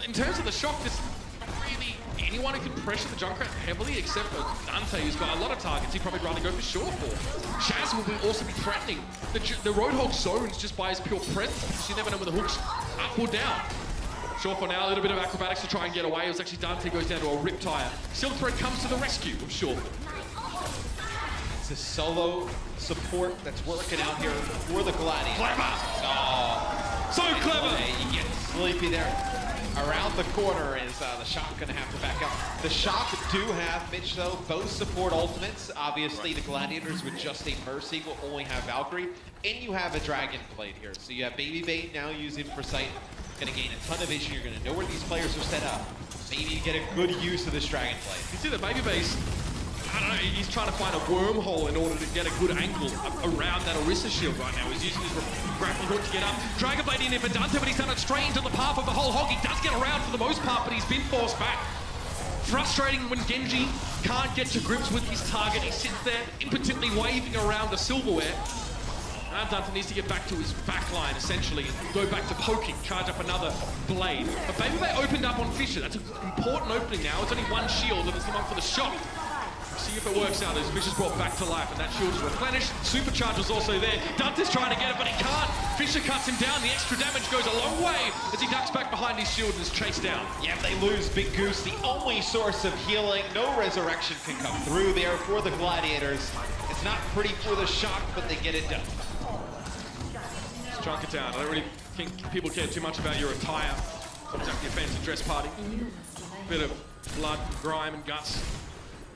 In terms of the Shock, there's not really anyone who can pressure the Junkrat heavily except for Dante, who's got a lot of targets. He'd probably rather go for Surefour. Shaz will also be threatening the Roadhog zones just by his pure presence. You never know where the hook's up or down. Surefour now, a little bit of acrobatics to try and get away. It was actually Dante goes down to a Riptire. Silk comes to the rescue of Surefour. It's a solo support that's working out here for the Gladiators. Clever! Oh, so clever! You get Sleepy there. Around the corner is the Shock gonna have to back up. The Shock do have, Mitch though, both support ultimates. Obviously the Gladiators with just a Mercy will only have Valkyrie, and you have a Dragon Blade here. So you have Baby Bait now using Foresight. Gonna gain a ton of vision, you're gonna know where these players are set up. Maybe you get a good use of this Dragon Blade. You see the Baby Base, I don't know, he's trying to find a wormhole in order to get a good angle around that Orisa shield right now. He's using his grappling hook to get up. Dragon Blade in there for Dante, but he's done it straight into the path of the whole hog. He does get around for the most part, but he's been forced back. Frustrating when Genji can't get to grips with his target. He sits there impotently waving around the silverware. Now Dante needs to get back to his backline, essentially, and go back to poking, charge up another blade. But Baby Bay opened up on Fisher. That's an important opening now. It's only one shield, and it's come on for the shot. See if it works out as Fisher's brought back to life, and that shield is replenished. Supercharge was also there. Dante's trying to get it, but he can't. Fisher cuts him down. The extra damage goes a long way as he ducks back behind his shield and is chased down. Yeah, they lose Big Goose, the only source of healing. No resurrection can come through there for the Gladiators. It's not pretty for the Shock, but they get it done. Let's chunk it down. I don't really think people care too much about your attire. It's exactly a fancy dress party. Bit of blood, grime, and guts.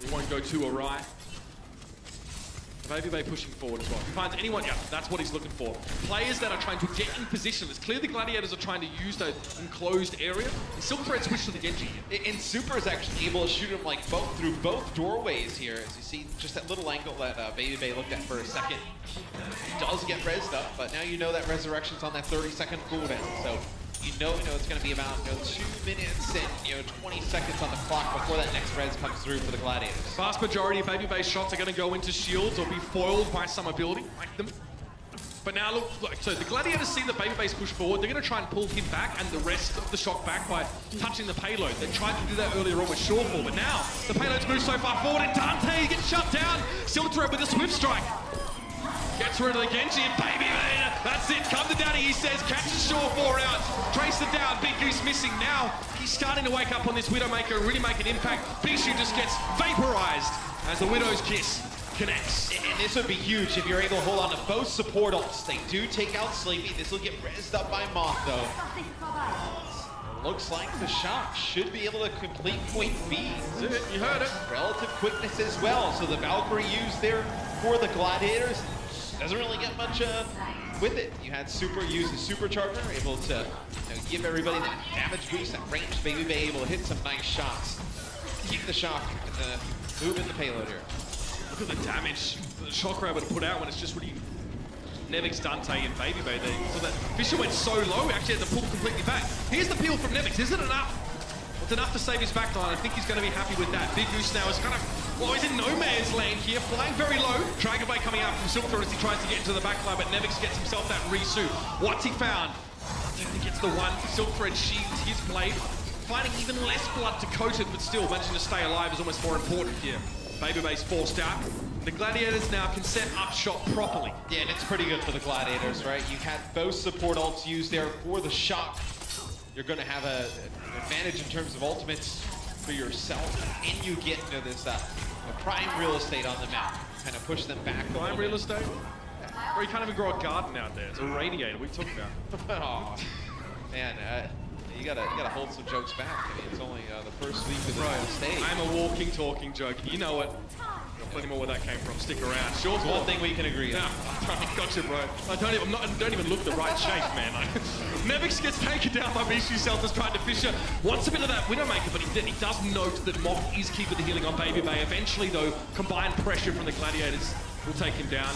It won't go too awry. Baby Bay pushing forward as well. If he finds anyone, yeah, that's what he's looking for. Players that are trying to get in position. It's clear the Gladiators are trying to use that enclosed area. And Silk Thread switch to the Genji. And Super is actually able to shoot him like through both doorways here. As you see, just that little angle that Baby Bay looked at for a second. He does get rezzed up, but now you know that resurrection's on that 30-second cooldown. So you know it's going to be about 2 minutes and 20 seconds on the clock before that next res comes through for the Gladiators. Vast majority of Baby Bay's shots are going to go into shields or be foiled by some ability like them. But now look, so the Gladiators see the Baby Base push forward. They're going to try and pull him back and the rest of the Shock back by touching the payload. They tried to do that earlier on with Shawfall, but now the payload's moved so far forward and Dante gets shut down. Silk Thread with a Swift Strike. Gets rid of the Genji and Baby Bay. That's it. Come to daddy, he says. Catches Shawfall out. Trace it down. Big Goose missing. Now he's starting to wake up on this Widowmaker and really make an impact. Bishu just gets vaporized as the Widow's Kiss connects. And this would be huge if you're able to hold on to both support ults. They do take out Sleepy. This will get rezzed up by Moth, though. Looks like the Shock should be able to complete point B. That's it. You heard it. Relative quickness as well. So the Valkyrie used there for the Gladiators doesn't really get much with it. You had Super use the Supercharger, able to give everybody that damage boost, that range. Baby Bay able to hit some nice shots. Keep the Shock and move in the payload here. Look at the damage the Shock were able to put out when it's just really Nevix, Dante, and Baby Bay there. So that Fisher went so low, we actually had to pull completely back. Here's the peel from Nevix. Is it enough? It's enough to save his backline. I think he's going to be happy with that. Big Goose now is kind of, well, he's in no man's land here, flying very low. Dragon Blade coming out from Silk Thread as he tries to get into the backline, but Nevix gets himself that resuit. What's he found? He gets the one. Silk Thread shields his blade, finding even less blood to coat it, but still managing to stay alive is almost more important here. Baby Bay's forced out. The Gladiators now can set up shop properly. Yeah, and it's pretty good for the Gladiators, right? You had both support ults used there for the Shock. You're going to have an advantage in terms of ultimates for yourself, and you get into this prime real estate on the map. Kind of push them back. Prime real estate? Or you can't even grow a garden out there. It's a radiator. What are you talking about? Oh, man, you gotta hold some jokes back. I mean, it's only the first week of the stage. I'm a walking, talking joke. You know it. Plenty more where that came from. Stick around. Sure, one thing we can agree on. Nah, gotcha, bro. I don't even look the right shape, man. Nevix gets taken down by Bishu Selters trying to Fisher. Wants a bit of that Widowmaker, but he does note that Moth is keeping the healing on Baby Bay. Eventually, though, combined pressure from the Gladiators will take him down.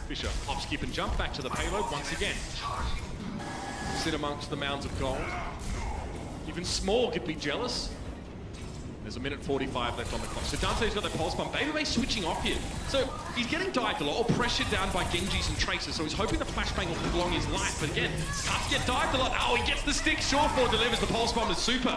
Fisher hop, skip, and jump back to the payload once again. Sit amongst the mounds of gold. Even Small could be jealous. There's a minute 45 left on the clock. So Dante's got that pulse bomb. Baby Bay switching off here. So he's getting dived a lot, or pressured down by Genjis and Traces. So he's hoping the flashbang will prolong his life. But again, starts to get dived a lot. Oh, he gets the stick. Shawfall delivers the pulse bomb to Super.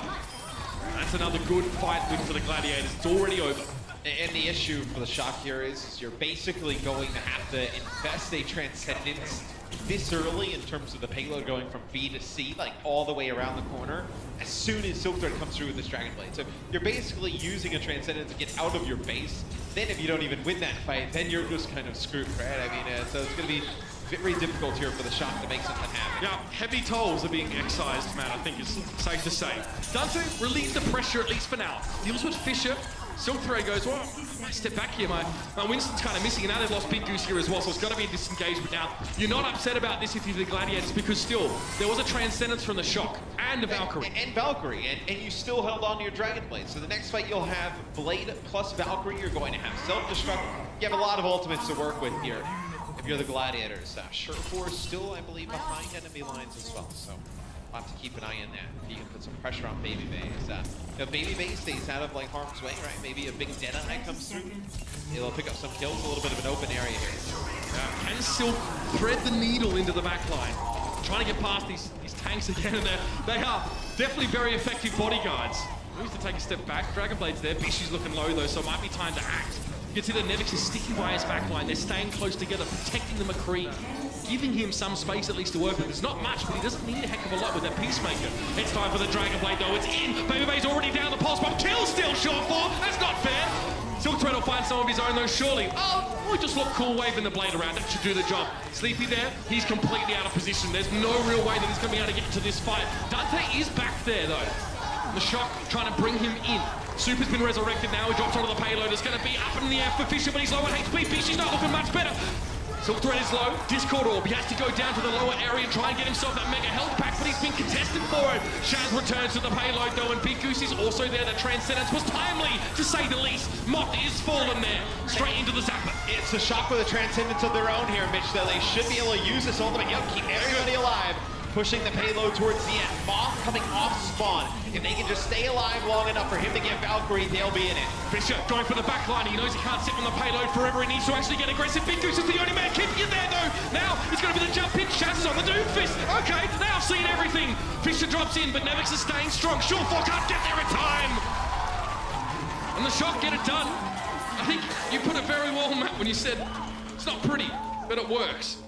That's another good fight win for the Gladiators. It's already over. And the issue for the Shock here is you're basically going to have to invest a Transcendence this early in terms of the payload going from B to C, like all the way around the corner, as soon as Silk Thread comes through with this Dragon Blade. So you're basically using a Transcendence to get out of your base, then if you don't even win that fight, then you're just kind of screwed, right? I mean, so it's going to be very difficult here for the Shock to make something happen. Yeah, heavy tolls are being excised, man, I think is safe to say. Dante relieves the pressure, at least for now. Deals with Fisher. Silk Thread goes, well, I step back here. My Winston's kind of missing, and now they've lost Big Goose here as well, so it's going to be a disengagement. Now, you're not upset about this if you're the Gladiators, because still, there was a Transcendence from the Shock and the Valkyrie. And Valkyrie, and you still held on to your Dragon Blade. So the next fight you'll have Blade plus Valkyrie, you're going to have Self-Destruct. You have a lot of ultimates to work with here if you're the Gladiators. Surefour is still, I believe, behind enemy lines as well, so we'll have to keep an eye on that. If you can put some pressure on Baby Bay. Baby Bay stays out of like harm's way, right? Maybe a big Deadeye comes through. He'll pick up some kills, a little bit of an open area here. Can Silk thread the needle into the back line? Trying to get past these tanks again, and they are definitely very effective bodyguards. Needs to take a step back. Dragonblade's there. Bishy's looking low though, so it might be time to act. You can see that Nevix is sticking by his back line. They're staying close together, protecting the McCree, giving him some space at least to work with. It's not much, but he doesn't need a heck of a lot with that Peacemaker. It's time for the Dragonblade though. It's in. Baby Bay's already down the pulse bomb. Kill still, Surefour. That's not fair. Silk Thread will find some of his own though, surely. Oh, we just look cool waving the blade around. That should do the job. Sleepy there, he's completely out of position. There's no real way that he's going to be able to get into this fight. Dante is back there though. The Shock trying to bring him in. Super's been resurrected now. He drops onto the payload. It's going to be up in the air for Fisher, but he's low on HP. Fisher's not looking much better. Silk Thread is low. Discord Orb. He has to go down to the lower area and try and get himself that mega health pack, but he's been contested for it. Shaz returns to the payload though, and Big Goose is also there. The Transcendence was timely, to say the least. Moth is fallen there, straight into the Zapper. It's the Shock with a Transcendence of their own here, Mitch, though. They should be able to use this ultimate. Yep, keep everybody alive. Pushing the payload towards the end. Moth coming off spawn. If they can just stay alive long enough for him to get Valkyrie, they'll be in it. Fisher going for the back line. He knows he can't sit on the payload forever. He needs to actually get aggressive. Big Goose is the only man keeping it there, though. Now it's going to be the jump in. Shaz is on the Doomfist. Okay, now I've seen everything. Fisher drops in, but Nevix is staying strong. Surefour can't get there in time. And the Shock get it done. I think you put it very well, Matt, when you said it's not pretty, but it works.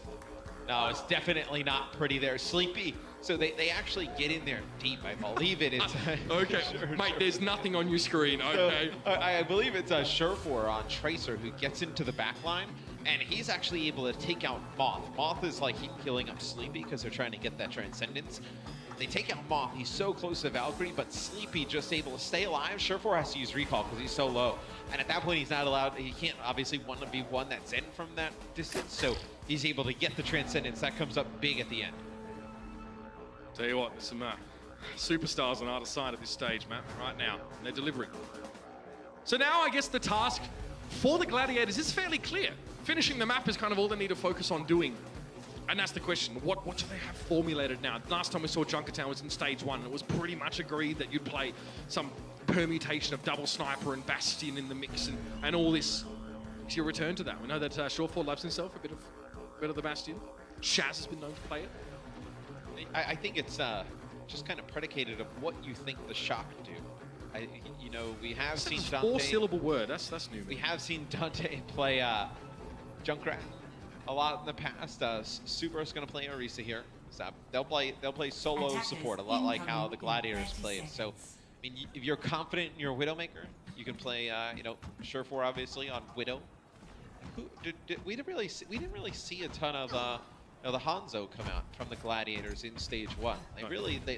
No, it's definitely not pretty there. Sleepy. So they actually get in there deep. I believe it is. Okay, mate, there's nothing on your screen, okay? So, I believe it's Surefour on Tracer who gets into the back line, and he's actually able to take out Moth. Moth is like healing up Sleepy because they're trying to get that Transcendence. They take out Moth. He's so close to Valkyrie, but Sleepy just able to stay alive. Surefour has to use recall because he's so low. And at that point, he's not allowed. He can't obviously 1v1 that Zen from that distance. So he's able to get the Transcendence. That comes up big at the end. Tell you what, there's some superstars on either side of this stage, Matt, right now. And they're delivering. So now I guess the task for the Gladiators is fairly clear. Finishing the map is kind of all they need to focus on doing. And that's the question, what do they have formulated now? Last time we saw Junkertown was in stage 1. It was pretty much agreed that you'd play some permutation of double sniper and Bastion in the mix and all this. So you return to that. We know that Surefour loves himself a bit of the Bastion. Shaz has been known to play it. I think it's just kind of predicated of what you think the Shock do. You know, we have seen Dante. 4-syllable word. That's new. We have seen Dante play Junkrat a lot in the past. Super is going to play Orisa here. So they'll play solo support a lot like how the Gladiators played. So I mean, if you're confident in your Widowmaker, you can play Surefour obviously on Widow. We didn't really see a ton of the Hanzo come out from the Gladiators in stage 1.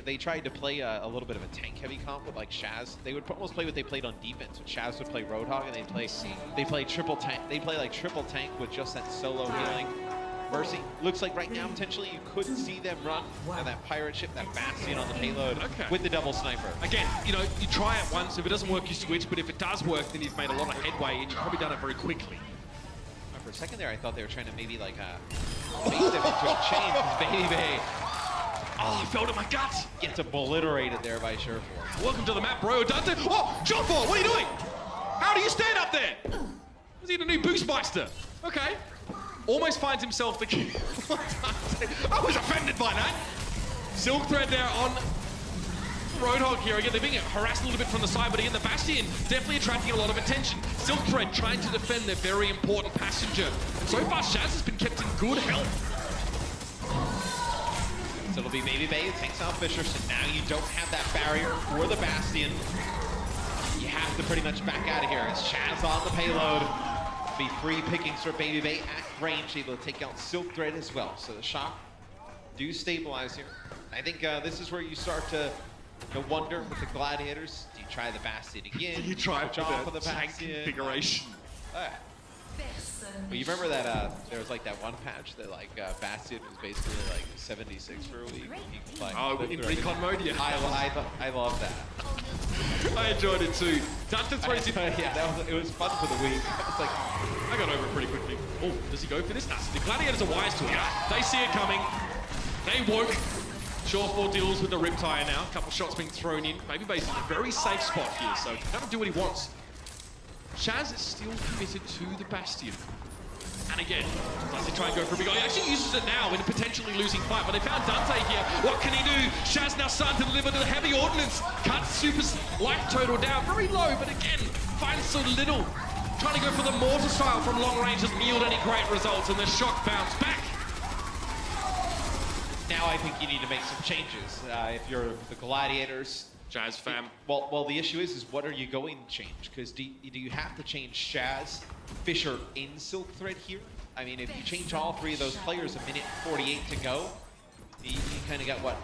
They tried to play a little bit of a tank heavy comp with like Shaz. They would almost play what they played on defense. So Shaz would play Roadhog and they play triple tank. They play like triple tank with just that solo healing. Mercy looks like right now potentially you could see them run that pirate ship, that Bastion on the payload with the double sniper. Again, you know, you try it once. If it doesn't work, you switch. But if it does work, then you've made a lot of headway and you've probably done it very quickly. For a second there, I thought they were trying to maybe like bait them into a chain. Baby Bay. Oh, I felt it in my guts. Gets obliterated there by Surefour. Welcome to the map, bro. Dante. Oh, Jumper, what are you doing? How do you stand up there? Is he the new Boostmeister? Okay. Almost finds himself the kill. I was offended by that. Silk Thread there on Roadhog here. Again, they're being harassed a little bit from the side, but again, the Bastion definitely attracting a lot of attention. Silk Thread trying to defend their very important passenger. And so far, Shaz has been kept in good health. So it'll be Baby Bay who takes out Fisher, so now you don't have that barrier for the Bastion. You have have to pretty much back out of here. It's Chaz on the payload. Be free pickings for Baby Bay at range, able to take out Silk Thread as well. So the Shock do stabilize here. I think this is where you start to wonder with the Gladiators. Do you try the Bastion again? Do you try Switch off of the tank Bastion? configuration? Well, you remember that there was like that one patch that like Bastion was basically like 76 for a week. You could play In recon mode, yeah. I love that. I enjoyed it too. Dante throws it. Yeah, it was fun for the week. It's like I got over it pretty quickly. Oh, does he go for this? No, the Gladiators are wise to it. They see it coming. They woke. Shore4 deals with the Riptire now. A couple shots being thrown in. Baby Bay's in a very safe spot here, so he can kind of do what he wants. Shaz is still committed to the Bastion. And again, does he try and go for a big goal? He actually uses it now in a potentially losing fight, but they found Dante here. What can he do? Shaz now starting to deliver to the heavy ordnance. Cuts Super's life total down very low, but again, finds so little. Trying to go for the mortar style from long range doesn't yield any great results, and the Shock bounce back. now I think you need to make some changes. If you're the Gladiators, Jazz fam. Well, the issue is what are you going to change? Because do you have to change Shaz, Fisher in Silk Thread here? I mean, if you change all three of those players, a minute 48 to go, you kind of got, what,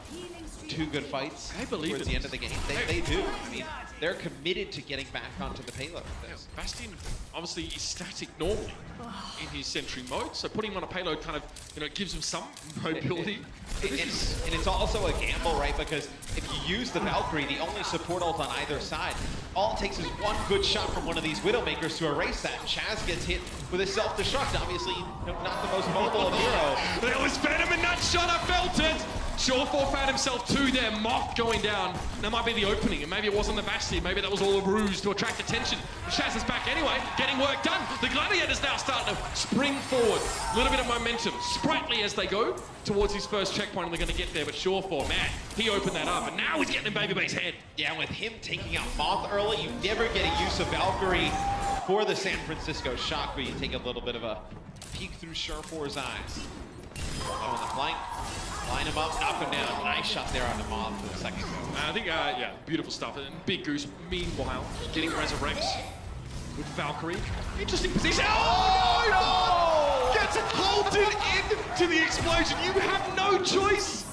2 good fights towards the end of the game? They do. I mean, they're committed to getting back onto the payload. Yeah, Bastion obviously is static normally in his sentry mode, so putting him on a payload kind of, gives him some mobility. And it's also a gamble, right? Because if you use the Valkyrie, the only support ult on either side, all it takes is one good shot from one of these Widowmakers to erase that. Chaz gets hit with a self-destruct. Obviously, not the most mobile of hero. There was venom in that shot, I felt it! Shore4 found himself 2 there, Moth going down. That might be the opening, and maybe it wasn't the Bastion, maybe that was all a ruse to attract attention. Shaz is back anyway, getting work done. The Gladiators now starting to spring forward. A little bit of momentum, sprightly as they go towards his first checkpoint, and they're going to get there, but Shore4, man, he opened that up, and now he's getting in Baby Bay's head. Yeah, with him taking out Moth early, you never get a use of Valkyrie for the San Francisco Shock, where you take a little bit of a peek through Shore4's eyes. Oh, on the flank. Line him up, knock him down. Nice shot there on the Moth for the second goal. I think, yeah, beautiful stuff. And Big Goose, meanwhile, getting Resurrects with Valkyrie. Interesting position. Oh, no! Gets it bolted into the explosion. You have no choice.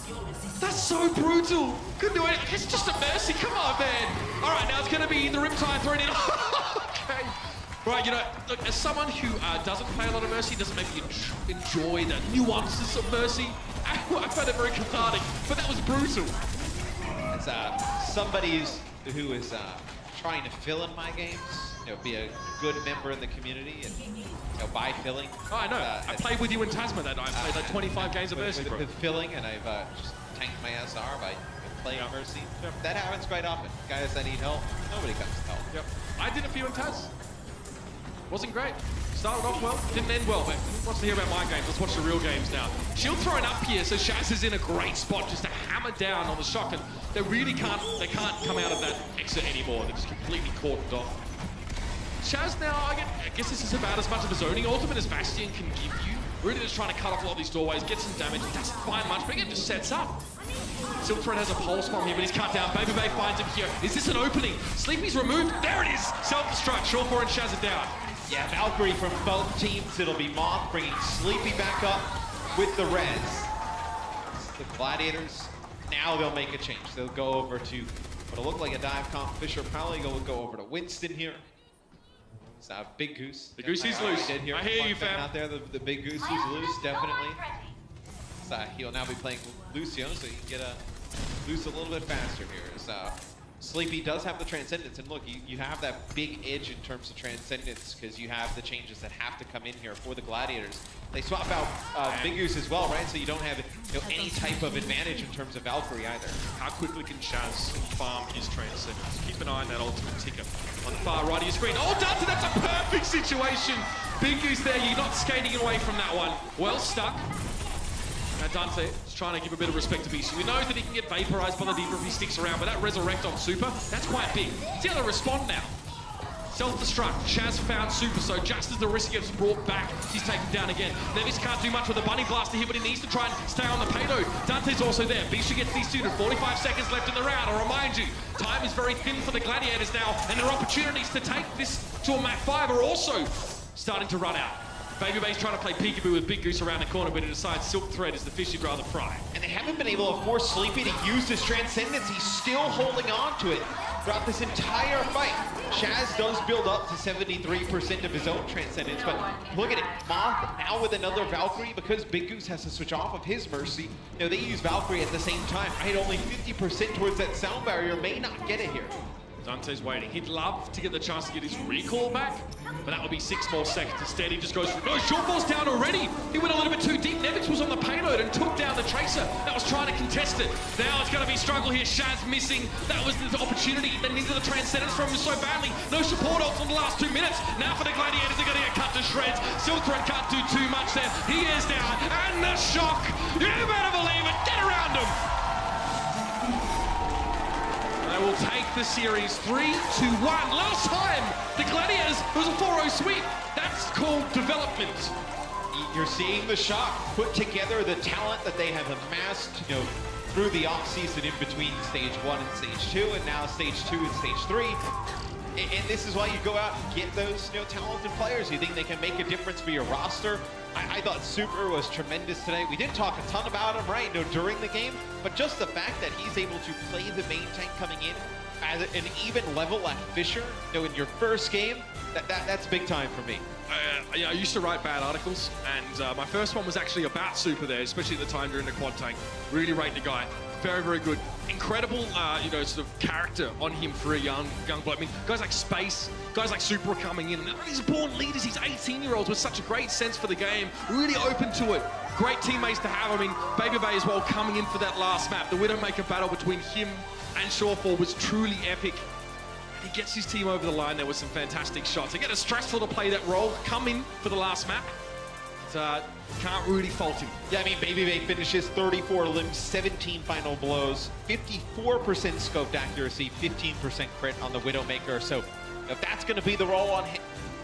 That's so brutal. Couldn't do it. It's just a mercy. Come on, man. All right, now it's going to be the Riptide thrown in. Okay. Right, look, as someone who doesn't play a lot of Mercy, doesn't maybe enjoy the nuances of Mercy, I found it very cathartic, but that was brutal. As somebody who is trying to fill in my games, be a good member in the community, and by filling. Oh, I know. I played with you in Tasma that night. I played like 25 games of Mercy, bro. With filling, and I've just tanked my SR by playing Mercy. Yep. That happens quite often. Guys that need help, nobody comes to help. Yep. I did a few in Taz. Wasn't great. Started off well, didn't end well, but who wants to hear about my games? Let's watch the real games now. Shield thrown up here, so Shaz is in a great spot just to hammer down on the Shock, and they really can't come out of that exit anymore. They're just completely cordoned off. Shaz now, I guess this is about as much of a zoning ultimate as Bastion can give you. Really just trying to cut off a lot of these doorways, get some damage. He doesn't find much, but again, just sets up. Silk Thread has a pulse from here, but he's cut down. Baby Bay finds him here. Is this an opening? Sleepy's removed. There it is. Self-destruct. Shore4 and Shaz are down. Yeah, Valkyrie from both teams. It'll be Moth bringing Sleepy back up with the res. The Gladiators, now they'll make a change. They'll go over to what'll look like a dive comp. Fisher probably go over to Winston here. It's Big Goose. The Goose is loose. I hear you, fam. Out there, the Big Goose is loose, definitely. So he'll now be playing Lucio, so he can get loose a little bit faster here. So Sleepy does have the Transcendence, and look, you have that big edge in terms of Transcendence because you have the changes that have to come in here for the Gladiators. They swap out Big Goose as well, right? So you don't have any type of advantage in terms of Valkyrie either. How quickly can Shaz farm his Transcendence? Keep an eye on that ultimate ticker on the far right of your screen. Oh, Dante, that's a perfect situation. Big Goose there, you're not skating away from that one. Well stuck. Now Dante is trying to give a bit of respect to BC. We know that he can get vaporized by the Deeper if he sticks around, but that Resurrect on Super, that's quite big. See how they respond now. Self-destruct. Shaz found Super, so just as the risk gets brought back, he's taken down again. Nevis can't do much with a Bunny Blaster here, but he needs to try and stay on the payload. Dante's also there. Bisha gets desuited. 45 seconds left in the round. I'll remind you, time is very thin for the Gladiators now, and their opportunities to take this to a map 5 are also starting to run out. Babyface trying to play peekaboo with Big Goose around the corner, but he decides Silk Thread is the fish he'd rather fry. And they haven't been able to force Sleepy to use his Transcendence. He's still holding on to it throughout this entire fight. Shaz does build up to 73% of his own Transcendence, but look at it. Moth now with another Valkyrie, because Big Goose has to switch off of his Mercy. You know, they use Valkyrie at the same time, right? Only 50% towards that sound barrier, may not get it here. Dante's waiting. He'd love to get the chance to get his recall back, but that would be 6 more seconds. Instead, he just goes, no, Shortfall's down already. He went a little bit too deep. Nevix was on the payload and took down the Tracer that was trying to contest it. Now it's going to be struggle here. Shaz missing. That was the opportunity. They needed the Transcendence from him so badly. No support ults in the last 2 minutes. Now for the Gladiators, they're going to get cut to shreds. Silk Thread can't do too much there. He is down. And the shock. You better believe it. Get around him. They will take the series 3-1. Last time, the Gladiators, it was a 4-0 sweep. That's called development. You're seeing the Shock put together the talent that they have amassed, you know, through the off-season in between stage 1 and stage 2, and now stage 2 and stage 3. And this is why you go out and get those, you know, talented players. You think they can make a difference for your roster. I thought Super was tremendous today. We didn't talk a ton about him, right, you know, during the game, but just the fact that he's able to play the main tank coming in at an even level like Fisher, you know, in your first game, that's big time for me. I used to write bad articles, and my first one was actually about Super there, especially at the time during the quad tank. Really rate the guy. Very, very good. Incredible, you know, sort of character on him for a young bloke. I mean, guys like Space, guys like Super are coming in. These born leaders, these 18-year-olds with such a great sense for the game, really open to it. Great teammates to have. I mean, Baby Bay as well coming in for that last map. The Widowmaker battle between him and Shortfall was truly epic. He gets his team over the line there with some fantastic shots. Again, it's stressful to play that role, come in for the last map. Can't really fault him. Yeah, I mean, Baby Bay finishes 34 limbs, 17 final blows, 54% scoped accuracy, 15% crit on the Widowmaker. So if that's going to be the role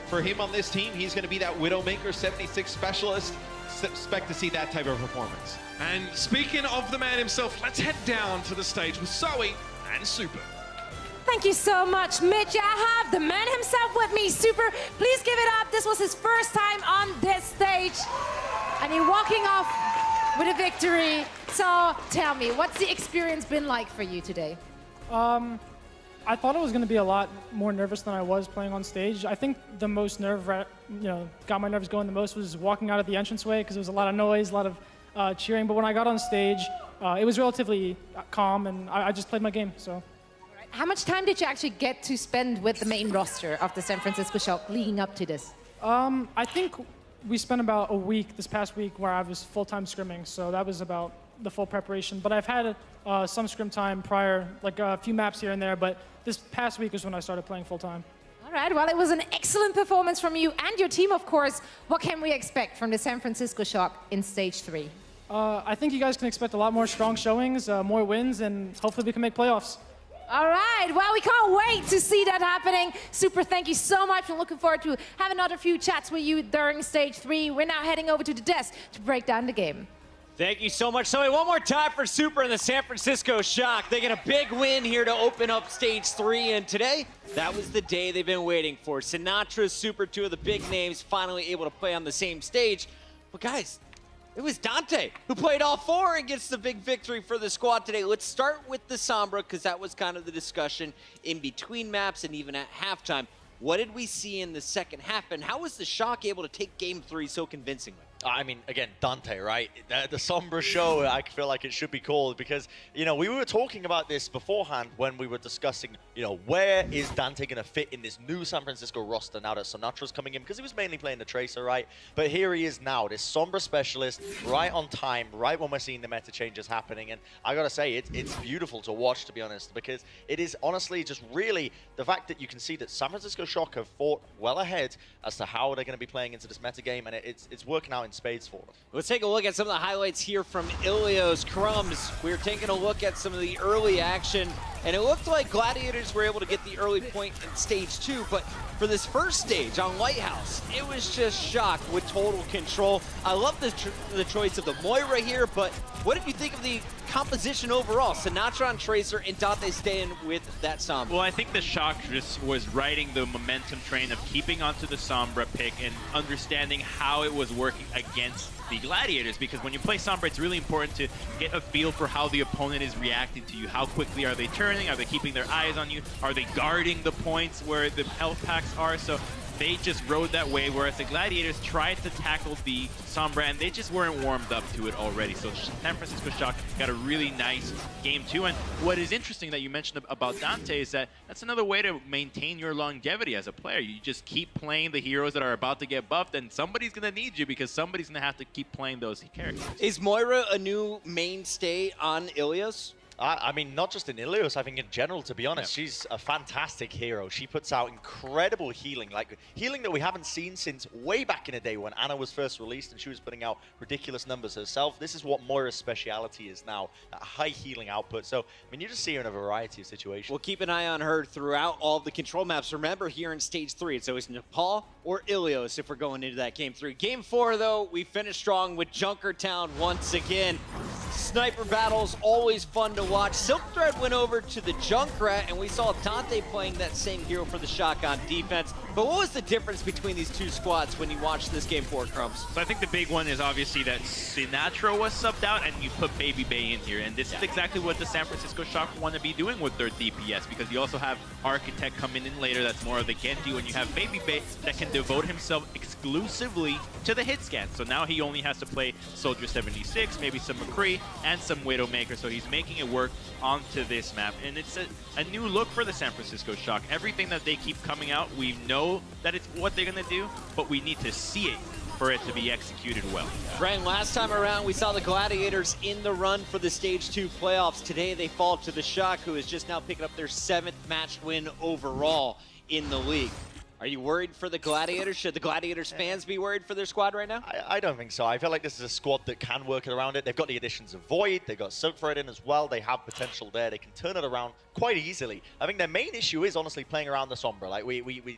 for him on this team, he's going to be that Widowmaker 76 specialist. Expect to see that type of performance. And speaking of the man himself, let's head down to the stage with Zoe and Super. Thank you so much, Mitch. I have the man himself with me, Super. Please give it up. This was his first time on this stage, and he's walking off with a victory. So tell me, what's the experience been like for you today? I thought it was going to be a lot more nervous than I was playing on stage. I think the most got my nerves going the most was walking out of the entranceway, because there was a lot of noise, a lot of cheering. But when I got on stage, it was relatively calm, and I just played my game. So. How much time did you actually get to spend with the main roster of the San Francisco Shock leading up to this? I think we spent about a week this past week where I was full-time scrimming, so that was about the full preparation. But I've had some scrim time prior, like a few maps here and there, but this past week is when I started playing full-time. All right, well, it was an excellent performance from you and your team, of course. What can we expect from the San Francisco Shock in stage 3? I think you guys can expect a lot more strong showings, more wins, and hopefully we can make playoffs. All right, well, we can't wait to see that happening. Super, thank you so much. I'm looking forward to having another few chats with you during stage 3. We're now heading over to the desk to break down the game. Thank you so much, Zoe. One more time for Super and the San Francisco Shock. They get a big win here to open up stage 3, and today, that was the day they've been waiting for. Sinatra, Super, 2 of the big names, finally able to play on the same stage. But guys, it was Dante who played all 4 and gets the big victory for the squad today. Let's start with the Sombra, because that was kind of the discussion in between maps and even at halftime. What did we see in the second half, and how was the Shock able to take game 3 so convincingly? I mean, again, Dante, right? The Sombra show, I feel like it should be called, because, you know, we were talking about this beforehand when we were discussing, you know, where is Dante going to fit in this new San Francisco roster now that Sinatra's coming in, because he was mainly playing the Tracer, right? But here he is now, this Sombra specialist, right on time, right when we're seeing the meta changes happening. And I got to say, it's beautiful to watch, to be honest, because it is honestly just really the fact that you can see that San Francisco Shock have fought well ahead as to how they're going to be playing into this meta game, and it's working out in spades for them. Let's take a look at some of the highlights here from Ilios Crumbs. We're taking a look at some of the early action And it looked like Gladiators were able to get the early point in stage 2, but for this first stage on Lighthouse, it was just Shock with total control. I love the choice of the Moira here, but what did you think of the composition overall? Sinatraa on Tracer and Dante staying with that Sombra. Well, I think the Shock just was riding the momentum train of keeping onto the Sombra pick and understanding how it was working against the Gladiators, because when you play Sombra, it's really important to get a feel for how the opponent is reacting to you. How quickly are they turning? Are they keeping their eyes on you? Are they guarding the points where the health packs are? So they just rode that way, whereas the Gladiators tried to tackle the Sombra, and they just weren't warmed up to it already. So San Francisco Shock got a really nice game 2. And what is interesting that you mentioned about Dante is that that's another way to maintain your longevity as a player. You just keep playing the heroes that are about to get buffed, and somebody's going to need you because somebody's going to have to keep playing those characters. Is Moira a new mainstay on Ilios? I mean, not just in Ilios, I think in general, to be honest, she's a fantastic hero. She puts out incredible healing, like healing that we haven't seen since way back in the day when Ana was first released and she was putting out ridiculous numbers herself. This is what Moira's speciality is now, that high healing output. So, I mean, you just see her in a variety of situations. We'll keep an eye on her throughout all of the control maps. Remember, here in stage 3, it's always Nepal or Ilios if we're going into that game 3. Game 4, though, we finished strong with Junkertown once again. Sniper battles, always fun to watch. Silk Thread went over to the Junkrat, and we saw Dante playing that same hero for the Shock on defense. But what was the difference between these two squads when you watched this game 4, Crumbs? So I think the big one is obviously that Sinatraa was subbed out, and you put Baby Bay in here. And this is exactly what the San Francisco Shock want to be doing with their DPS, because you also have Architect coming in later that's more of the Genji, when you have Baby Bay that can devote himself exclusively to the hit scan. So now he only has to play Soldier 76, maybe some McCree, and some Widowmaker. So he's making it work onto this map. And it's a new look for the San Francisco Shock. Everything that they keep coming out, we know that it's what they're going to do, but we need to see it for it to be executed well. Brian, last time around, we saw the Gladiators in the run for the Stage 2 playoffs. Today, they fall to the Shock, who is just now picking up their 7th match win overall in the league. Are you worried for the Gladiators? Should the Gladiators fans be worried for their squad right now? I don't think so. I feel like this is a squad that can work it around it. They've got the additions of Void. They've got Silk Thread in as well. They have potential there. They can turn it around quite easily. I think their main issue is honestly playing around the Sombra. Like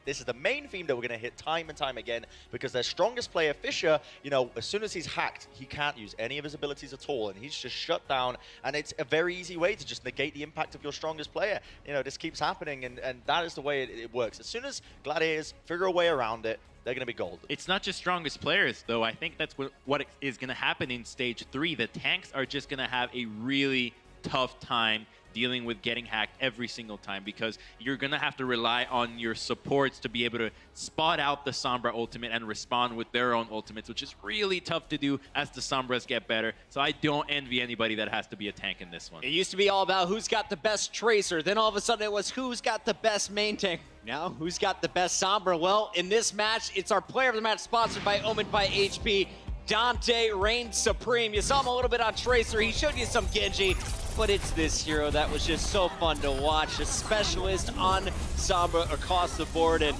this is the main theme that we're going to hit time and time again, because their strongest player, Fisher, you know, as soon as he's hacked, he can't use any of his abilities at all, and he's just shut down. And it's a very easy way to just negate the impact of your strongest player. You know, this keeps happening, and that is the way it works. As soon as Gladiators figure a way around it, they're going to be gold. It's not just strongest players, though. I think that's what is going to happen in Stage 3. The tanks are just going to have a really tough time dealing with getting hacked every single time, because you're going to have to rely on your supports to be able to spot out the Sombra ultimate and respond with their own ultimates, which is really tough to do as the Sombras get better. So I don't envy anybody that has to be a tank in this one. It used to be all about who's got the best Tracer. Then all of a sudden it was who's got the best main tank. Now, who's got the best Sombra? Well, in this match, it's our player of the match sponsored by Omen by HP. Dante reigns supreme. You saw him a little bit on Tracer. He showed you some Genji, but it's this hero that was just so fun to watch. A specialist on Sombra across the board, and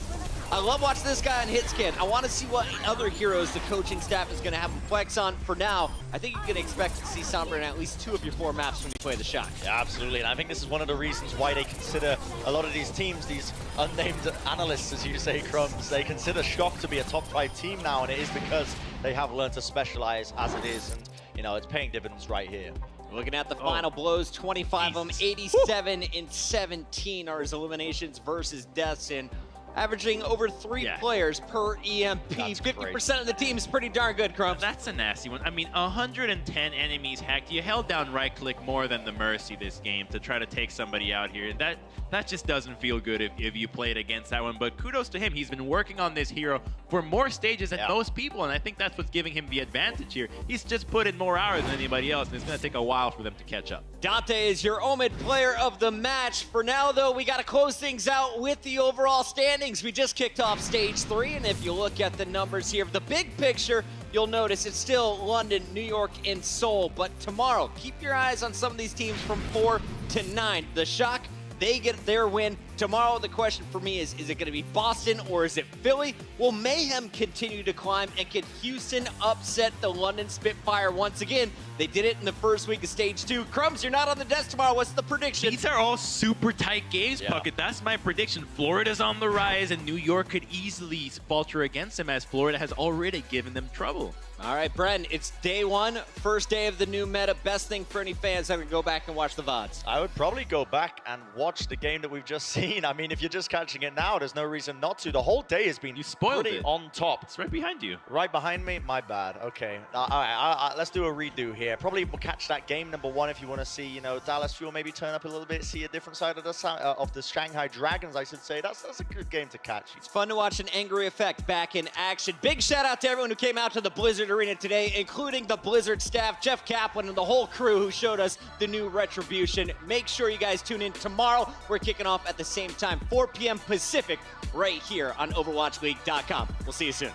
I love watching this guy on Hitscan. I want to see what other heroes the coaching staff is going to have him flex on. For now, I think you can expect to see Sombra in at least 2 of your 4 maps when you play the Shock. Yeah, absolutely, and I think this is one of the reasons why they consider a lot of these teams, these unnamed analysts, as you say, Crumbs, they consider Shock to be a top 5 team now, and it is because they have learned to specialize as it is, and you know, it's paying dividends right here. Looking at the final blows, 25 of them, 87 and 17 are his eliminations versus deaths, and averaging over 3 players per EMP. 50% of the team is pretty darn good, Crumbs. That's a nasty one. I mean, 110 enemies hacked. You held down right click more than the Mercy this game to try to take somebody out here. That just doesn't feel good if you played against that one. But kudos to him. He's been working on this hero for more stages than most people, and I think that's what's giving him the advantage here. He's just put in more hours than anybody else, and it's going to take a while for them to catch up. Dante is your Omen player of the match. For now, though, we got to close things out with the overall standings. We just kicked off Stage 3, and if you look at the numbers here, the big picture, you'll notice it's still London, New York, and Seoul. But tomorrow, keep your eyes on some of these teams from 4 to 9. The Shock, they get their win. Tomorrow, the question for me is it going to be Boston or is it Philly? Will Mayhem continue to climb, and can Houston upset the London Spitfire once again? They did it in the first week of Stage 2. Crumbs, you're not on the desk tomorrow. What's the prediction? These are all super tight games, Puckett. That's my prediction. Florida's on the rise, and New York could easily falter against them, as Florida has already given them trouble. All right, Bren, it's day one, first day of the new meta. Best thing for any fans that would go back and watch the VODs. I would probably go back and watch the game that we've just seen. I mean, if you're just catching it now, there's no reason not to. The whole day has been pretty on top. It's right behind you. Right behind me? My bad. Okay. All right, let's do a redo here. Probably we'll catch that game number one if you want to see, you know, Dallas Fuel maybe turn up a little bit, see a different side of the Shanghai Dragons, I should say. That's a good game to catch. It's fun to watch an Angry Effect back in action. Big shout out to everyone who came out to the Blizzard Arena today, including the Blizzard staff, Jeff Kaplan, and the whole crew who showed us the new Retribution. Make sure you guys tune in tomorrow. We're kicking off at the same time, 4 p.m. Pacific, right here on OverwatchLeague.com. We'll see you soon.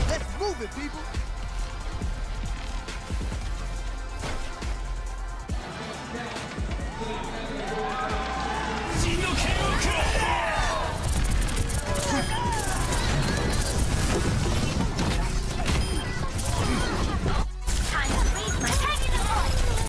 Let's move it, people. Jinno Ken